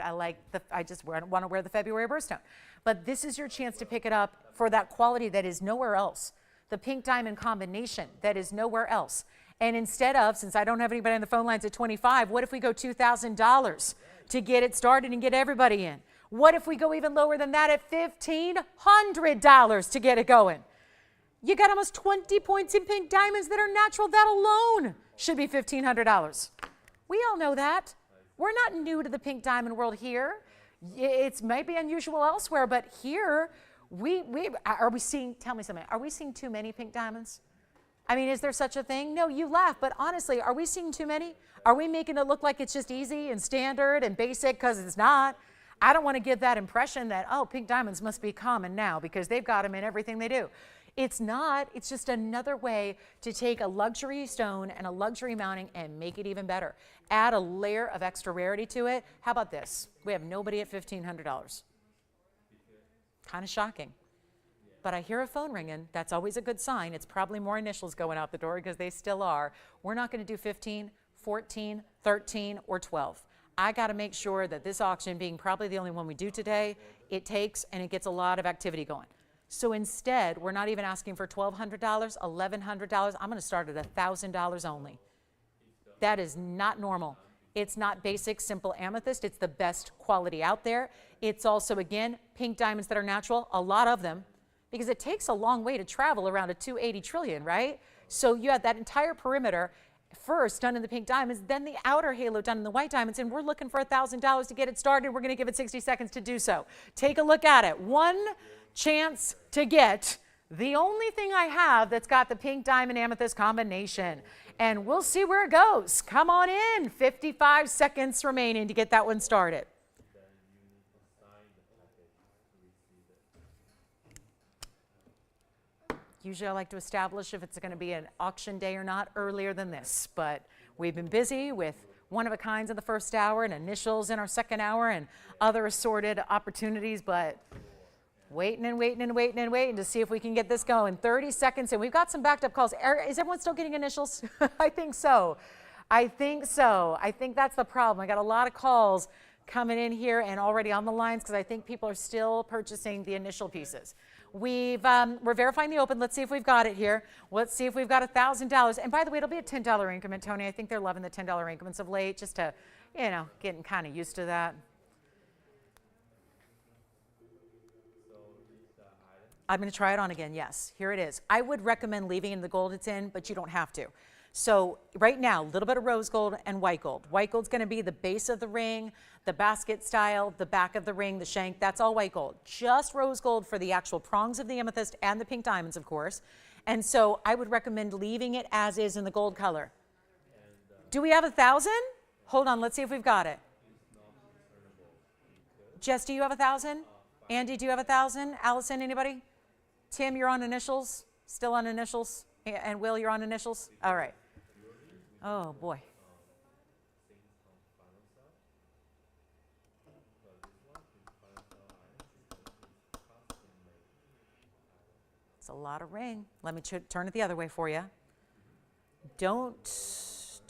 I just want to wear the February birthstone. But this is your chance to pick it up for that quality that is nowhere else. The pink diamond combination that is nowhere else. And instead of, since I don't have anybody on the phone lines at 25, what if we go $2,000 to get it started and get everybody in? What if we go even lower than that at $1,500 to get it going? You got almost 20 points in pink diamonds that are natural. That alone should be $1,500. We all know that. We're not new to the pink diamond world here. It might be unusual elsewhere, but here, are we seeing, tell me something, are we seeing too many pink diamonds? I mean, is there such a thing? No, you laugh, but honestly, are we seeing too many? Are we making it look like it's just easy and standard and basic because it's not? I don't want to give that impression that, oh, pink diamonds must be common now because they've got them in everything they do. It's not. It's just another way to take a luxury stone and a luxury mounting and make it even better. Add a layer of extra rarity to it. How about this? We have nobody at $1,500. Kind of shocking. But I hear a phone ringing. That's always a good sign. It's probably more initials going out the door because they still are. We're not going to do 15, 14, 13, or 12. I got to make sure that this auction, being probably the only one we do today, it takes and it gets a lot of activity going. So instead, we're not even asking for $1,200, $1,100. I'm going to start at $1,000 only. That is not normal. It's not basic, simple amethyst. It's the best quality out there. It's also, again, pink diamonds that are natural, a lot of them, because it takes a long way to travel around a 280 trillion, right? So you have that entire perimeter first done in the pink diamonds, then the outer halo done in the white diamonds, and we're looking for $1,000 to get it started. We're going to give it 60 seconds to do so. Take a look at it. One chance to get the only thing I have that's got the pink diamond amethyst combination, and we'll see where it goes. Come on in. 55 seconds remaining to get that one started. Usually I like to establish if it's going to be an auction day or not earlier than this, but we've been busy with one-of-a-kinds in the first hour and initials in our second hour and other assorted opportunities, but waiting and waiting and waiting and waiting to see if we can get this going. 30 seconds, and we've got some backed up calls. Is everyone still getting initials? I think so. I think that's the problem. I got a lot of calls coming in here and already on the lines because I think people are still purchasing the initial pieces. We're verifying the open. Let's see if we've got it here. Let's see if we've got $1,000. And by the way, it'll be a $10 increment, Tony. I think they're loving the $10 increments of late, just to, getting kind of used to that. I'm going to try it on again. Yes, here it is. I would recommend leaving in the gold it's in, but you don't have to. So right now, a little bit of rose gold and white gold. White gold's going to be the base of the ring, the basket style, the back of the ring, the shank. That's all white gold. Just rose gold for the actual prongs of the amethyst and the pink diamonds, of course. And so I would recommend leaving it as is in the gold color. Do we have 1,000? Hold on, let's see if we've got it. Jess, do you have 1,000? Andy, do you have 1,000? Allison, anybody? Tim, you're on initials? Still on initials? And Will, you're on initials? All right. Oh, boy. It's a lot of ring. Let me turn it the other way for you. Do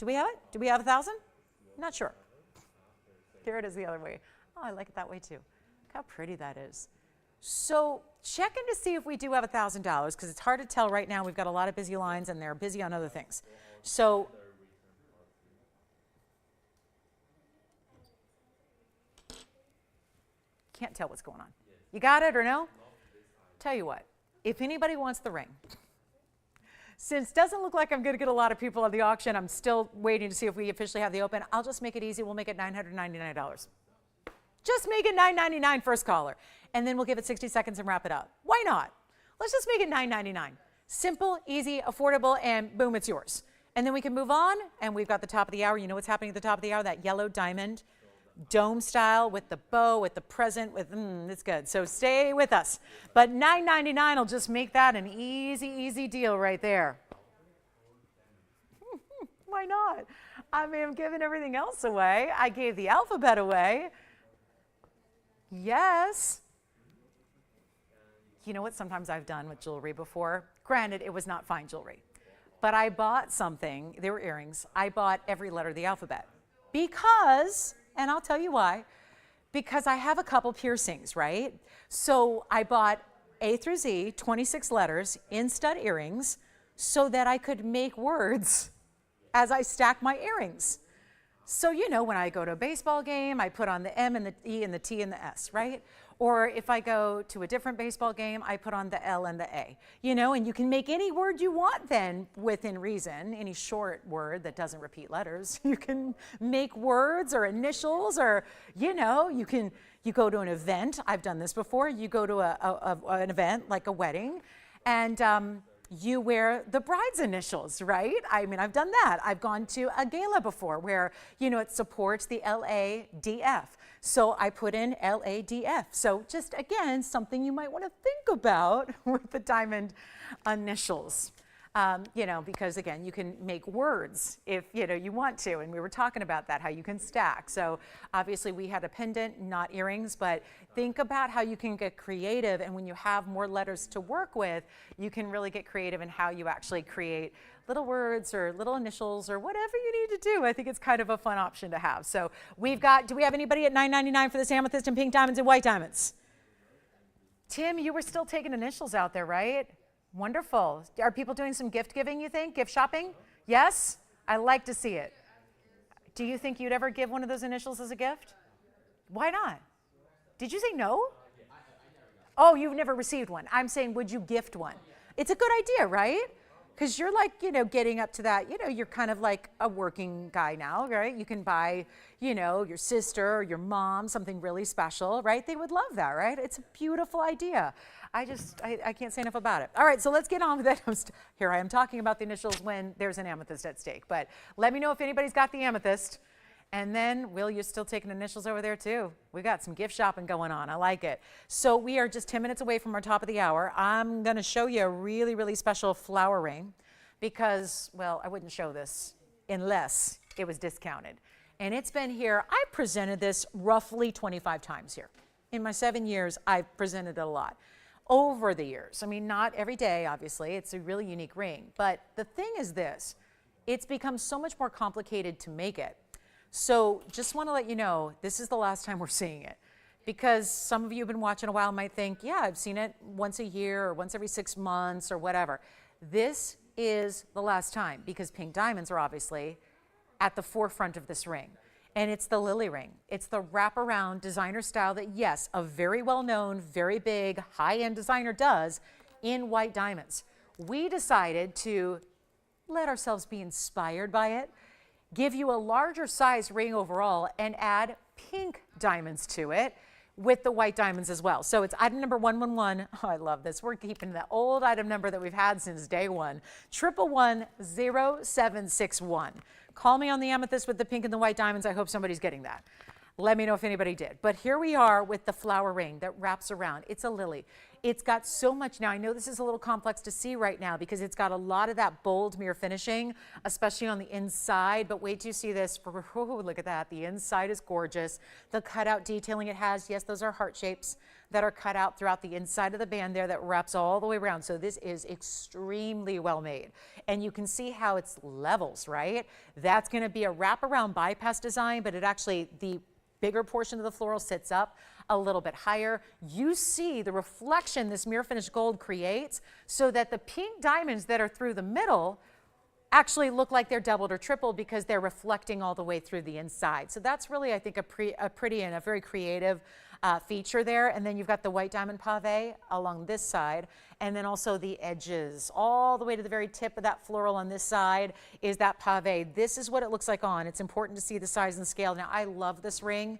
we have it? Do we have 1,000? Not sure. Here it is the other way. Oh, I like it that way too. Look how pretty that is. So check in to see if we do have $1,000 because it's hard to tell right now. We've got a lot of busy lines and they're busy on other things. So can't tell what's going on. You got it or no? Tell you what, if anybody wants the ring, since it doesn't look like I'm going to get a lot of people at the auction, I'm still waiting to see if we officially have the open. I'll just make it easy. We'll make it $999. Just make it $999 first caller. And then we'll give it 60 seconds and wrap it up. Why not? Let's just make it $999. Simple, easy, affordable, and boom, it's yours. And then we can move on, and we've got the top of the hour. You know what's happening at the top of the hour? That yellow diamond, dome style with the bow, with the present, with, it's good. So stay with us. But $999 will just make that an easy, easy deal right there. Why not? I mean, I'm giving everything else away. I gave the alphabet away. Yes. You know what sometimes I've done with jewelry before? Granted, it was not fine jewelry. But I bought something, they were earrings. I bought every letter of the alphabet. Because, and I'll tell you why, because I have a couple piercings, right? So I bought A through Z, 26 letters in stud earrings so that I could make words as I stack my earrings. So, when I go to a baseball game, I put on the M and the E and the T and the S, right? Or if I go to a different baseball game, I put on the L and the A, and you can make any word you want then within reason, any short word that doesn't repeat letters. You can make words or initials or, you go to an event. I've done this before. You go to an event like a wedding and, you wear the bride's initials, right? I mean, I've done that. I've gone to a gala before where, it supports the LADF. So I put in LADF. So just, again, something you might want to think about with the diamond initials. Because, again, you can make words if, you want to. And we were talking about that, how you can stack. So obviously we had a pendant, not earrings, but think about how you can get creative. And when you have more letters to work with, you can really get creative in how you actually create little words or little initials or whatever you need to do. I think it's kind of a fun option to have. So do we have anybody at $9.99 for this amethyst and pink diamonds and white diamonds? Tim, you were still taking initials out there, right? Wonderful. Are people doing some gift giving, you think? Gift shopping? Yes? I like to see it. Do you think you'd ever give one of those initials as a gift? Why not? Did you say no? Oh, you've never received one. I'm saying, would you gift one? It's a good idea, right? Because you're like, getting up to that, you're kind of like a working guy now, right? You can buy, your sister or your mom something really special, right? They would love that, right? It's a beautiful idea. I can't say enough about it. All right, so let's get on with it. Here I am talking about the initials when there's an amethyst at stake. But let me know if anybody's got the amethyst. And then, Will, you're still taking initials over there too. We got some gift shopping going on. I like it. So we are just 10 minutes away from our top of the hour. I'm going to show you a really, really special flower ring because, well, I wouldn't show this unless it was discounted. And it's been here. I presented this roughly 25 times here. In my 7 years, I've presented it a lot. Over the years. I mean, not every day, obviously. It's a really unique ring. But the thing is this, it's become so much more complicated to make it. So just want to let you know, this is the last time we're seeing it. Because some of you have been watching a while might think, yeah, I've seen it once a year or once every 6 months or whatever. This is the last time because pink diamonds are obviously at the forefront of this ring. And it's the lily ring. It's the wraparound designer style that, yes, a very well-known, very big, high-end designer does in white diamonds. We decided to let ourselves be inspired by it, give you a larger size ring overall, and add pink diamonds to it with the white diamonds as well. So it's item number 111. Oh, I love this. We're keeping the old item number that we've had since day one. 1110761. Call me on the amethyst with the pink and the white diamonds. I hope somebody's getting that. Let me know if anybody did. But here we are with the flower ring that wraps around. It's a lily. It's got so much. Now, I know this is a little complex to see right now because it's got a lot of that bold mirror finishing, especially on the inside. But wait till you see this. Oh, look at that. The inside is gorgeous. The cutout detailing it has, yes, those are heart shapes that are cut out throughout the inside of the band there that wraps all the way around. So this is extremely well made. And you can see how it's levels, right? That's going to be a wraparound bypass design, but it actually, the bigger portion of the floral sits up a little bit higher. You see the reflection this mirror finished gold creates so that the pink diamonds that are through the middle actually look like they're doubled or tripled because they're reflecting all the way through the inside. So that's really, I think, a pretty and a very creative feature there. And then you've got the white diamond pave along this side, and then also the edges all the way to the very tip of that floral on this side is that pave. This is what it looks like on. It's important to see the size and scale. Now, I love this ring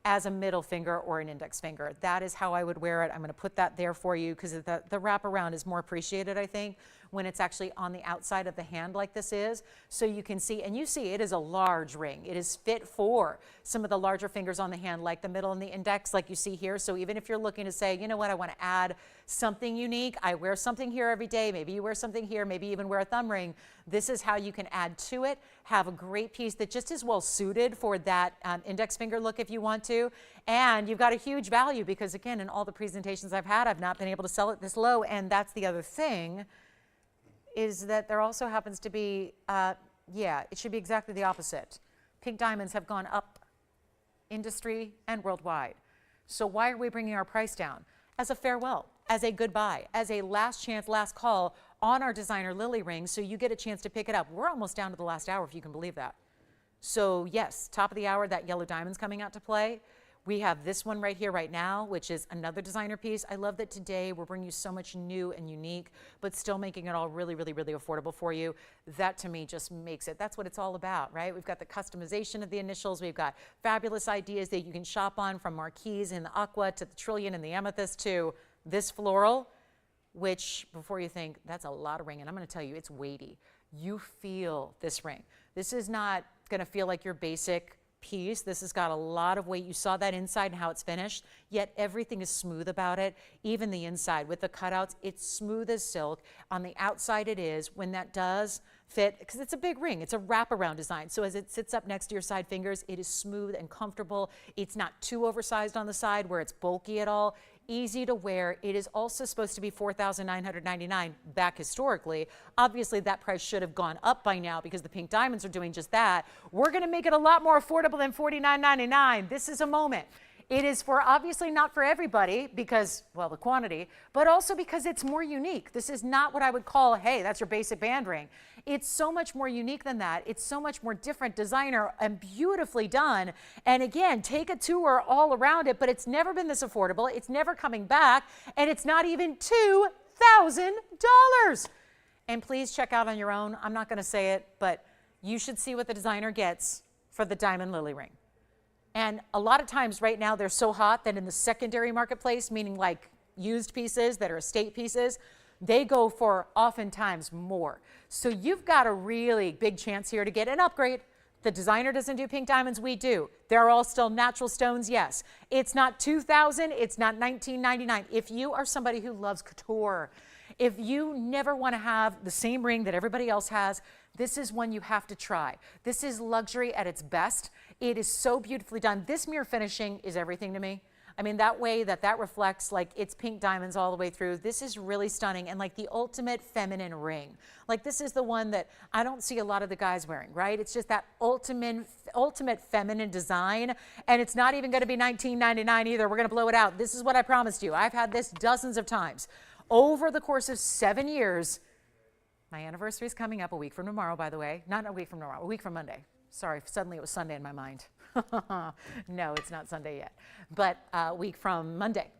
as a middle finger or an index finger. That is how I would wear it. I'm going to put that there for you because the wraparound is more appreciated, I think, when it's actually on the outside of the hand like this is. So you can see, and you see it is a large ring. It is fit for some of the larger fingers on the hand, like the middle and the index, like you see here. So even if you're looking to say, you know what, I want to add something unique, I wear something here every day, maybe you wear something here, maybe even wear a thumb ring, this is how you can add to it, have a great piece that just is well suited for that index finger look if you want to. And you've got a huge value because, again, in all the presentations I've had, I've not been able to sell it this low. And that's the other thing, is that there also happens to be, yeah, it should be exactly the opposite. Pink diamonds have gone up industry and worldwide. So why are we bringing our price down? As a farewell, as a goodbye, as a last chance, last call on our designer lily ring, so you get a chance to pick it up. We're almost down to the last hour, if you can believe that. So yes, top of the hour, that yellow diamond's coming out to play. We have this one right here right now, which is another designer piece. I love that today we're bringing you so much new and unique, but still making it all really, really, really affordable for you. That to me just makes it, that's what it's all about, right? We've got the customization of the initials. We've got fabulous ideas that you can shop on, from marquise in the aqua to the trillion and the amethyst to this floral, which, before you think, that's a lot of ring, and I'm going to tell you, it's weighty. You feel this ring. This is not going to feel like your basic piece. This has got a lot of weight. You saw that inside and how it's finished, yet everything is smooth about it. Even the inside with the cutouts, it's smooth as silk. On the outside it is. When that does fit, because it's a big ring, it's a wraparound design. So as it sits up next to your side fingers, it is smooth and comfortable. It's not too oversized on the side where it's bulky at all. Easy to wear. It is also supposed to be $4,999 back historically. Obviously, that price should have gone up by now because the pink diamonds are doing just that. We're going to make it a lot more affordable than $49.99. This is a moment. It is for, obviously not for everybody because, well, the quantity, but also because it's more unique. This is not what I would call, hey, that's your basic band ring. It's so much more unique than that. It's so much more different, designer, and beautifully done. And again, take a tour all around it, but it's never been this affordable. It's never coming back, and it's not even $2,000. And please check out on your own. I'm not going to say it, but you should see what the designer gets for the diamond lily ring. And a lot of times right now they're so hot that in the secondary marketplace, meaning like used pieces that are estate pieces, they go for oftentimes more. So you've got a really big chance here to get an upgrade. The designer doesn't do pink diamonds, we do. They're all still natural stones, yes. It's not $2,000, it's not $19.99. If you are somebody who loves couture, if you never want to have the same ring that everybody else has, this is one you have to try. This is luxury at its best. It is so beautifully done. This mirror finishing is everything to me. I mean, that way that reflects like it's pink diamonds all the way through. This is really stunning and like the ultimate feminine ring. Like this is the one that I don't see a lot of the guys wearing, right? It's just that ultimate feminine design. And it's not even going to be $19.99 either. We're going to blow it out. This is what I promised you. I've had this dozens of times. Over the course of 7 years, my anniversary is coming up a week from tomorrow, by the way. Not a week from tomorrow, a week from Monday. Sorry, suddenly it was Sunday in my mind. No, it's not Sunday yet, but a week from Monday,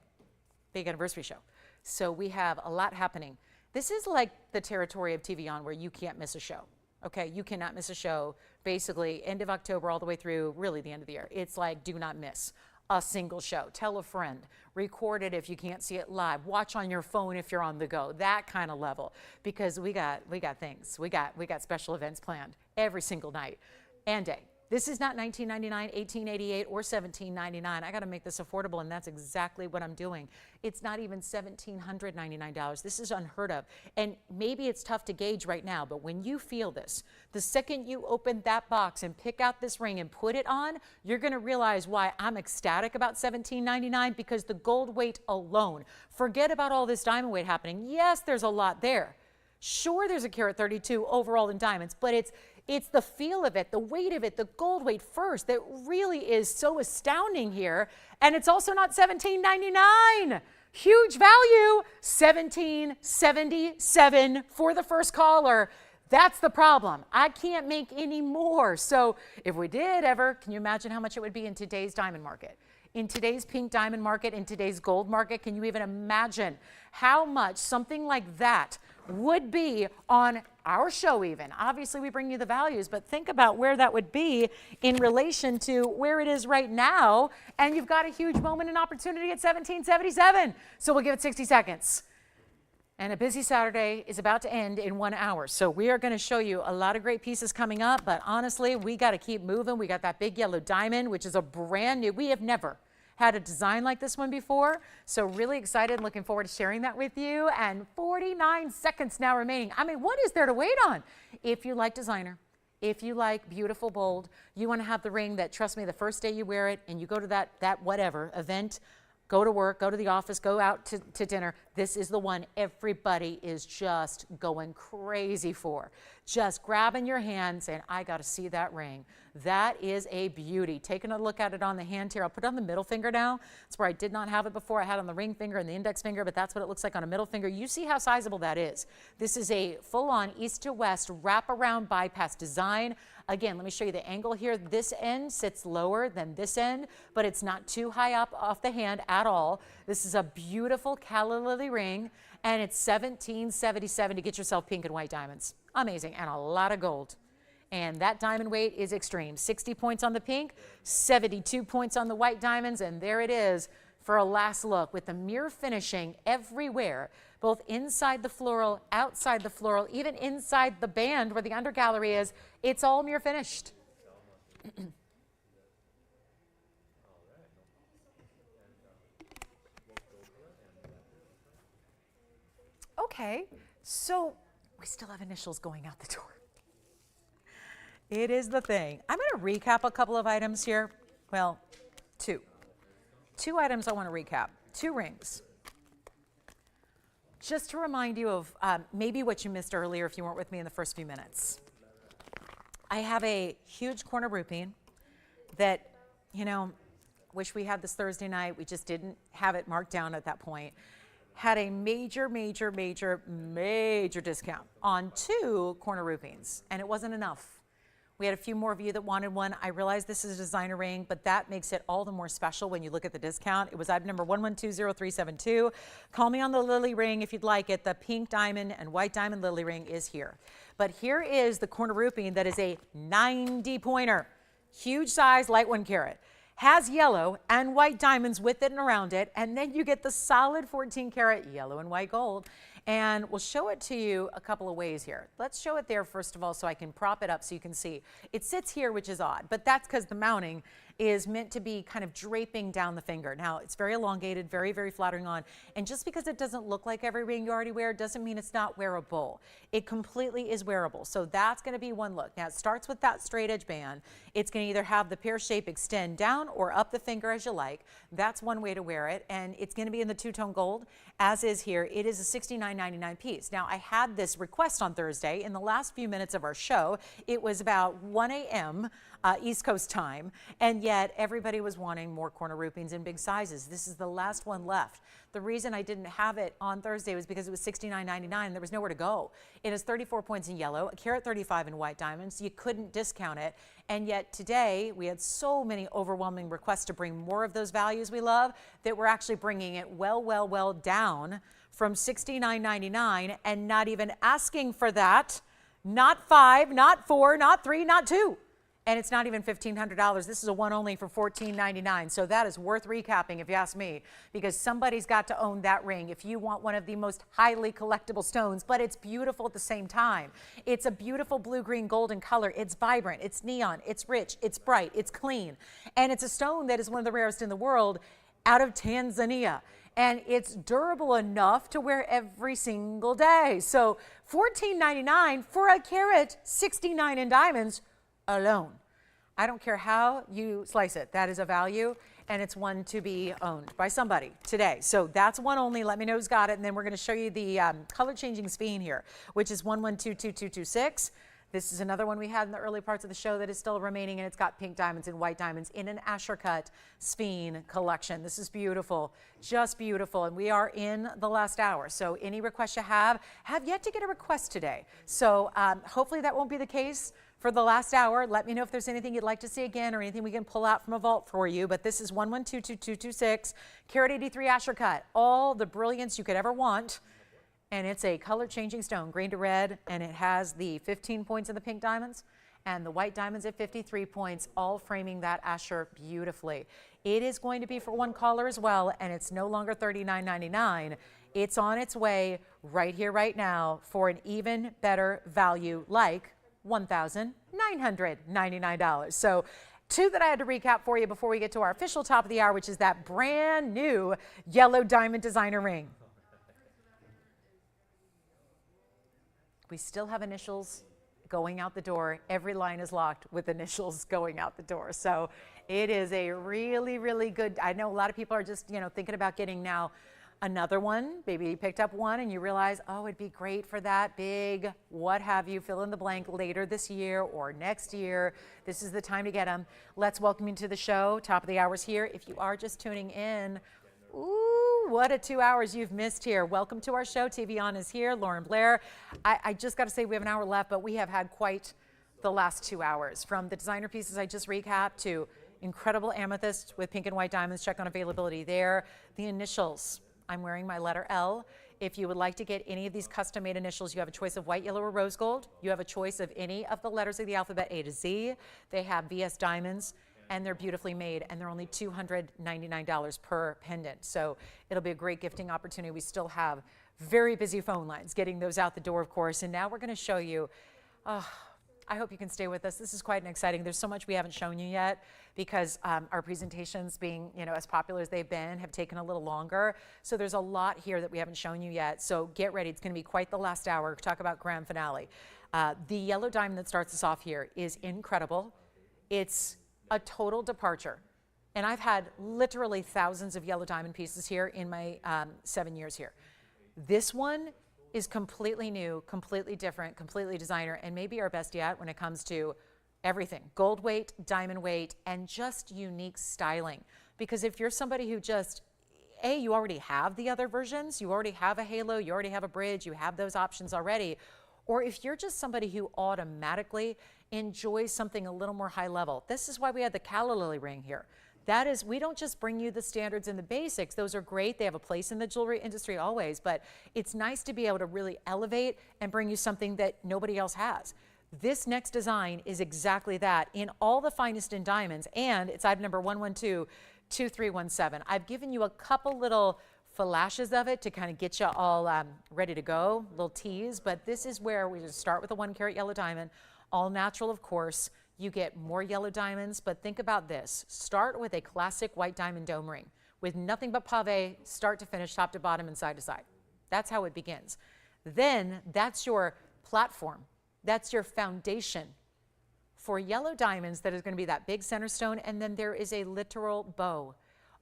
big anniversary show. So we have a lot happening. This is like the territory of TVON where you can't miss a show. Okay, you cannot miss a show. Basically, end of October all the way through, really the end of the year. It's like do not miss a single show. Tell a friend, record it if you can't see it live, watch on your phone if you're on the go, that kind of level, because we got things. We got special events planned every single night and day. This is not $19.99, $18.88, or $17.99. I got to make this affordable, and that's exactly what I'm doing. It's not even $1,799. This is unheard of. And maybe it's tough to gauge right now, but when you feel this, the second you open that box and pick out this ring and put it on, you're going to realize why I'm ecstatic about $17.99, because the gold weight alone, forget about all this diamond weight happening. Yes, there's a lot there. Sure, there's a carat 32 overall in diamonds, but it's the feel of it, the weight of it, the gold weight first that really is so astounding here. And it's also not $17.99. Huge value, $17.77 for the first caller. That's the problem. I can't make any more. So if we did ever, can you imagine how much it would be in today's diamond market? In today's pink diamond market, in today's gold market, can you even imagine how much something like that would be on our show even? Obviously, we bring you the values, but think about where that would be in relation to where it is right now, and you've got a huge moment and opportunity at $17.77. So we'll give it 60 seconds. And a busy Saturday is about to end in 1 hour. So we are going to show you a lot of great pieces coming up, but honestly, we got to keep moving. We got that big yellow diamond, which is a brand new, we have never had a design like this one before. So really excited and looking forward to sharing that with you. And 49 seconds now remaining. I mean, what is there to wait on? If you like designer, if you like beautiful, bold, you want to have the ring that, trust me, the first day you wear it and you go to that whatever event, go to work, go to the office, go out to dinner, this is the one everybody is just going crazy for. Just grabbing your hand saying, I got to see that ring. That is a beauty. Taking a look at it on the hand here. I'll put it on the middle finger now. That's where I did not have it before. I had it on the ring finger and the index finger, but that's what it looks like on a middle finger. You see how sizable that is. This is a full-on east to west wraparound bypass design. Again, let me show you the angle here. This end sits lower than this end, but it's not too high up off the hand at all. This is a beautiful calla lily ring, and it's $17.77 to get yourself pink and white diamonds. Amazing, and a lot of gold. And that diamond weight is extreme. 60 points on the pink, 72 points on the white diamonds, and there it is for a last look with the mirror finishing everywhere, both inside the floral, outside the floral, even inside the band where the under gallery is. It's all mirror finished. Okay, so we still have initials going out the door. It is the thing. I'm going to recap a couple of items here. Well, two items I want to recap. 2 rings. Just to remind you of maybe what you missed earlier if you weren't with me in the first few minutes. I have a huge corner grouping that, you know, wish we had this Thursday night. We just didn't have it marked down at that point. Had a major discount on 2 corner groupings, and it wasn't enough. We had a few more of you that wanted one. I realize this is a designer ring, but that makes it all the more special when you look at the discount. It was item number 1120-372. Call me on the lily ring if you'd like it. The pink diamond and white diamond lily ring is here. But here is the corner grouping that is a 90-pointer. Huge size, light 1 carat. Has yellow and white diamonds with it and around it, and then you get the solid 14 karat yellow and white gold. And we'll show it to you a couple of ways here. Let's show it there first of all so I can prop it up so you can see. It sits here, which is odd, but that's because the mounting is meant to be kind of draping down the finger. Now, it's very elongated, very, very flattering on. And just because it doesn't look like every ring you already wear doesn't mean it's not wearable. It completely is wearable. So that's going to be one look. Now, it starts with that straight edge band. It's going to either have the pear shape extend down or up the finger as you like. That's one way to wear it. And it's going to be in the two-tone gold, as is here. It is a $69.99 piece. Now, I had this request on Thursday. In the last few minutes of our show, it was about 1 a.m. East Coast time, and yet everybody was wanting more corner roofings in big sizes. This is the last one left. The reason I didn't have it on Thursday was because it was $69.99 and there was nowhere to go. It has 34 points in yellow, a carat 35 in white diamonds. You couldn't discount it. And yet today we had so many overwhelming requests to bring more of those values we love that we're actually bringing it well down from $69.99 and not even asking for that. Not 5, not 4, not 3, not 2. And it's not even $1,500. This is a one only for $14.99. So that is worth recapping if you ask me, because somebody's got to own that ring if you want one of the most highly collectible stones, but it's beautiful at the same time. It's a beautiful blue-green golden color. It's vibrant, it's neon, it's rich, it's bright, it's clean. And it's a stone that is one of the rarest in the world out of Tanzania. And it's durable enough to wear every single day. So $14.99 for a carat 69 in diamonds alone. I don't care how you slice it. That is a value, and it's one to be owned by somebody today. So that's one only. Let me know who's got it, and then we're going to show you the color-changing Fawn here, which is 112226. This is another one we had in the early parts of the show that is still remaining, and it's got pink diamonds and white diamonds in an Asher cut Fawn collection. This is beautiful, just beautiful, and we are in the last hour. So any requests you have yet to get a request today. So hopefully that won't be the case for the last hour. Let me know if there's anything you'd like to see again or anything we can pull out from a vault for you. But this is 112226, carat 83 Asher cut. All the brilliance you could ever want. And it's a color-changing stone, green to red, and it has the 15 points of the pink diamonds and the white diamonds at 53 points, all framing that Asher beautifully. It is going to be for one caller as well, and it's no longer $39.99. It's on its way right here, right now, for an even better value, like $1,999. So two that I had to recap for you before we get to our official top of the hour, which is that brand new yellow diamond designer ring. We still have initials going out the door. Every line is locked with initials going out the door. So it is a really, really good, I know a lot of people are just, thinking about getting now another one. Maybe you picked up one and you realize, oh, it'd be great for that big, what have you, fill in the blank later this year or next year. This is the time to get them. Let's welcome you to the show. Top of the hour's here. If you are just tuning in, ooh, what a 2 hours you've missed here. Welcome to our show. TVON is here. Lauren Blair. I just got to say we have an hour left, but we have had quite the last 2 hours. From the designer pieces I just recapped to incredible amethyst with pink and white diamonds. Check on availability there. The initials. I'm wearing my letter L. If you would like to get any of these custom-made initials, you have a choice of white, yellow, or rose gold. You have a choice of any of the letters of the alphabet A to Z. They have VS diamonds, and they're beautifully made, and they're only $299 per pendant. So it'll be a great gifting opportunity. We still have very busy phone lines getting those out the door, of course. And now we're going to show you, I hope you can stay with us. This is quite exciting. There's so much we haven't shown you yet because our presentations being, as popular as they've been, have taken a little longer. So there's a lot here that we haven't shown you yet. So get ready. It's going to be quite the last hour. Talk about grand finale. The yellow diamond that starts us off here is incredible. It's a total departure. And I've had literally thousands of yellow diamond pieces here in my 7 years here. This one is completely new, completely different, completely designer, and maybe our best yet when it comes to everything. Gold weight, diamond weight, and just unique styling. Because if you're somebody who just, you already have the other versions, you already have a halo, you already have a bridge, you have those options already, or if you're just somebody who automatically enjoys something a little more high level. This is why we had the calla lily ring here. That is, we don't just bring you the standards and the basics. Those are great. They have a place in the jewelry industry always, but it's nice to be able to really elevate and bring you something that nobody else has. This next design is exactly that in all the finest in diamonds, and it's item number 1122317. I've given you a couple little flashes of it to kind of get you all ready to go, little tease. But this is where we just start with a 1 carat yellow diamond, all natural, of course. You get more yellow diamonds, but think about this. Start with a classic white diamond dome ring with nothing but pave, start to finish, top to bottom and side to side. That's how it begins. Then that's your platform. That's your foundation for yellow diamonds that is going to be that big center stone. And then there is a literal bow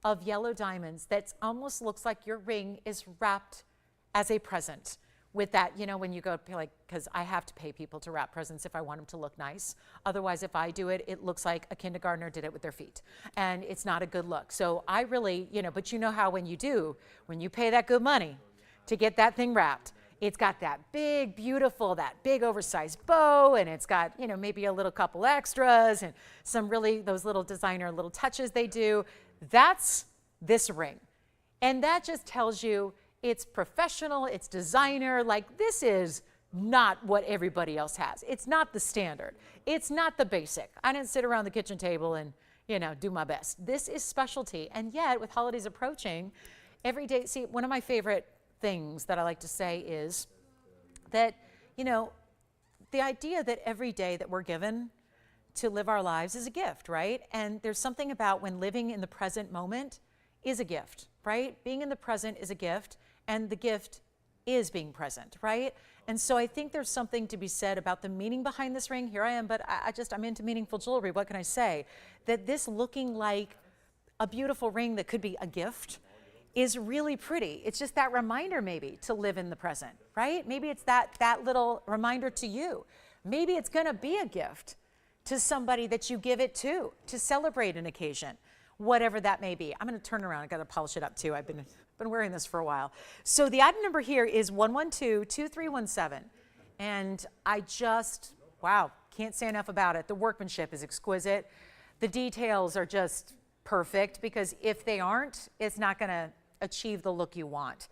of yellow diamonds that almost looks like your ring is wrapped as a present. With that, you know, when you go, like, because I have to pay people to wrap presents if I want them to look nice. Otherwise, if I do it, it looks like a kindergartner did it with their feet. And it's not a good look. So I really, you know, but you know how when you pay that good money to get that thing wrapped, it's got that big, beautiful, that big oversized bow, and it's got, you know, maybe a little couple extras and some really, those little designer little touches they do. That's this ring. And that just tells you it's professional, it's designer. Like, this is not what everybody else has. It's not the standard. It's not the basic. I didn't sit around the kitchen table and, you know, do my best. This is specialty. And yet, with holidays approaching, every day, see, one of my favorite things that I like to say is that, you know, the idea that every day that we're given to live our lives is a gift, right? And there's something about when living in the present moment is a gift, right? Being in the present is a gift. And the gift is being present, right? And so I think there's something to be said about the meaning behind this ring. Here I am, but I'm into meaningful jewelry. What can I say? That this looking like a beautiful ring that could be a gift is really pretty. It's just that reminder maybe to live in the present, right? Maybe it's that little reminder to you. Maybe it's gonna be a gift to somebody that you give it to celebrate an occasion, whatever that may be. I'm gonna turn around, I gotta polish it up too. I've been wearing this for a while. So the item number here is 112-2317. And I just, wow, can't say enough about it. The workmanship is exquisite. The details are just perfect, because if they aren't, it's not gonna achieve the look you want.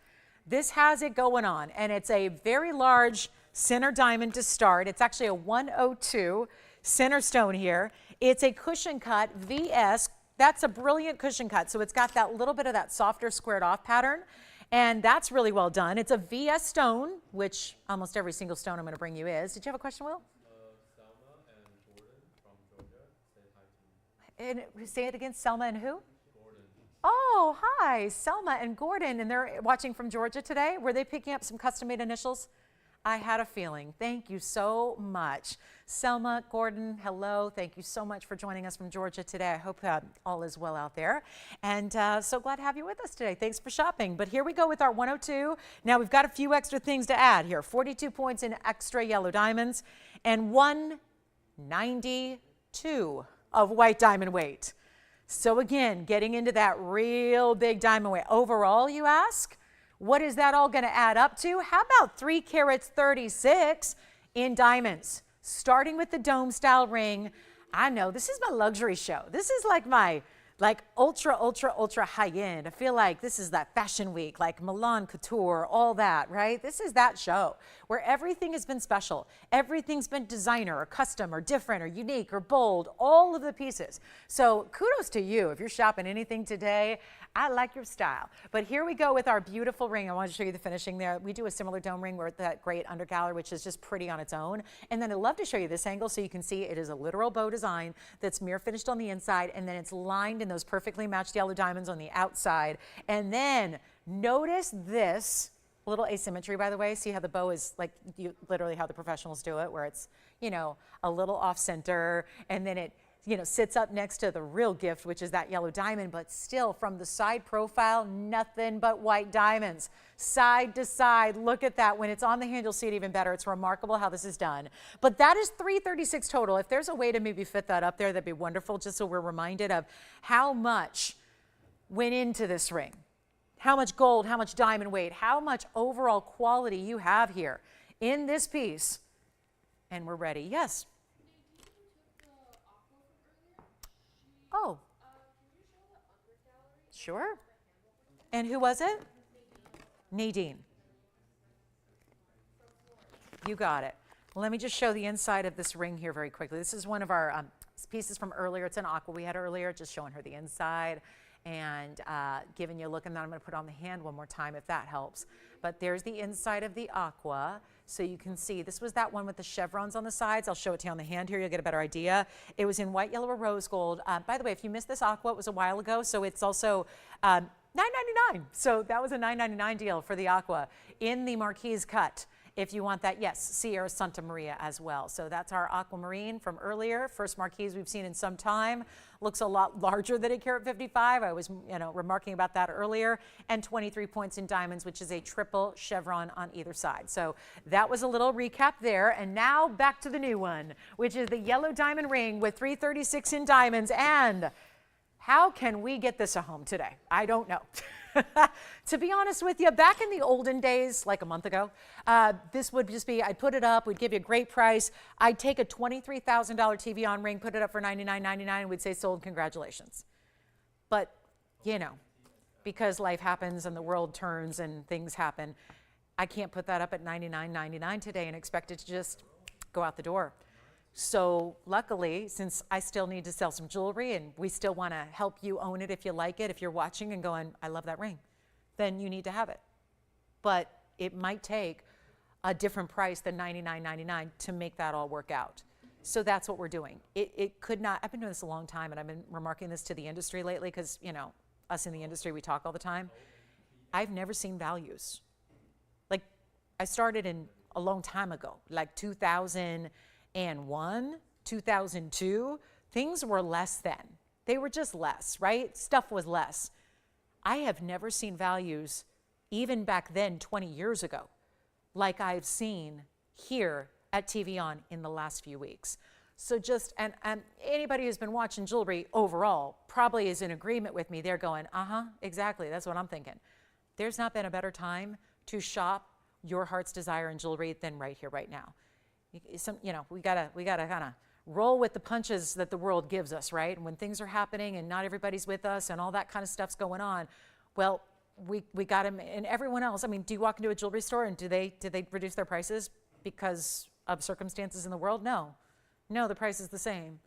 This has it going on, and it's a very large center diamond to start. It's actually a 102 center stone here. It's a cushion cut VS. That's a brilliant cushion cut. So it's got that little bit of that softer squared off pattern. And that's really well done. It's a VS stone, which almost every single stone I'm going to bring you is. Did you have a question, Will? Selma and Gordon from Georgia say hi to you. And say it again, Selma and who? Gordon. Oh, hi, Selma and Gordon. And they're watching from Georgia today. Were they picking up some custom-made initials? I had a feeling. Thank you so much. Selma, Gordon, hello. Thank you so much for joining us from Georgia today. I hope all is well out there. And so glad to have you with us today. Thanks for shopping. But here we go with our 102. Now we've got a few extra things to add here. 42 points in extra yellow diamonds and 192 of white diamond weight. So again, getting into that real big diamond weight. Overall, you ask? What is that all going to add up to? How about 3 carats 36 in diamonds? Starting with the dome style ring. I know this is my luxury show. This is like my ultra high end. I feel like this is that fashion week, like Milan Couture, all that, right? This is that show where everything has been special. Everything's been designer or custom or different or unique or bold, all of the pieces. So kudos to you. If you're shopping anything today, I like your style. But here we go with our beautiful ring. I wanted to show you the finishing there. We do a similar dome ring with that great undercollar, which is just pretty on its own. And then I'd love to show you this angle so you can see it is a literal bow design that's mirror finished on the inside, and then it's lined in those perfectly matched yellow diamonds on the outside. And then notice this little asymmetry, by the way. See how the bow is like literally how the professionals do it, where it's, you know, a little off center, and then it, you know, sits up next to the real gift, which is that yellow diamond, but still from the side profile, nothing but white diamonds. Side to side, look at that. When it's on the hand, you'll see it even better. It's remarkable how this is done. But that is 336 total. If there's a way to maybe fit that up there, that'd be wonderful, just so we're reminded of how much went into this ring. How much gold, how much diamond weight, how much overall quality you have here in this piece. And we're ready. Yes? Oh, sure. And who was it? Nadine. You got it. Well, let me just show the inside of this ring here very quickly. This is one of our pieces from earlier. It's an Aqua we had earlier, just showing her the inside. and giving you a look, and then I'm going to put it on the hand one more time if that helps. But there's the inside of the Aqua. So you can see, this was that one with the chevrons on the sides. I'll show it to you on the hand here. You'll get a better idea. It was in white, yellow, or rose gold. By the way, if you missed this Aqua, it was a while ago. So it's also $9.99. So that was a $9.99 deal for the Aqua in the Marquise cut. If you want that, yes, Sierra Santa Maria as well. So that's our aquamarine from earlier. First Marquise we've seen in some time. Looks a lot larger than a carat 55. I was, remarking about that earlier. And 23 points in diamonds, which is a triple chevron on either side. So that was a little recap there. And now back to the new one, which is the yellow diamond ring with 336 in diamonds. And how can we get this a home today? I don't know. To be honest with you, back in the olden days, like a month ago, this would just be, I'd put it up, we'd give you a great price. I'd take a $23,000 TVON ring, put it up for $99.99, and we'd say sold, congratulations. But, because life happens and the world turns and things happen, I can't put that up at $99.99 today and expect it to just go out the door. So luckily, since I still need to sell some jewelry and we still want to help you own it if you like it, if you're watching and going, I love that ring, then you need to have it. But it might take a different price than $99.99 to make that all work out. So that's what we're doing. It could not, I've been doing this a long time, and I've been remarking this to the industry lately because, us in the industry, we talk all the time. I've never seen values. Like, I started in a long time ago, like 2001, 2002, things were less then. They were just less, right? Stuff was less. I have never seen values, even back then, 20 years ago, like I've seen here at TVON in the last few weeks. So just, and anybody who's been watching jewelry overall probably is in agreement with me. They're going, exactly, that's what I'm thinking. There's not been a better time to shop your heart's desire in jewelry than right here, right now. We gotta kind of roll with the punches that the world gives us, right? And when things are happening and not everybody's with us and all that kind of stuff's going on, well, we got to, and everyone else. I mean, do you walk into a jewelry store and did they reduce their prices because of circumstances in the world? No, the price is the same.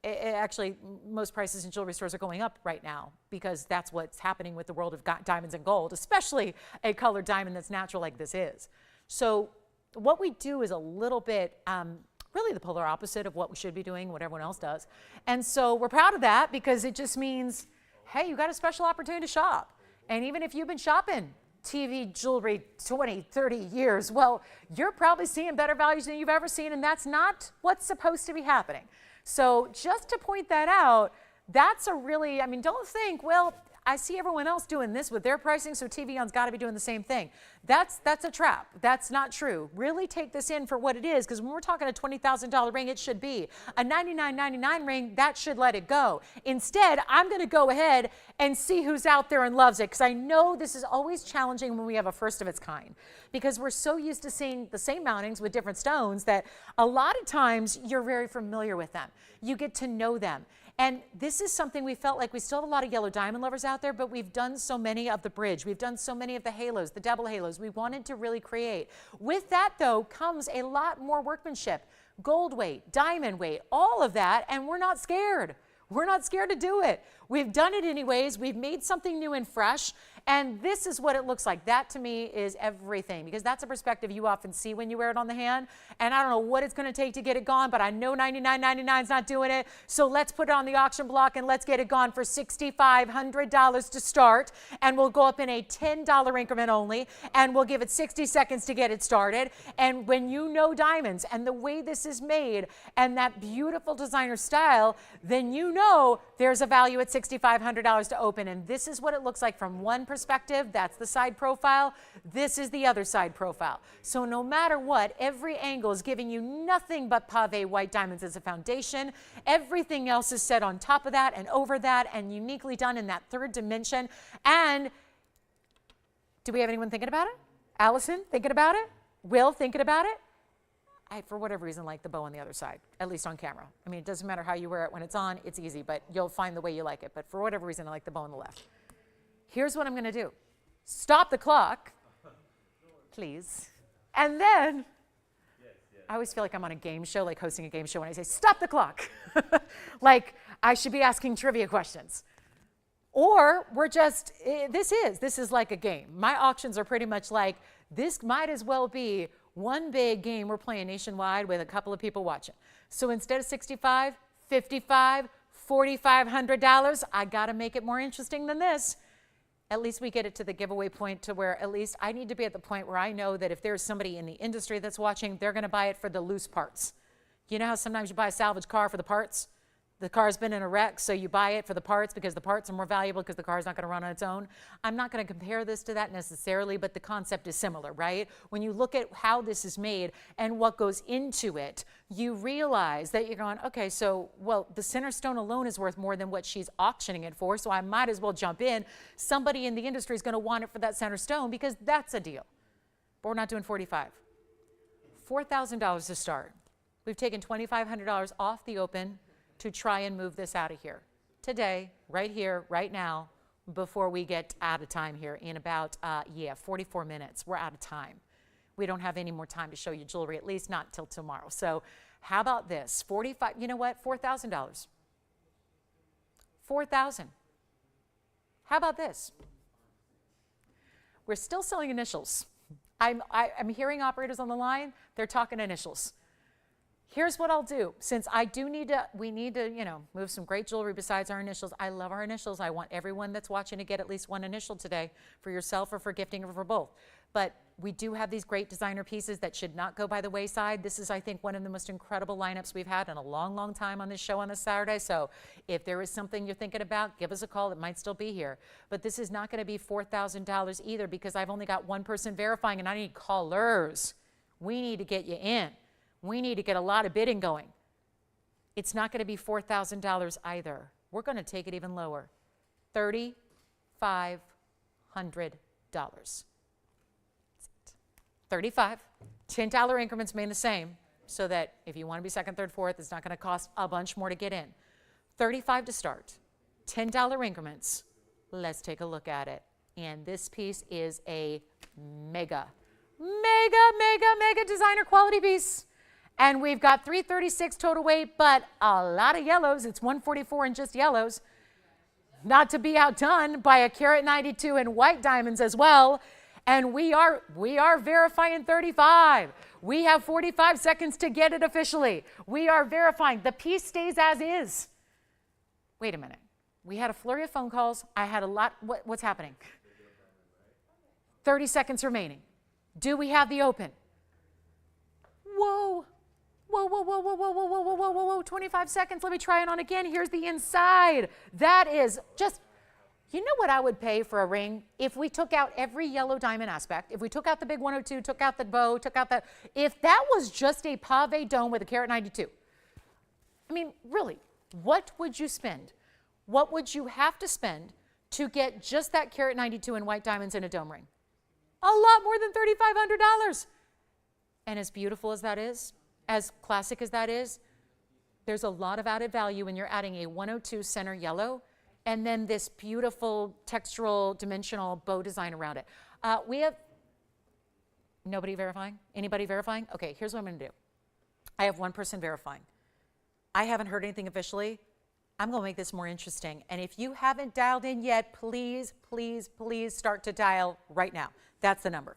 Actually, most prices in jewelry stores are going up right now because that's what's happening with the world of diamonds and gold, especially a colored diamond that's natural like this is. So what we do is a little bit, really the polar opposite of what we should be doing, what everyone else does. And so we're proud of that because it just means, hey, you got a special opportunity to shop. And even if you've been shopping TV jewelry 20, 30 years, well, you're probably seeing better values than you've ever seen, and that's not what's supposed to be happening. So just to point that out, that's a really, don't think, well, I see everyone else doing this with their pricing, so TVON's got to be doing the same thing. That's a trap. That's not true. Really take this in for what it is, because when we're talking a $20,000 ring, it should be. A $99.99 ring, that should let it go. Instead, I'm going to go ahead and see who's out there and loves it, because I know this is always challenging when we have a first of its kind, because we're so used to seeing the same mountings with different stones that a lot of times you're very familiar with them. You get to know them. And this is something we felt like we still have a lot of yellow diamond lovers out there, but we've done so many of the bridge. We've done so many of the halos, the double halos. We wanted to really create. With that, though, comes a lot more workmanship, gold weight, diamond weight, all of that, and we're not scared. We're not scared to do it. We've done it anyways. We've made something new and fresh, and this is what it looks like. That, to me, is everything, because that's a perspective you often see when you wear it on the hand, and I don't know what it's going to take to get it gone, but I know $99.99 is not doing it, so let's put it on the auction block, and let's get it gone for $6,500 to start, and we'll go up in a $10 increment only, and we'll give it 60 seconds to get it started, and when you know diamonds and the way this is made and that beautiful designer style, then you know there's a value at $6,500 to open, and this is what it looks like from one perspective. That's the side profile. This is the other side profile. So no matter what, every angle is giving you nothing but pave white diamonds as a foundation. Everything else is set on top of that and over that and uniquely done in that third dimension. And do we have anyone thinking about it? Allison thinking about it? Will thinking about it? I, for whatever reason, like the bow on the other side, at least on camera. I mean, it doesn't matter how you wear it when it's on, it's easy, but you'll find the way you like it. But for whatever reason, I like the bow on the left. Here's what I'm going to do. Stop the clock, please. And then, I always feel like I'm on a game show, like hosting a game show, when I say, stop the clock. Like, I should be asking trivia questions. Or we're just, this is like a game. My auctions are pretty much like, this might as well be one big game we're playing nationwide with a couple of people watching. So instead of $65, $55, $4,500, I got to make it more interesting than this. At least we get it to the giveaway point to where at least I need to be at the point where I know that if there's somebody in the industry that's watching, they're going to buy it for the loose parts. You know how sometimes you buy a salvage car for the parts? The car's been in a wreck, so you buy it for the parts because the parts are more valuable because the car's not going to run on its own. I'm not going to compare this to that necessarily, but the concept is similar, right? When you look at how this is made and what goes into it, you realize that you're going, okay, so, well, the center stone alone is worth more than what she's auctioning it for, so I might as well jump in. Somebody in the industry is going to want it for that center stone because that's a deal. But we're not doing $45,000. $4,000 to start. We've taken $2,500 off the open to try and move this out of here today, right here, right now, before we get out of time here in about, 44 minutes. We're out of time. We don't have any more time to show you jewelry, at least not till tomorrow. So how about this? You know what? $4,000. $4,000. How about this? We're still selling initials. I'm hearing operators on the line. They're talking initials. Here's what I'll do. Since we need to, move some great jewelry besides our initials. I love our initials. I want everyone that's watching to get at least one initial today for yourself or for gifting or for both. But we do have these great designer pieces that should not go by the wayside. This is, I think, one of the most incredible lineups we've had in a long, long time on this show on this Saturday. So if there is something you're thinking about, give us a call. It might still be here. But this is not going to be $4,000 either because I've only got one person verifying and I need callers. We need to get you in. We need to get a lot of bidding going. It's not going to be $4,000 either. We're going to take it even lower. $3,500. $35. $10 increments remain the same so that if you want to be second, third, fourth, it's not going to cost a bunch more to get in. $35 to start. $10 increments. Let's take a look at it. And this piece is a mega designer quality piece. And we've got 336 total weight, but a lot of yellows. It's 144 in just yellows. Not to be outdone by a carat 92 in white diamonds as well. And we are verifying 35. We have 45 seconds to get it officially. We are verifying. The piece stays as is. Wait a minute. We had a flurry of phone calls. I had a lot. What's happening? 30 seconds remaining. Do we have the open? Whoa. Whoa, 25 seconds. Let me try it on again. Here's the inside. That is just, you know what I would pay for a ring if we took out every yellow diamond aspect, if we took out the big 102, took out the bow, if that was just a pave dome with a carat 92. I mean, really, what would you spend? What would you have to spend to get just that carat 92 in white diamonds in a dome ring? A lot more than $3,500. And as beautiful as that is, as classic as that is, there's a lot of added value when you're adding a 102 center yellow and then this beautiful textural dimensional bow design around it. We have nobody verifying? Anybody verifying? Okay, here's what I'm going to do. I have one person verifying. I haven't heard anything officially. I'm going to make this more interesting. And if you haven't dialed in yet, please start to dial right now. That's the number.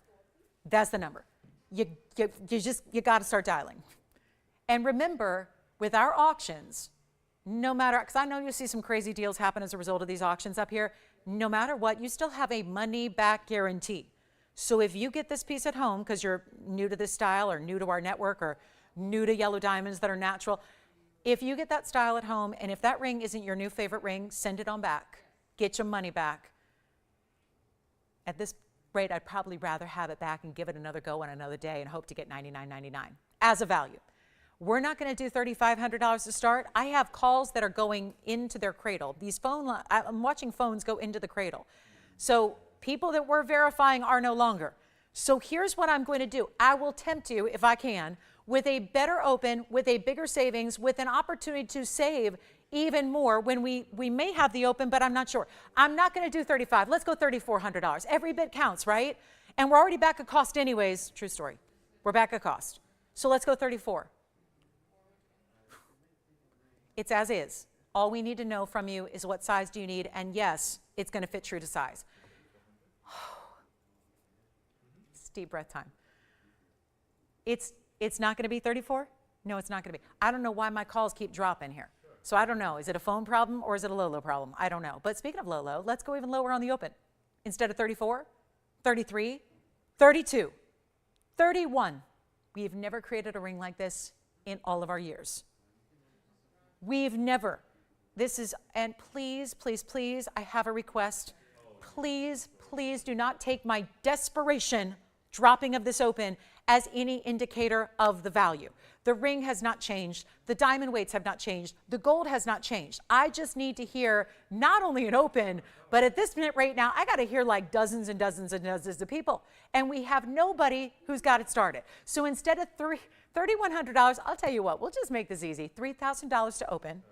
That's the number. You got to start dialing. And remember, with our auctions, no matter, because I know you see some crazy deals happen as a result of these auctions up here, no matter what, you still have a money-back guarantee. So if you get this piece at home because you're new to this style or new to our network or new to yellow diamonds that are natural, if you get that style at home and if that ring isn't your new favorite ring, send it on back. Get your money back. At this rate, I'd probably rather have it back and give it another go on another day and hope to get $99.99 as a value. We're not going to do $3,500 to start. I have calls that are going into their cradle. These I'm watching phones go into the cradle. So people that we're verifying are no longer. So here's what I'm going to do. I will tempt you, if I can, with a better open, with a bigger savings, with an opportunity to save even more when we may have the open, but I'm not sure. I'm not going to do $3,500. Let's go $3,400. Every bit counts, right? And we're already back at cost anyways. True story. We're back at cost. So let's go $3,400. It's as is. All we need to know from you is what size do you need, and yes, it's going to fit true to size. It's deep breath time. It's not going to be 34? No, it's not going to be. I don't know why my calls keep dropping here. So I don't know. Is it a phone problem or is it a low problem? I don't know. But speaking of low, let's go even lower on the open. Instead of 34, 33, 32, 31. We've never created a ring like this in all of our years. We've never. This is, and please, please, please, I have a request. Please, please do not take my desperation dropping of this open as any indicator of the value. The ring has not changed. The diamond weights have not changed. The gold has not changed. I just need to hear not only an open, but at this minute right now, I got to hear like dozens and dozens and dozens of people. And we have nobody who's got it started. So instead of $3,100, I'll tell you what, we'll just make this easy. $3,000 to open.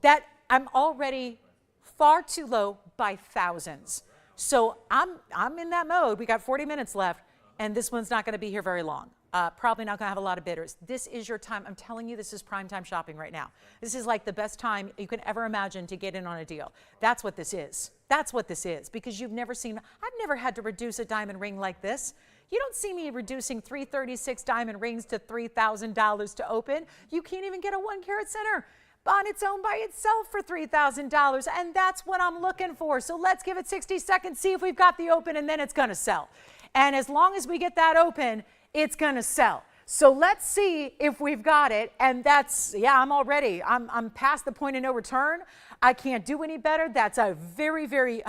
That I'm already far too low by thousands. So I'm in that mode. We got 40 minutes left. And this one's not going to be here very long. Probably not going to have a lot of bidders. This is your time. I'm telling you, this is prime time shopping right now. This is like the best time you can ever imagine to get in on a deal. That's what this is. That's what this is, because you've never seen, I've never had to reduce a diamond ring like this. You don't see me reducing 336 diamond rings to $3,000 to open. You can't even get a 1 carat center on its own by itself for $3,000, and that's what I'm looking for. So let's give it 60 seconds, see if we've got the open, and then it's going to sell. And as long as we get that open, it's going to sell. So let's see if we've got it. And that's, yeah, I'm past the point of no return. I can't do any better. That's a very, very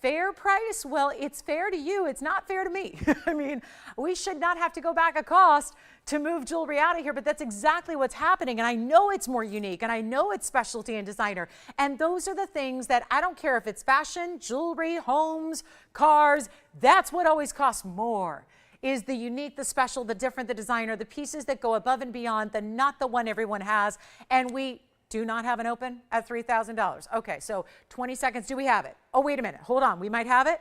fair price. Well, it's fair to you. It's not fair to me. I mean, we should not have to go back a cost to move jewelry out of here, but that's exactly what's happening. And I know it's more unique, and I know it's specialty and designer. And those are the things that I don't care if it's fashion, jewelry, homes, cars, that's what always costs more, is the unique, the special, the different, the designer, the pieces that go above and beyond, not the one everyone has. And we do not have an open at $3,000. Okay, so 20 seconds, do we have it? Oh, wait a minute, hold on, we might have it.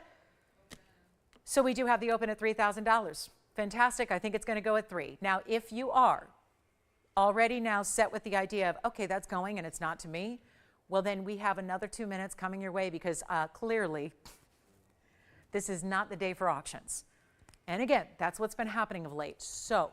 So we do have the open at $3,000. Fantastic, I think it's gonna go at 3. Now, if you are already now set with the idea of, okay, that's going and it's not to me, well then we have another 2 minutes coming your way, because clearly this is not the day for auctions. And again, that's what's been happening of late. So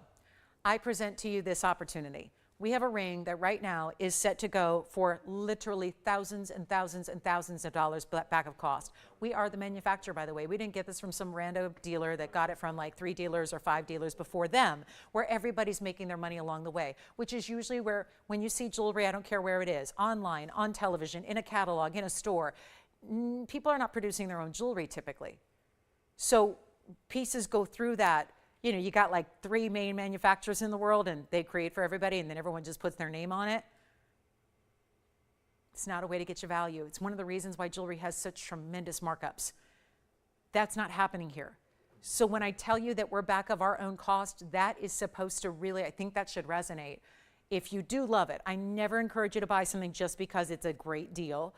I present to you this opportunity. We have a ring that right now is set to go for literally thousands and thousands and thousands of dollars back of cost. We are the manufacturer, by the way. We didn't get this from some rando dealer that got it from like 3 dealers or 5 dealers before them, where everybody's making their money along the way, which is usually where, when you see jewelry, I don't care where it is, online, on television, in a catalog, in a store, people are not producing their own jewelry typically. So pieces go through that. You know, you got like 3 main manufacturers in the world, and they create for everybody, and then everyone just puts their name on it. It's not a way to get your value. It's one of the reasons why jewelry has such tremendous markups. That's not happening here. So when I tell you that we're back of our own cost, that is supposed to really, I think that should resonate. If you do love it, I never encourage you to buy something just because it's a great deal.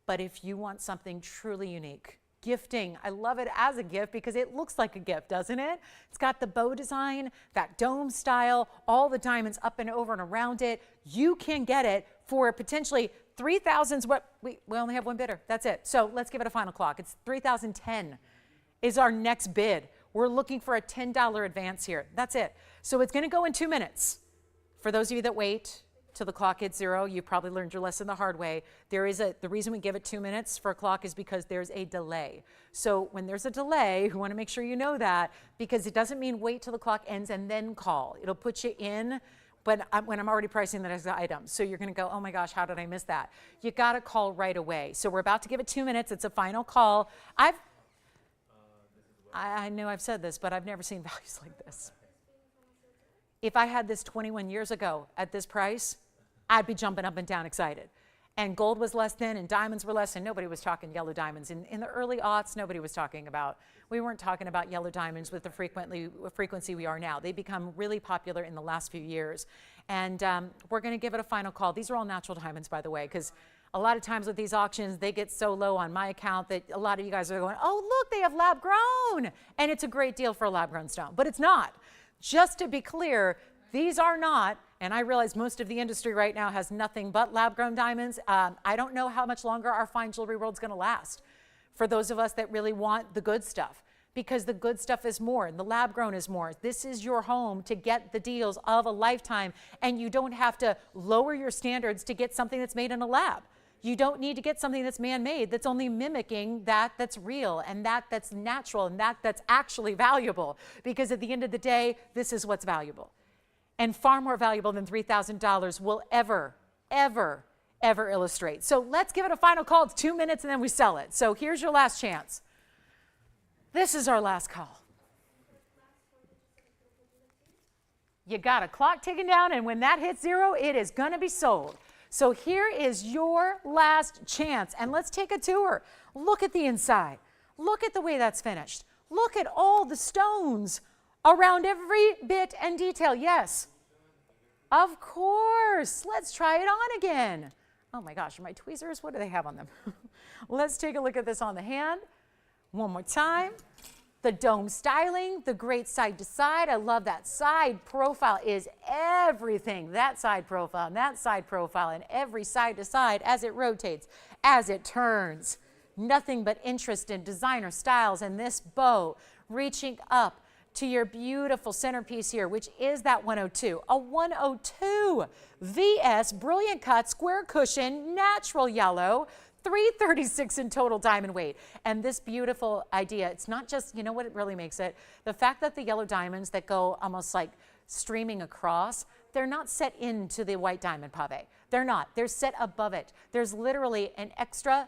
But if you want something truly unique, gifting, I love it as a gift because it looks like a gift, doesn't it? It's got the bow design, that dome style, all the diamonds up and over and around it. You can get it for potentially $3,000. What we only have one bidder. That's it. So let's give it a final clock. It's $3,010 is our next bid. We're looking for a $10 advance here. That's it. So it's going to go in 2 minutes. For those of you that wait till the clock hits 0, you probably learned your lesson the hard way. The reason we give it 2 minutes for a clock is because there's a delay. So when there's a delay, we want to make sure you know that, because it doesn't mean wait till the clock ends and then call. It'll put you in, but when I'm already pricing the next item. So you're going to go, oh my gosh, how did I miss that? You got to call right away. So we're about to give it 2 minutes. It's a final call. I know I've said this, but I've never seen values like this. If I had this 21 years ago at this price, I'd be jumping up and down excited. And gold was less then, and diamonds were less, and nobody was talking yellow diamonds. In the early aughts, nobody was talking about, we weren't talking about yellow diamonds with the frequency we are now. They become really popular in the last few years. And we're going to give it a final call. These are all natural diamonds, by the way, because a lot of times with these auctions, they get so low on my account that a lot of you guys are going, oh, look, they have lab grown. And it's a great deal for a lab grown stone, but it's not. Just to be clear, These are not, and I realize most of the industry right now has nothing but lab-grown diamonds. I don't know how much longer our fine jewelry world's going to last for those of us that really want the good stuff, because the good stuff is more and the lab-grown is more. This is your home to get the deals of a lifetime, and you don't have to lower your standards to get something that's made in a lab. You don't need to get something that's man-made, that's only mimicking that's real and that's natural and that's actually valuable, because at the end of the day, this is what's valuable. And far more valuable than $3,000 will ever, ever, ever illustrate. So let's give it a final call. It's 2 minutes and then we sell it. So here's your last chance. This is our last call. You got a clock ticking down, and when that hits 0, it is going to be sold. So here is your last chance, and let's take a tour. Look at the inside. Look at the way that's finished. Look at all the stones around every bit and detail. Yes, of course. Let's try it on again. Oh my gosh, are my tweezers? What do they have on them? Let's take a look at this on the hand. One more time. The dome styling, the great side to side. I love that side profile is everything. That side profile and that side profile and every side to side as it rotates, as it turns. Nothing but interest in designer styles, and this bow reaching up to your beautiful centerpiece here, which is that 102. A 102 VS Brilliant Cut Square Cushion Natural Yellow, 336 in total diamond weight. And this beautiful idea, it's not just, you know what it really makes it? The fact that the yellow diamonds that go almost like streaming across, they're not set into the white diamond pave. They're not. They're set above it. There's literally an extra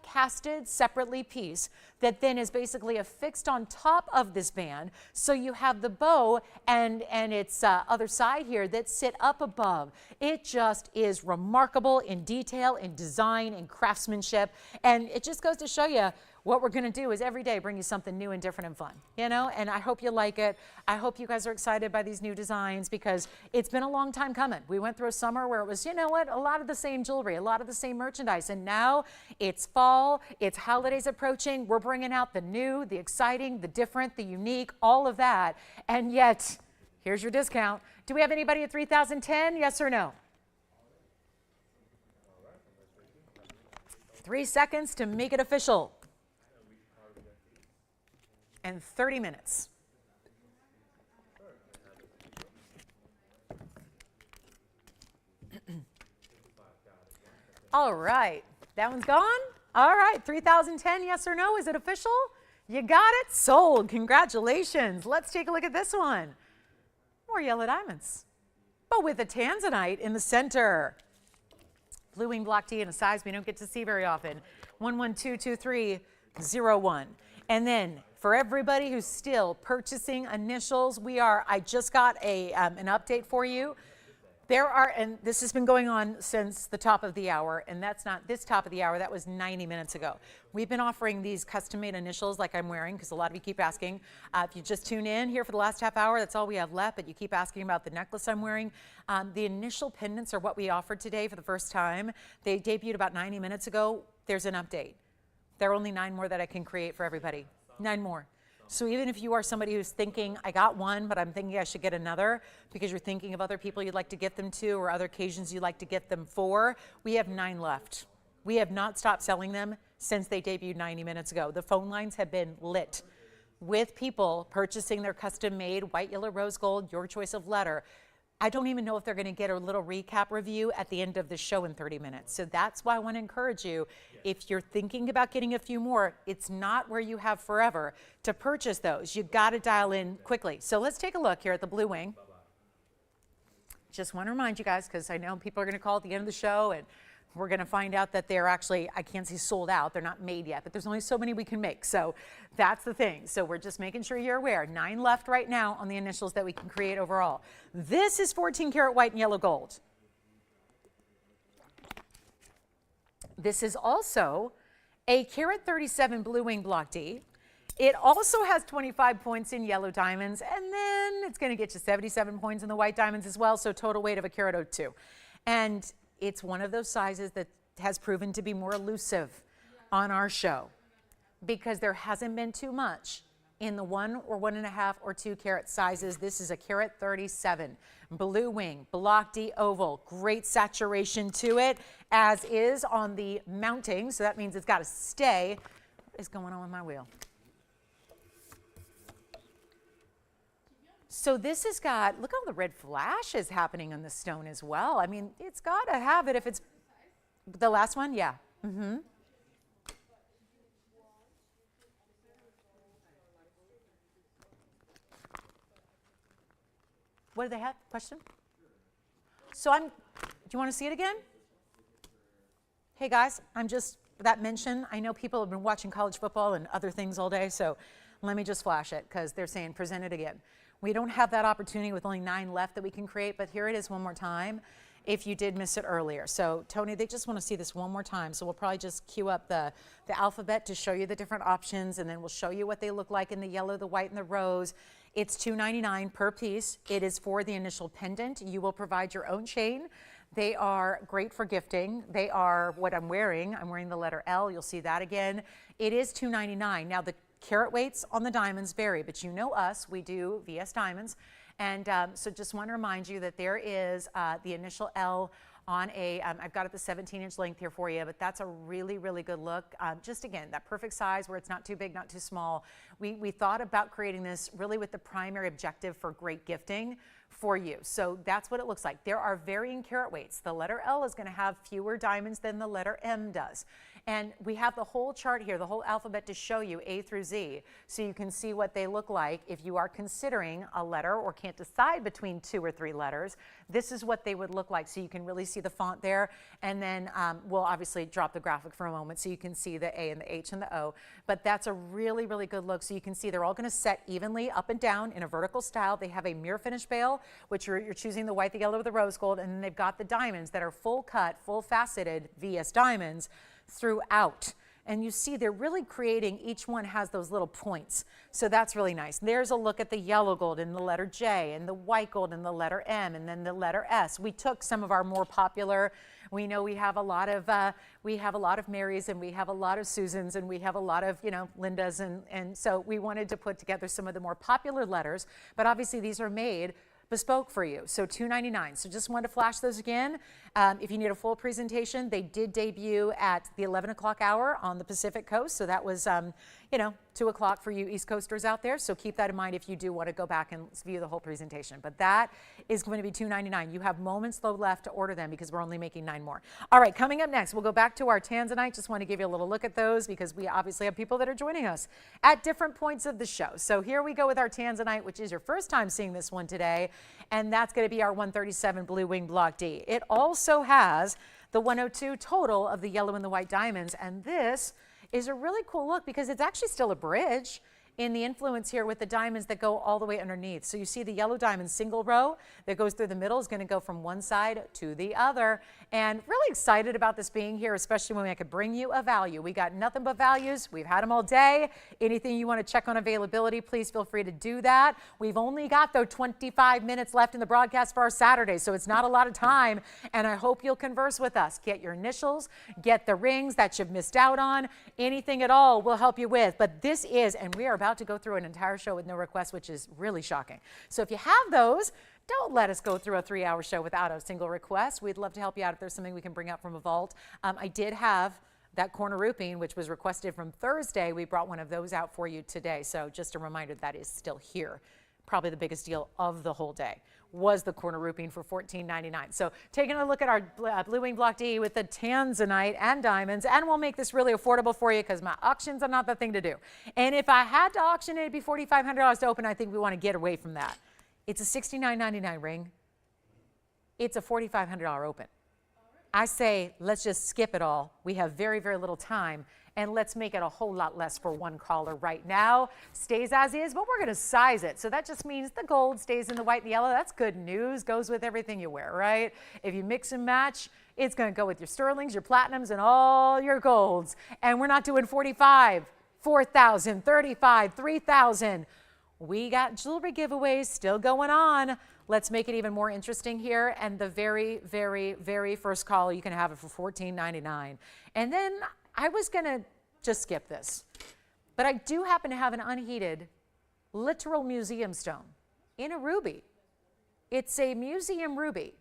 casted separately piece that then is basically affixed on top of this band. So you have the bow and its other side here that sit up above. It just is remarkable in detail, in design, in craftsmanship. And it just goes to show you what we're going to do is every day bring you something new and different and fun, you know, and I hope you like it. I hope you guys are excited by these new designs, because it's been a long time coming. We went through a summer where it was, you know what, a lot of the same jewelry, a lot of the same merchandise, and now it's fall, it's holidays approaching. We're bringing out the new, the exciting, the different, the unique, all of that, and yet here's your discount. Do we have anybody at 3,010? Yes or no? 3 seconds to make it official. And 30 minutes. All right, that one's gone. All right, 3,010, yes or no? Is it official? You got it, sold. Congratulations. Let's take a look at this one. More yellow diamonds, but with a Tanzanite in the center. Blue wing block D in a size we don't get to see very often. 1122301. And then for everybody who's still purchasing initials, I just got an update for you. There are, and this has been going on since the top of the hour, and that's not this top of the hour, that was 90 minutes ago. We've been offering these custom-made initials like I'm wearing, because a lot of you keep asking. If you just tune in here for the last half hour, that's all we have left, but you keep asking about the necklace I'm wearing. The initial pendants are what we offered today for the first time. They debuted about 90 minutes ago. There's an update. There are only 9 more that I can create for everybody. 9 more. So even if you are somebody who's thinking, I got one, but I'm thinking I should get another, because you're thinking of other people you'd like to get them to or other occasions you'd like to get them for, we have 9 left. We have not stopped selling them since they debuted 90 minutes ago. The phone lines have been lit with people purchasing their custom-made white, yellow, rose gold, your choice of letter. I don't even know if they're going to get a little recap review at the end of the show in 30 minutes. So that's why I want to encourage you, if you're thinking about getting a few more, it's not where you have forever to purchase those. You've got to dial in quickly. So let's take a look here at the blue wing. Just want to remind you guys, because I know people are going to call at the end of the show, and we're going to find out that they're actually, I can't say sold out, they're not made yet, but there's only so many we can make. So that's the thing. So we're just making sure you're aware. 9 left right now on the initials that we can create overall. This is 14 karat white and yellow gold. This is also a carat 37 blue wing block D. It also has 25 points in yellow diamonds, and then it's going to get you 77 points in the white diamonds as well, so total weight of a carat 02. And it's one of those sizes that has proven to be more elusive on our show, because there hasn't been too much in the 1 or 1.5 or 2 carat sizes. This is a carat 37. Blue wing, block D oval, great saturation to it, as is on the mounting. So that means it's got to stay. What is going on with my wheel? So this has got, look at all the red flashes happening on the stone as well. I mean, it's got to have it if it's the last one. Yeah. Mm-hmm. What do they have? Question? So do you want to see it again? Hey guys, that mention, I know people have been watching college football and other things all day, so let me just flash it because they're saying present it again. We don't have that opportunity with only 9 left that we can create, but here it is one more time if you did miss it earlier. So Tony, they just want to see this one more time, so we'll probably just queue up the alphabet to show you the different options, and then we'll show you what they look like in the yellow, the white, and the rose. It's $2.99 per piece. It is for the initial pendant. You will provide your own chain. They are great for gifting. They are what I'm wearing. I'm wearing the letter L. You'll see that again. It is $2.99. Now, the carat weights on the diamonds vary, but you know us. We do VS diamonds. And so just want to remind you that there is the initial L on I've got it the 17-inch length here for you, but that's a really, really good look. Just again, that perfect size where it's not too big, not too small. We thought about creating this really with the primary objective for great gifting for you. So that's what it looks like. There are varying carat weights. The letter L is going to have fewer diamonds than the letter M does. And we have the whole chart here, the whole alphabet to show you A through Z, so you can see what they look like if you are considering a letter or can't decide between 2 or 3 letters. This is what they would look like, so you can really see the font there. And then we'll obviously drop the graphic for a moment so you can see the A and the H and the O. But that's a really, really good look. So you can see they're all going to set evenly up and down in a vertical style. They have a mirror finish bail, which you're choosing the white, the yellow, or the rose gold. And then they've got the diamonds that are full cut, full faceted VS diamonds throughout. And you see they're really creating, each one has those little points. So that's really nice. There's a look at the yellow gold in the letter J, and the white gold in the letter M, and then the letter S. We took some of our more popular, we know we have a lot of Marys, and we have a lot of Susans, and we have a lot of, Lindas, and so we wanted to put together some of the more popular letters, but obviously these are made bespoke for you. So $2.99. So just wanted to flash those again. If you need a full presentation, they did debut at the 11 o'clock hour on the Pacific Coast. So that was, 2 o'clock for you East Coasters out there. So keep that in mind if you do want to go back and view the whole presentation. But that is going to be $2.99. You have moments though left to order them because we're only making 9 more. All right, coming up next, we'll go back to our Tanzanite. Just want to give you a little look at those because we obviously have people that are joining us at different points of the show. So here we go with our Tanzanite, which is your first time seeing this one today. And that's going to be our 137 Blue Wing Block D. It also has the 102 total of the yellow and the white diamonds. And this is a really cool look because it's actually still a bridge in the influence here with the diamonds that go all the way underneath. So you see the yellow diamond single row that goes through the middle is going to go from one side to the other. And really excited about this being here, especially when I could bring you a value. We got nothing but values. We've had them all day. Anything you want to check on availability, please feel free to do that. We've only got, though, 25 minutes left in the broadcast for our Saturday, so it's not a lot of time. And I hope you'll converse with us. Get your initials, get the rings that you've missed out on. Anything at all we'll help you with. But this is, and we are about to go through an entire show with no requests, which is really shocking. So if you have those, don't let us go through a 3-hour show without a single request. We'd love to help you out if there's something we can bring out from a vault. I did have that corner roofing, which was requested from Thursday. We brought one of those out for you today. So just a reminder, that is still here. Probably the biggest deal of the whole day was the corner roofing for $14.99. So taking a look at our Blue Wing Block D with the Tanzanite and diamonds, and we'll make this really affordable for you because my auctions are not the thing to do. And if I had to auction it, it'd be $4,500 to open. I think we want to get away from that. It's a $69.99 ring. It's a $4,500 open. I say, let's just skip it all. We have very, very little time, and let's make it a whole lot less for one caller right now. Stays as is, but we're going to size it. So that just means the gold stays in the white and the yellow. That's good news. Goes with everything you wear, right? If you mix and match, it's going to go with your sterlings, your platinums, and all your golds. And we're not doing 45, 4,000, 35, 3,000. We got jewelry giveaways still going on. Let's make it even more interesting here. And the very, very, very first call, you can have it for $14.99. And then I was going to just skip this. But I do happen to have an unheated literal museum stone in a ruby. It's a museum ruby.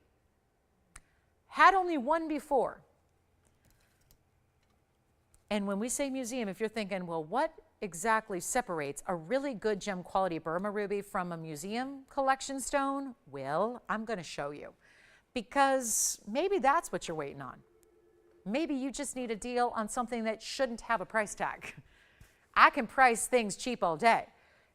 Had only one before. And when we say museum, if you're thinking, well, what exactly separates a really good gem quality Burma ruby from a museum collection stone? Well, I'm going to show you, because maybe that's what you're waiting on. Maybe you just need a deal on something that shouldn't have a price tag. I can price things cheap all day,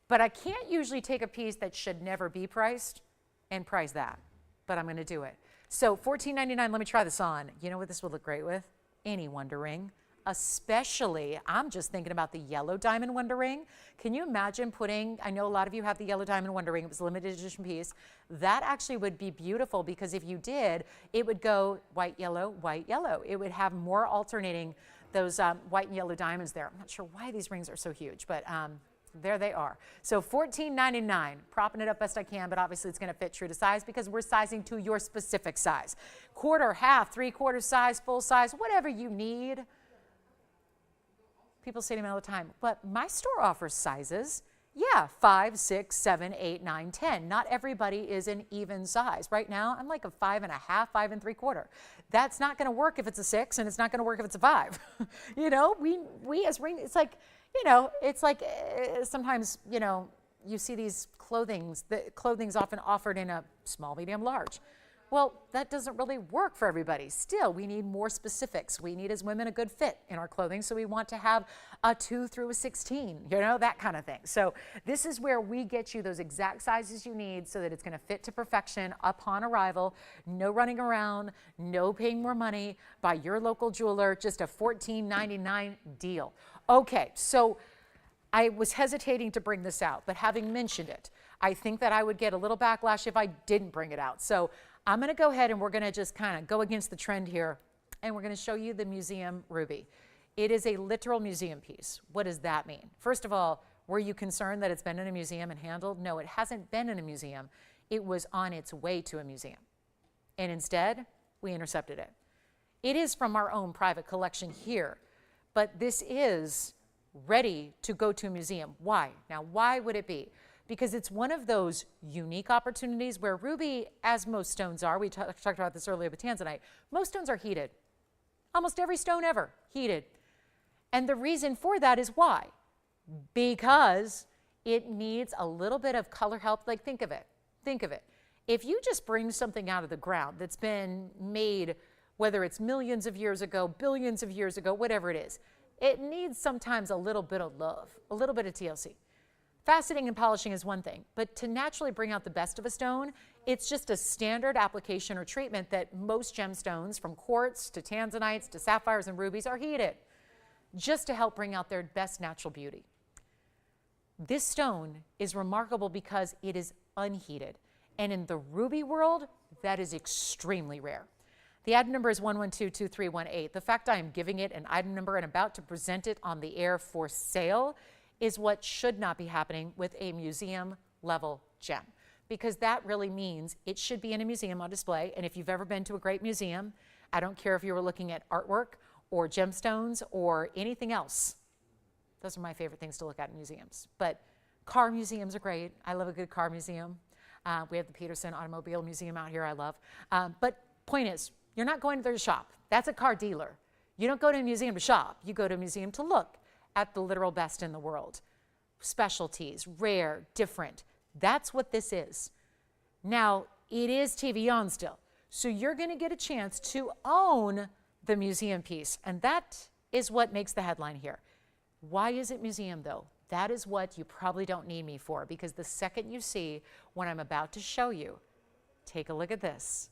but I can't usually take a piece that should never be priced and price that, but I'm going to do it. So $14.99, let me try this on. You know what this would look great with? Any Wonder Ring. Especially, I'm just thinking about the yellow diamond Wonder Ring. Can you imagine putting, I know a lot of you have the yellow diamond Wonder Ring, it was a limited edition piece. That actually would be beautiful, because if you did, it would go white, yellow, white, yellow. It would have more alternating those white and yellow diamonds there. I'm not sure why these rings are so huge, but there they are. So $14.99, propping it up best I can, but obviously it's going to fit true to size, because we're sizing to your specific size. Quarter, half, 3/4 size, full size, whatever you need. People say to me all the time, but my store offers sizes. Yeah, 5, 6, 7, 8, 9, 10. Not everybody is an even size. Right now, I'm like a 5.5, 5 3/4. That's not going to work if it's a 6, and it's not going to work if it's a 5. You know, we as ring, it's like, you know, it's like sometimes, you know, you see these clothings. The clothing's often offered in a small, medium, large. Well, that doesn't really work for everybody. Still, we need more specifics. We need, as women, a good fit in our clothing, so we want to have a 2 through a 16, you know, that kind of thing. So this is where we get you those exact sizes you need so that it's going to fit to perfection upon arrival. No running around, no paying more money, by your local jeweler, just a $14.99 deal. Okay, so I was hesitating to bring this out, but having mentioned it, I think that I would get a little backlash if I didn't bring it out. So I'm going to go ahead and we're going to just kind of go against the trend here, and we're going to show you the museum ruby. It is a literal museum piece. What does that mean? First of all, were you concerned that it's been in a museum and handled? No, it hasn't been in a museum. It was on its way to a museum, and instead, we intercepted it. It is from our own private collection here, but this is ready to go to a museum. Why? Now, why would it be? Because it's one of those unique opportunities where ruby, as most stones are, we talked about this earlier with Tanzanite, most stones are heated. Almost every stone ever, heated. And the reason for that is why? Because it needs a little bit of color help. Like, think of it. Think of it. If you just bring something out of the ground that's been made, whether it's millions of years ago, billions of years ago, whatever it is, it needs sometimes a little bit of love, a little bit of TLC. Faceting and polishing is one thing, but to naturally bring out the best of a stone, it's just a standard application or treatment that most gemstones, from quartz to tanzanites to sapphires and rubies, are heated, just to help bring out their best natural beauty. This stone is remarkable because it is unheated, and in the ruby world, that is extremely rare. The item number is 1122318. The fact I am giving it an item number and about to present it on the air for sale is what should not be happening with a museum level gem, because that really means it should be in a museum on display. And if you've ever been to a great museum, I don't care if you were looking at artwork or gemstones or anything else. Those are my favorite things to look at in museums. But car museums are great. I love a good car museum. We have the Peterson Automobile Museum out here I love. But point is, you're not going there to shop. That's a car dealer. You don't go to a museum to shop. You go to a museum to look at the literal best in the world. Specialties, rare, different. That's what this is. Now, it is TVON still. So you're going to get a chance to own the museum piece. And that is what makes the headline here. Why is it museum, though? That is what you probably don't need me for, because the second you see what I'm about to show you, take a look at this.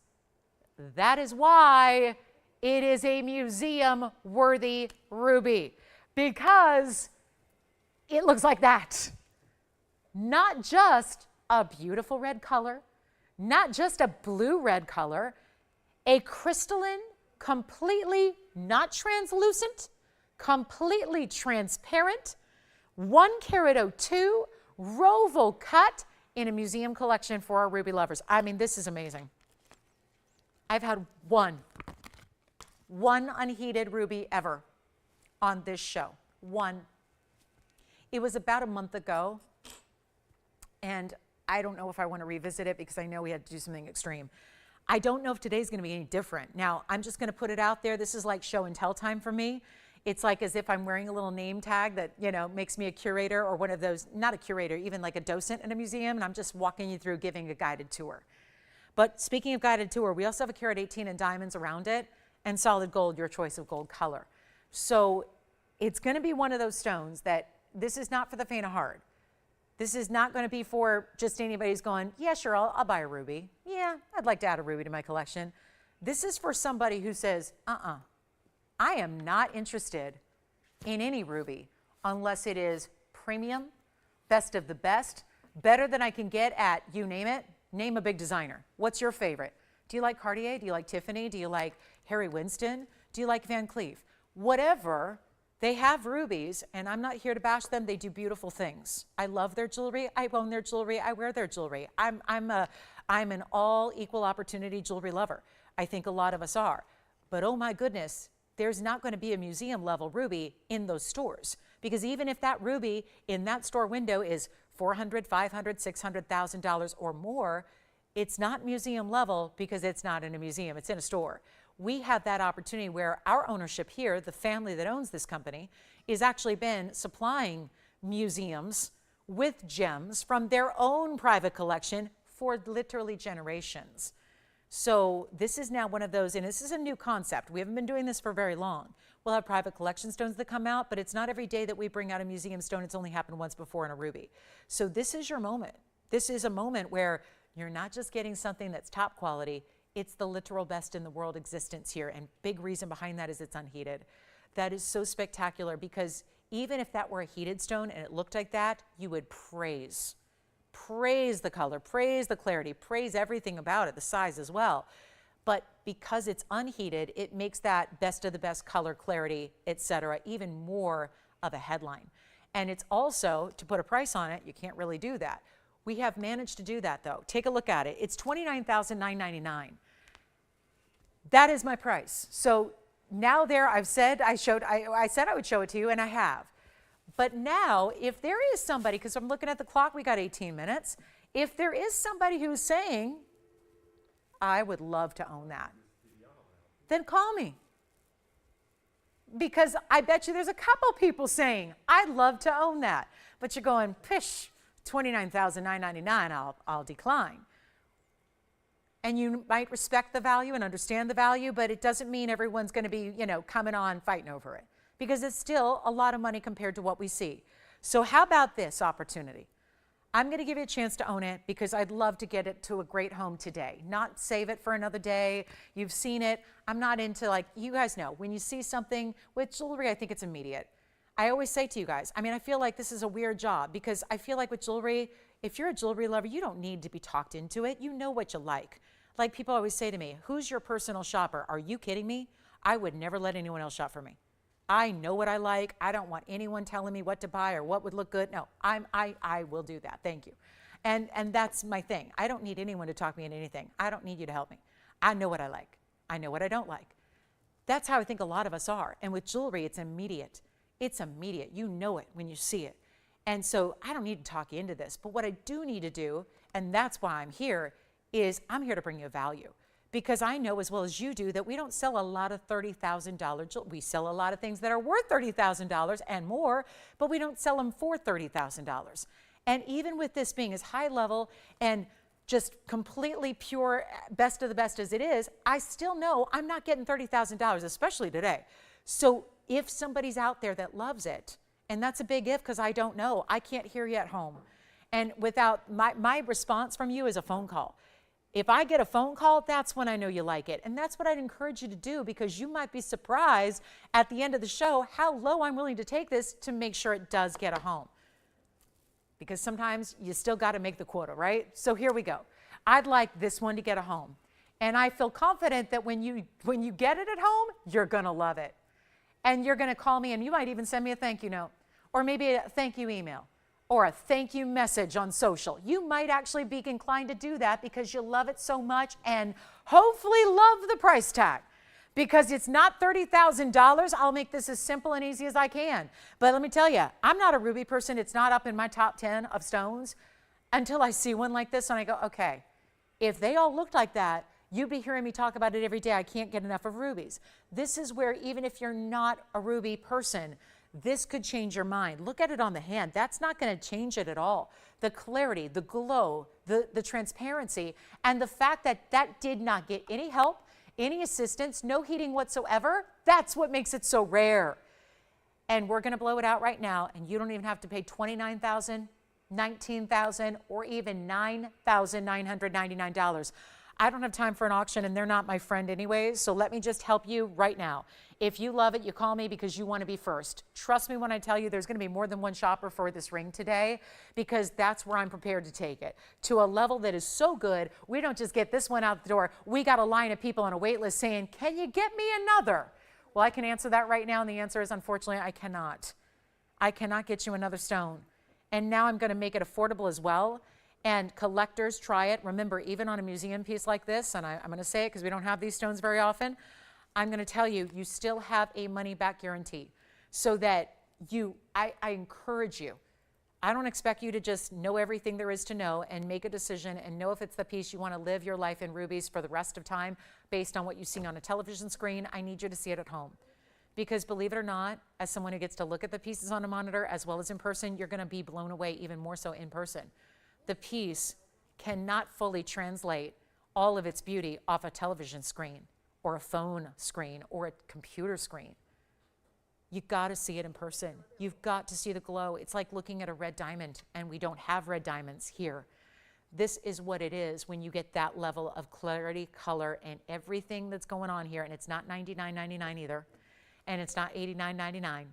That is why it is a museum-worthy ruby, because it looks like that. Not just a beautiful red color, not just a blue-red color, a crystalline, completely not translucent, completely transparent, 1 carat 02 Roval cut in a museum collection for our ruby lovers. I mean, this is amazing. I've had one unheated ruby ever on this show. One. It was about a month ago. And I don't know if I want to revisit it because I know we had to do something extreme. I don't know if today's going to be any different. Now, I'm just going to put it out there. This is like show and tell time for me. It's like as if I'm wearing a little name tag that, you know, makes me a curator or one of those, not a curator, even like a docent in a museum, and I'm just walking you through giving a guided tour. But speaking of guided tour, we also have a carat 18 and diamonds around it and solid gold, your choice of gold color. So it's going to be one of those stones that this is not for the faint of heart. This is not going to be for just anybody who's going, yeah, sure, I'll buy a ruby. Yeah, I'd like to add a ruby to my collection. This is for somebody who says, I am not interested in any ruby unless it is premium, best of the best, better than I can get at, you name it, name a big designer. What's your favorite? Do you like Cartier? Do you like Tiffany? Do you like Harry Winston? Do you like Van Cleef? Whatever, they have rubies, and I'm not here to bash them. They do beautiful things. I love their jewelry. I own their jewelry. I wear their jewelry. I'm an all equal opportunity jewelry lover. I think a lot of us are. But oh my goodness, there's not going to be a museum level ruby in those stores. Because even if that ruby in that store window is $400,000, $500,000, $600,000 or more, it's not museum level because it's not in a museum, it's in a store. We have that opportunity where our ownership here, the family that owns this company, is actually been supplying museums with gems from their own private collection for literally generations. So this is now one of those, and this is a new concept. We haven't been doing this for very long. We'll have private collection stones that come out, but it's not every day that we bring out a museum stone. It's only happened once before in a ruby. So this is your moment. This is a moment where you're not just getting something that's top quality, it's the literal best in the world existence here, and big reason behind that is it's unheated. That is so spectacular because even if that were a heated stone and it looked like that, you would praise the color, praise the clarity, praise everything about it, the size as well. But because it's unheated, it makes that best of the best color, clarity, etc., even more of a headline. And it's also, to put a price on it, you can't really do that. We have managed to do that though. Take a look at it. It's $29,999. That is my price. So now there, I said I would show it to you, and I have. But now, if there is somebody, because I'm looking at the clock, we got 18 minutes. If there is somebody who's saying, I would love to own that, then call me. Because I bet you there's a couple people saying, I'd love to own that. But you're going, pish, $29,999, I'll decline. And you might respect the value and understand the value, but it doesn't mean everyone's going to be, you know, coming on fighting over it, because it's still a lot of money compared to what we see. So how about this opportunity? I'm going to give you a chance to own it because I'd love to get it to a great home today, not save it for another day. You've seen it. I'm not into, like, you guys know, when you see something with jewelry, I think it's immediate. I always say to you guys, I mean, I feel like this is a weird job because I feel like with jewelry, if you're a jewelry lover, you don't need to be talked into it. You know what you like. Like people always say to me, who's your personal shopper? Are you kidding me? I would never let anyone else shop for me. I know what I like. I don't want anyone telling me what to buy or what would look good. No, I will do that. Thank you. And that's my thing. I don't need anyone to talk me into anything. I don't need you to help me. I know what I like. I know what I don't like. That's how I think a lot of us are. And with jewelry, it's immediate. It's immediate. You know it when you see it. And so I don't need to talk you into this. But what I do need to do, and that's why I'm here, is I'm here to bring you value. Because I know as well as you do that we don't sell a lot of $30,000 jewelry. We sell a lot of things that are worth $30,000 and more, but we don't sell them for $30,000. And even with this being as high level and just completely pure, best of the best as it is, I still know I'm not getting $30,000, especially today. So if somebody's out there that loves it, and that's a big if because I don't know, I can't hear you at home. And without my response from you is a phone call. If I get a phone call, that's when I know you like it. And that's what I'd encourage you to do because you might be surprised at the end of the show how low I'm willing to take this to make sure it does get a home. Because sometimes you still got to make the quota, right? So here we go. I'd like this one to get a home. And I feel confident that when you get it at home, you're going to love it. And you're going to call me and you might even send me a thank you note or maybe a thank you email. Or a thank you message on social. You might actually be inclined to do that because you love it so much and hopefully love the price tag. Because it's not $30,000, I'll make this as simple and easy as I can. But let me tell you, I'm not a ruby person. It's not up in my top 10 of stones. until I see one like this and I go, okay, if they all looked like that, you'd be hearing me talk about it every day. I can't get enough of rubies. This is where even if you're not a ruby person, this could change your mind. Look at it on the hand. That's not going to change it at all. The clarity, the glow, the transparency, and the fact that that did not get any help, any assistance, no heating whatsoever, that's what makes it so rare. And we're going to blow it out right now, and you don't even have to pay $29,000, $19,000, or even $9,999. I don't have time for an auction, and they're not my friend anyways, so let me just help you right now. If you love it, you call me because you want to be first. Trust me when I tell you there's going to be more than one shopper for this ring today, because that's where I'm prepared to take it, to a level that is so good, we don't just get this one out the door. We got a line of people on a wait list saying, can you get me another? Well, I can answer that right now, and the answer is, unfortunately, I cannot. I cannot get you another stone. And now I'm going to make it affordable as well. And collectors, try it. Remember, even on a museum piece like this, and I'm going to say it because we don't have these stones very often, I'm going to tell you, you still have a money-back guarantee. So that I encourage you. I don't expect you to just know everything there is to know and make a decision and know if it's the piece you want to live your life in rubies for the rest of time based on what you see on a television screen. I need you to see it at home. Because believe it or not, as someone who gets to look at the pieces on a monitor as well as in person, you're going to be blown away even more so in person. The piece cannot fully translate all of its beauty off a television screen or a phone screen or a computer screen. You've got to see it in person. You've got to see the glow. It's like looking at a red diamond, and we don't have red diamonds here. This is what it is when you get that level of clarity, color, and everything that's going on here. And it's not $99.99 either, and it's not $89.99.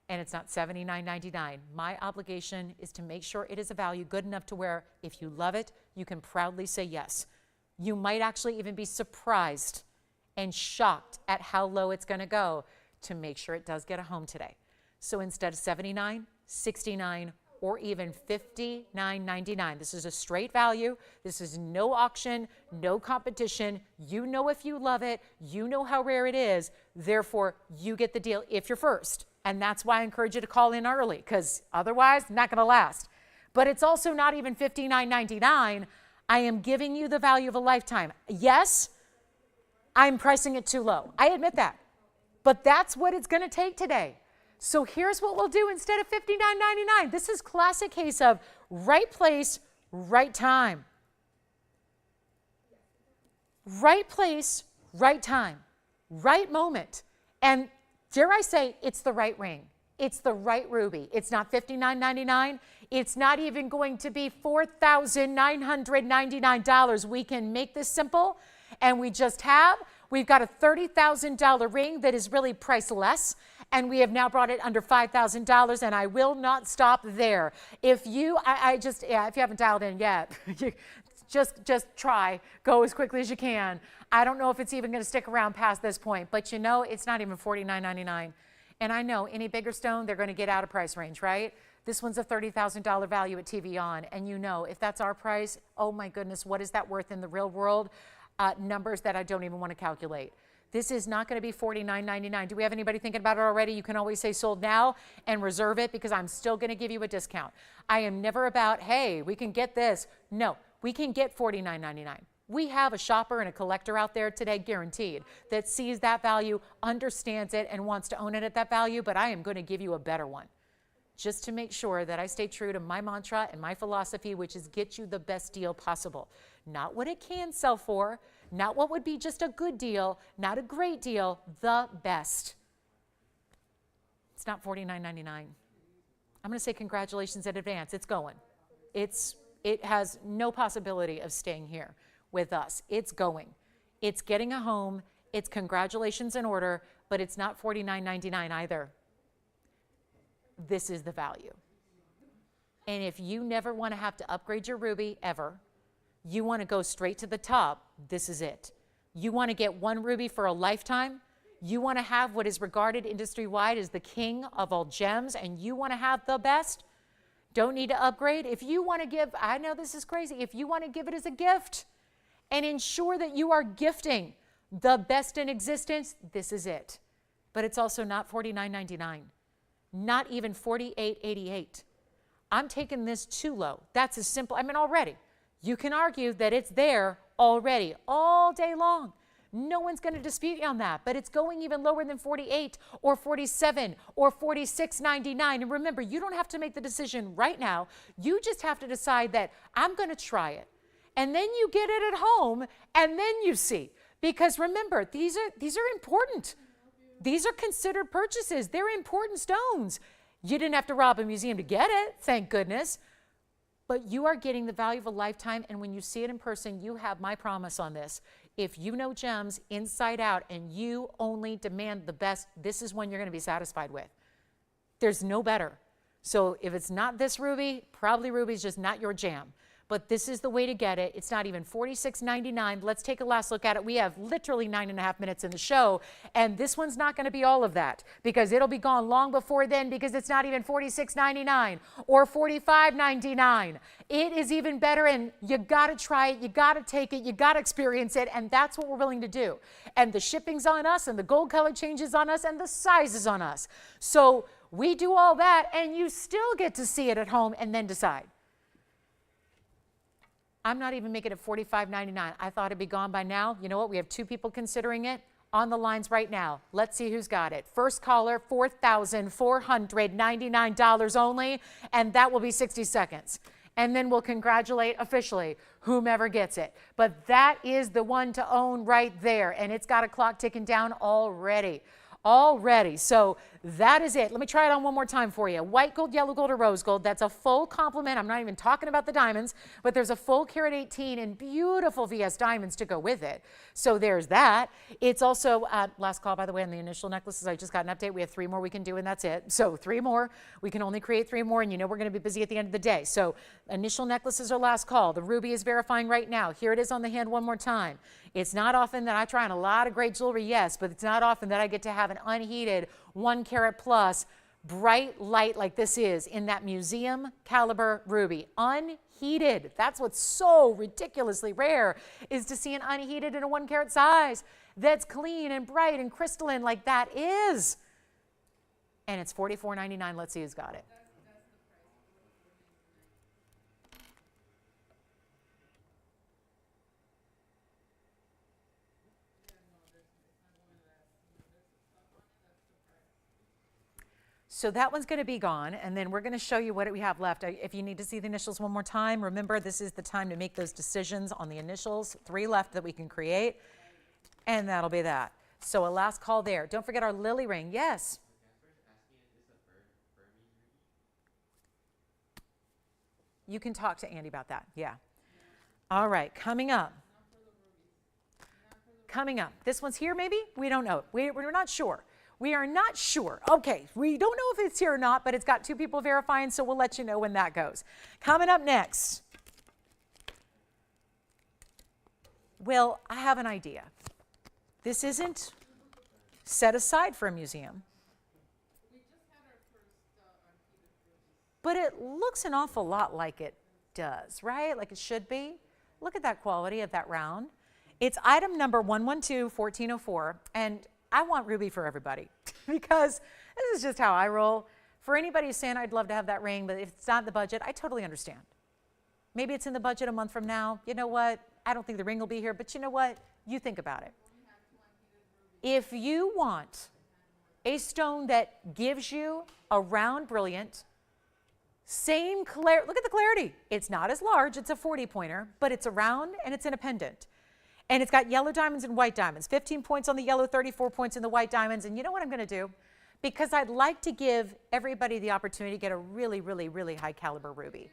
And it's not $79.99. My obligation is to make sure it is a value good enough to where if you love it, you can proudly say yes. You might actually even be surprised and shocked at how low it's going to go to make sure it does get a home today. So instead of $79, $69, or even $59.99, this is a straight value. This is no auction, no competition. You know if you love it, you know how rare it is. Therefore, you get the deal if you're first. And that's why I encourage you to call in early, because otherwise, not going to last. But it's also not even $59.99. I am giving you the value of a lifetime. Yes, I'm pricing it too low. I admit that. But that's what it's going to take today. So here's what we'll do instead of $59.99. This is classic case of right place, right time. Right place, right time. Right moment. And dare I say, it's the right ring. It's the right ruby. It's not $59.99. It's not even going to be $4,999. We can make this simple, and we've got a $30,000 ring that is really priceless, and we have now brought it under $5,000, and I will not stop there. If you, if you haven't dialed in yet, just try, go as quickly as you can. I don't know if it's even going to stick around past this point, but you know it's not even $49.99. And I know any bigger stone, they're going to get out of price range, right? This one's a $30,000 value at TVON, and you know if that's our price, oh my goodness, what is that worth in the real world? Numbers that I don't even want to calculate. This is not going to be $49.99. Do we have anybody thinking about it already? You can always say sold now and reserve it, because I'm still going to give you a discount. I am never about, hey, we can get this. No, we can get $49.99. We have a shopper and a collector out there today, guaranteed, that sees that value, understands it, and wants to own it at that value, but I am going to give you a better one, just to make sure that I stay true to my mantra and my philosophy, which is get you the best deal possible. Not what it can sell for, not what would be just a good deal, not a great deal, the best. It's not $49.99. I'm going to say congratulations in advance. It's going. It has no possibility of staying here with us. It's going. It's getting a home. It's congratulations in order, but it's not $49.99 either. This is the value. And if you never want to have to upgrade your ruby ever, you want to go straight to the top, this is it. You want to get one ruby for a lifetime. You want to have what is regarded industry-wide as the king of all gems, and you want to have the best. Don't need to upgrade. If you want to give, I know this is crazy, if you want to give it as a gift and ensure that you are gifting the best in existence, this is it. But it's also not $49.99, not even $48.88. I'm taking this too low. That's as simple. I mean, already. You can argue that it's there already all day long. No one's going to dispute you on that, but it's going even lower than 48 or 47 or 46.99. And remember, you don't have to make the decision right now. You just have to decide that I'm going to try it. And then you get it at home and then you see. Because remember, these are important. These are considered purchases. They're important stones. You didn't have to rob a museum to get it, thank goodness. But you are getting the value of a lifetime, and when you see it in person, you have my promise on this. If you know gems inside out and you only demand the best, this is one you're going to be satisfied with. There's no better. So if it's not this ruby, probably ruby's just not your jam. But this is the way to get it. It's not even $46.99. Let's take a last look at it. We have literally 9.5 minutes in the show, and this one's not going to be all of that because it'll be gone long before then because it's not even $46.99 or $45.99. It is even better, and you got to try it. You got to take it. You got to experience it, and that's what we're willing to do. And the shipping's on us, and the gold color changes on us, and the size is on us. So we do all that, and you still get to see it at home and then decide. I'm not even making it $45.99. I thought it'd be gone by now. You know what? We have 2 people considering it on the lines right now. Let's see who's got it. First caller, $4,499 only, and that will be 60 seconds. And then we'll congratulate officially whomever gets it. But that is the one to own right there, and it's got a clock ticking down already. So that is it. Let me try it on one more time for you. White gold, yellow gold, or rose gold. That's a full complement. I'm not even talking about the diamonds, but there's a full carat 18 and beautiful VS diamonds to go with it. So there's that. It's also, last call, by the way, on the initial necklaces. I just got an update. We have 3 more we can do, and that's it. So 3 more. We can only create 3 more, and you know we're going to be busy at the end of the day. So initial necklaces are last call. The ruby is verifying right now. Here it is on the hand one more time. It's not often that I try on a lot of great jewelry, yes, but it's not often that I get to have an unheated 1 carat plus bright light like this is in that museum caliber ruby. Unheated. That's what's so ridiculously rare, is to see an unheated in a 1 carat size that's clean and bright and crystalline like that is. And it's $44.99. Let's see who's got it. So that one's going to be gone, and then we're going to show you what we have left. If you need to see the initials one more time, remember this is the time to make those decisions on the initials. 3 left that we can create, and that'll be that. So a last call there. Don't forget our lily ring. Yes? You can talk to Andy about that. Yeah. All right, coming up. This one's here maybe? We don't know. We're not sure. We are not sure. Okay, we don't know if it's here or not, but it's got 2 people verifying, so we'll let you know when that goes. Coming up next. Well, I have an idea. This isn't set aside for a museum. But it looks an awful lot like it does, right? Like it should be. Look at that quality of that round. It's item number 112-1404, and I want ruby for everybody because this is just how I roll. For anybody who's saying, I'd love to have that ring, but if it's not in the budget, I totally understand. Maybe it's in the budget a month from now. You know what? I don't think the ring will be here, but you know what? You think about it. If you want a stone that gives you a round brilliant, same clarity, look at the clarity. It's not as large, it's a 40 pointer, but it's a round and it's in a pendant. And it's got yellow diamonds and white diamonds, 15 points on the yellow, 34 points in the white diamonds. And you know what I'm going to do? Because I'd like to give everybody the opportunity to get a really, really, really high caliber ruby.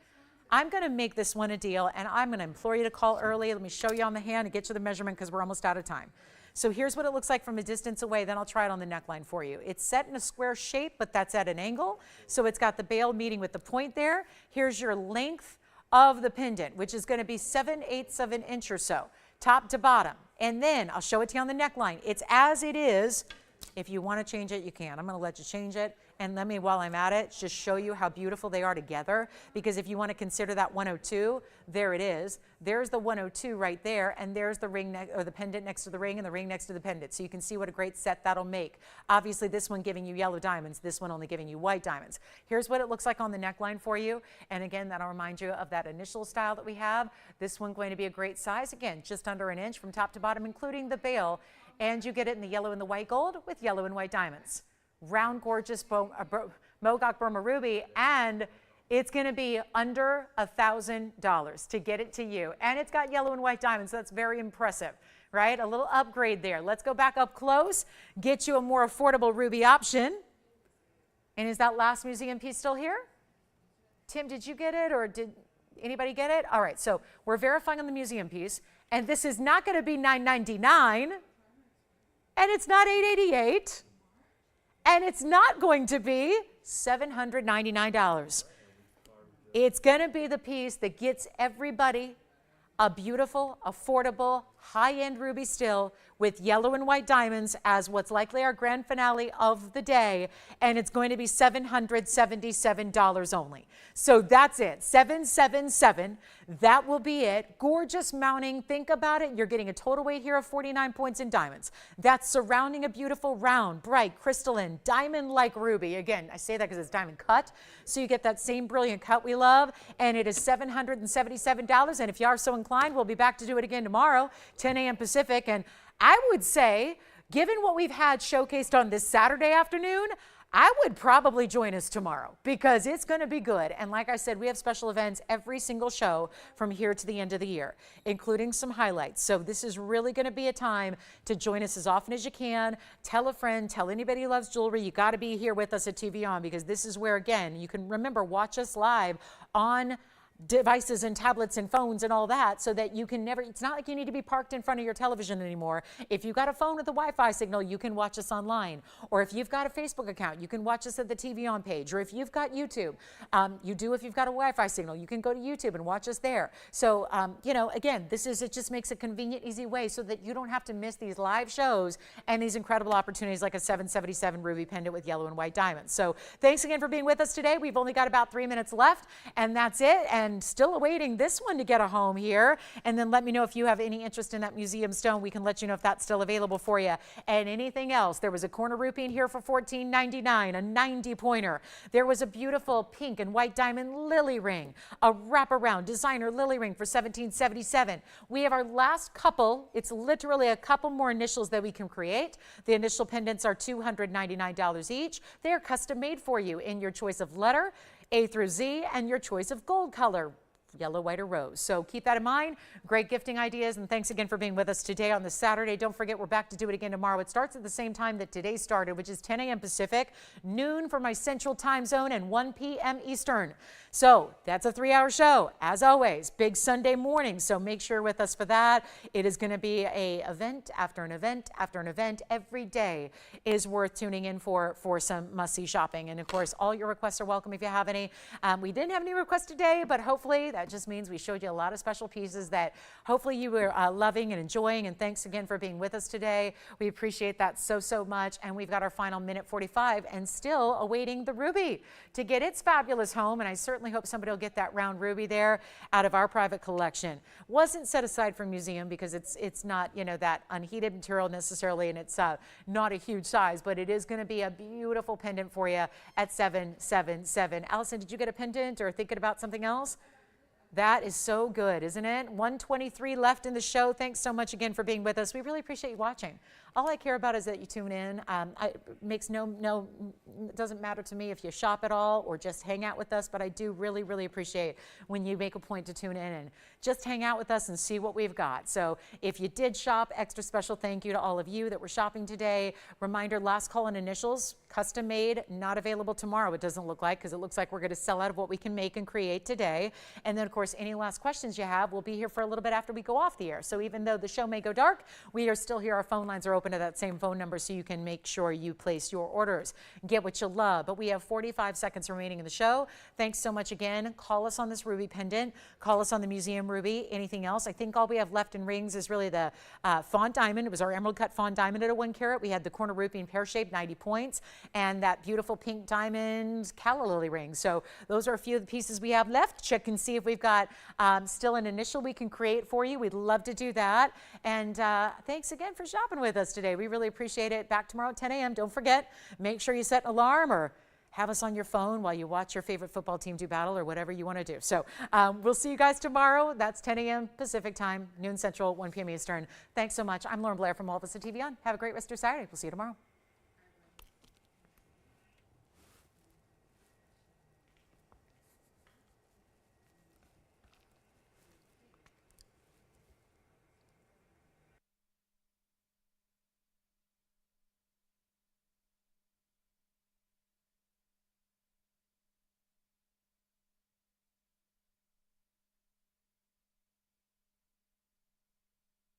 I'm going to make this one a deal, and I'm going to implore you to call early. Let me show you on the hand and get you the measurement because we're almost out of time. So here's what it looks like from a distance away. Then I'll try it on the neckline for you. It's set in a square shape, but that's at an angle. So it's got the bail meeting with the point there. Here's your length of the pendant, which is going to be 7/8 of an inch or so, top to bottom. And then I'll show it to you on the neckline. It's as it is. If you want to change it, you can. I'm going to let you change it. And let me, while I'm at it, just show you how beautiful they are together. Because if you want to consider that 102, there it is. There's the 102 right there, and there's the ring or the pendant next to the ring and the ring next to the pendant. So you can see what a great set that'll make. Obviously, this one giving you yellow diamonds, this one only giving you white diamonds. Here's what it looks like on the neckline for you. And again, that'll remind you of that initial style that we have. This one going to be a great size. Again, just under an inch from top to bottom, including the bail. And you get it in the yellow and the white gold with yellow and white diamonds. Round, gorgeous Mogok Burma Ruby, and it's going to be under $1,000 to get it to you. And it's got yellow and white diamonds, so that's very impressive, right? A little upgrade there. Let's go back up close, get you a more affordable ruby option. And is that last museum piece still here? Tim, did you get it, or did anybody get it? All right, so we're verifying on the museum piece, and this is not going to be $999, and it's not $888. And it's not going to be $799. It's going to be the piece that gets everybody a beautiful, affordable, high-end ruby still with yellow and white diamonds as what's likely our grand finale of the day, and it's going to be $777 only. So that's it, $777. That will be it. Gorgeous mounting. Think about it. You're getting a total weight here of 49 points in diamonds. That's surrounding a beautiful, round, bright, crystalline, diamond-like ruby. Again, I say that because it's diamond cut, so you get that same brilliant cut we love, and it is $777. And if you are so inclined, we'll be back to do it again tomorrow, 10 a.m. Pacific. And I would say, given what we've had showcased on this Saturday afternoon, I would probably join us tomorrow because it's going to be good. And like I said, we have special events every single show from here to the end of the year, including some highlights. So this is really going to be a time to join us as often as you can. Tell a friend, tell anybody who loves jewelry. You got to be here with us at TVON because this is where, again, you can remember, watch us live on devices and tablets and phones and all that, so that you can never, it's not like you need to be parked in front of your television anymore. If you've got a phone with a Wi-Fi signal, you can watch us online. Or if you've got a Facebook account, you can watch us at the TVON page. Or if you've got YouTube, you do if you've got a Wi-Fi signal, you can go to YouTube and watch us there. So, you know, again, it just makes a convenient, easy way so that you don't have to miss these live shows and these incredible opportunities like a 777 ruby pendant with yellow and white diamonds. So thanks again for being with us today. We've only got about 3 minutes left, and that's it. And still awaiting this one to get a home here. And then let me know if you have any interest in that museum stone. We can let you know if that's still available for you. And anything else. There was a corner rupee in here for $14.99, a 90-pointer. There was a beautiful pink and white diamond lily ring, a wraparound designer lily ring for $17.77. We have our last couple. It's literally a couple more initials that we can create. The initial pendants are $299 each. They are custom made for you in your choice of letter, A through Z, and your choice of gold color, yellow, white, or rose. So keep that in mind. Great gifting ideas, and thanks again for being with us today on this Saturday. Don't forget, we're back to do it again tomorrow. It starts at the same time that today started, which is 10 a.m. Pacific, noon for my Central Time Zone, and 1 p.m. Eastern. So that's a 3-hour show, as always. Big Sunday morning, so make sure you're with us for that. It is going to be an event after an event after an event. Every day is worth tuning in for some must-see shopping. And of course, all your requests are welcome if you have any. We didn't have any requests today, but hopefully that just means we showed you a lot of special pieces that hopefully you were loving and enjoying. And thanks again for being with us today. We appreciate that so, so much. And we've got our final minute 45 and still awaiting the ruby to get its fabulous home. And I certainly hope somebody will get that round ruby there out of our private collection. Wasn't set aside for museum because it's not, you know, that unheated material necessarily, and it's not a huge size, but it is going to be a beautiful pendant for you at $777. Allison, did you get a pendant or thinking about something else? That is so good, isn't it? 123 left in the show. Thanks so much again for being with us. We really appreciate you watching. All I care about is that you tune in. It doesn't matter to me if you shop at all or just hang out with us, but I do really, really appreciate when you make a point to tune in and just hang out with us and see what we've got. So if you did shop, extra special thank you to all of you that were shopping today. Reminder, last call and initials, custom made, not available tomorrow, it doesn't look like, because it looks like we're going to sell out of what we can make and create today. And then, of course, any last questions you have, we'll be here for a little bit after we go off the air. So even though the show may go dark, we are still here. Our phone lines are open to that same phone number so you can make sure you place your orders and get what you love. But we have 45 seconds remaining in the show. Thanks so much again. Call us on this ruby pendant. Call us on the museum ruby. Anything else? I think all we have left in rings is really the Fawn diamond. It was our emerald cut Fawn diamond at a 1 carat. We had the corner ruby and pear shaped, 90 points, and that beautiful pink diamond calla lily ring. So those are a few of the pieces we have left. Check and see if we've got still an initial we can create for you. We'd love to do that. And thanks again for shopping with us today. We really appreciate it. Back tomorrow at 10 a.m. Don't forget, make sure you set an alarm or have us on your phone while you watch your favorite football team do battle or whatever you want to do. So we'll see you guys tomorrow. That's 10 a.m. Pacific time, noon Central, 1 p.m. Eastern. Thanks so much. I'm Lauren Blair from all of us at TVON. Have a great rest of your Saturday. We'll see you tomorrow.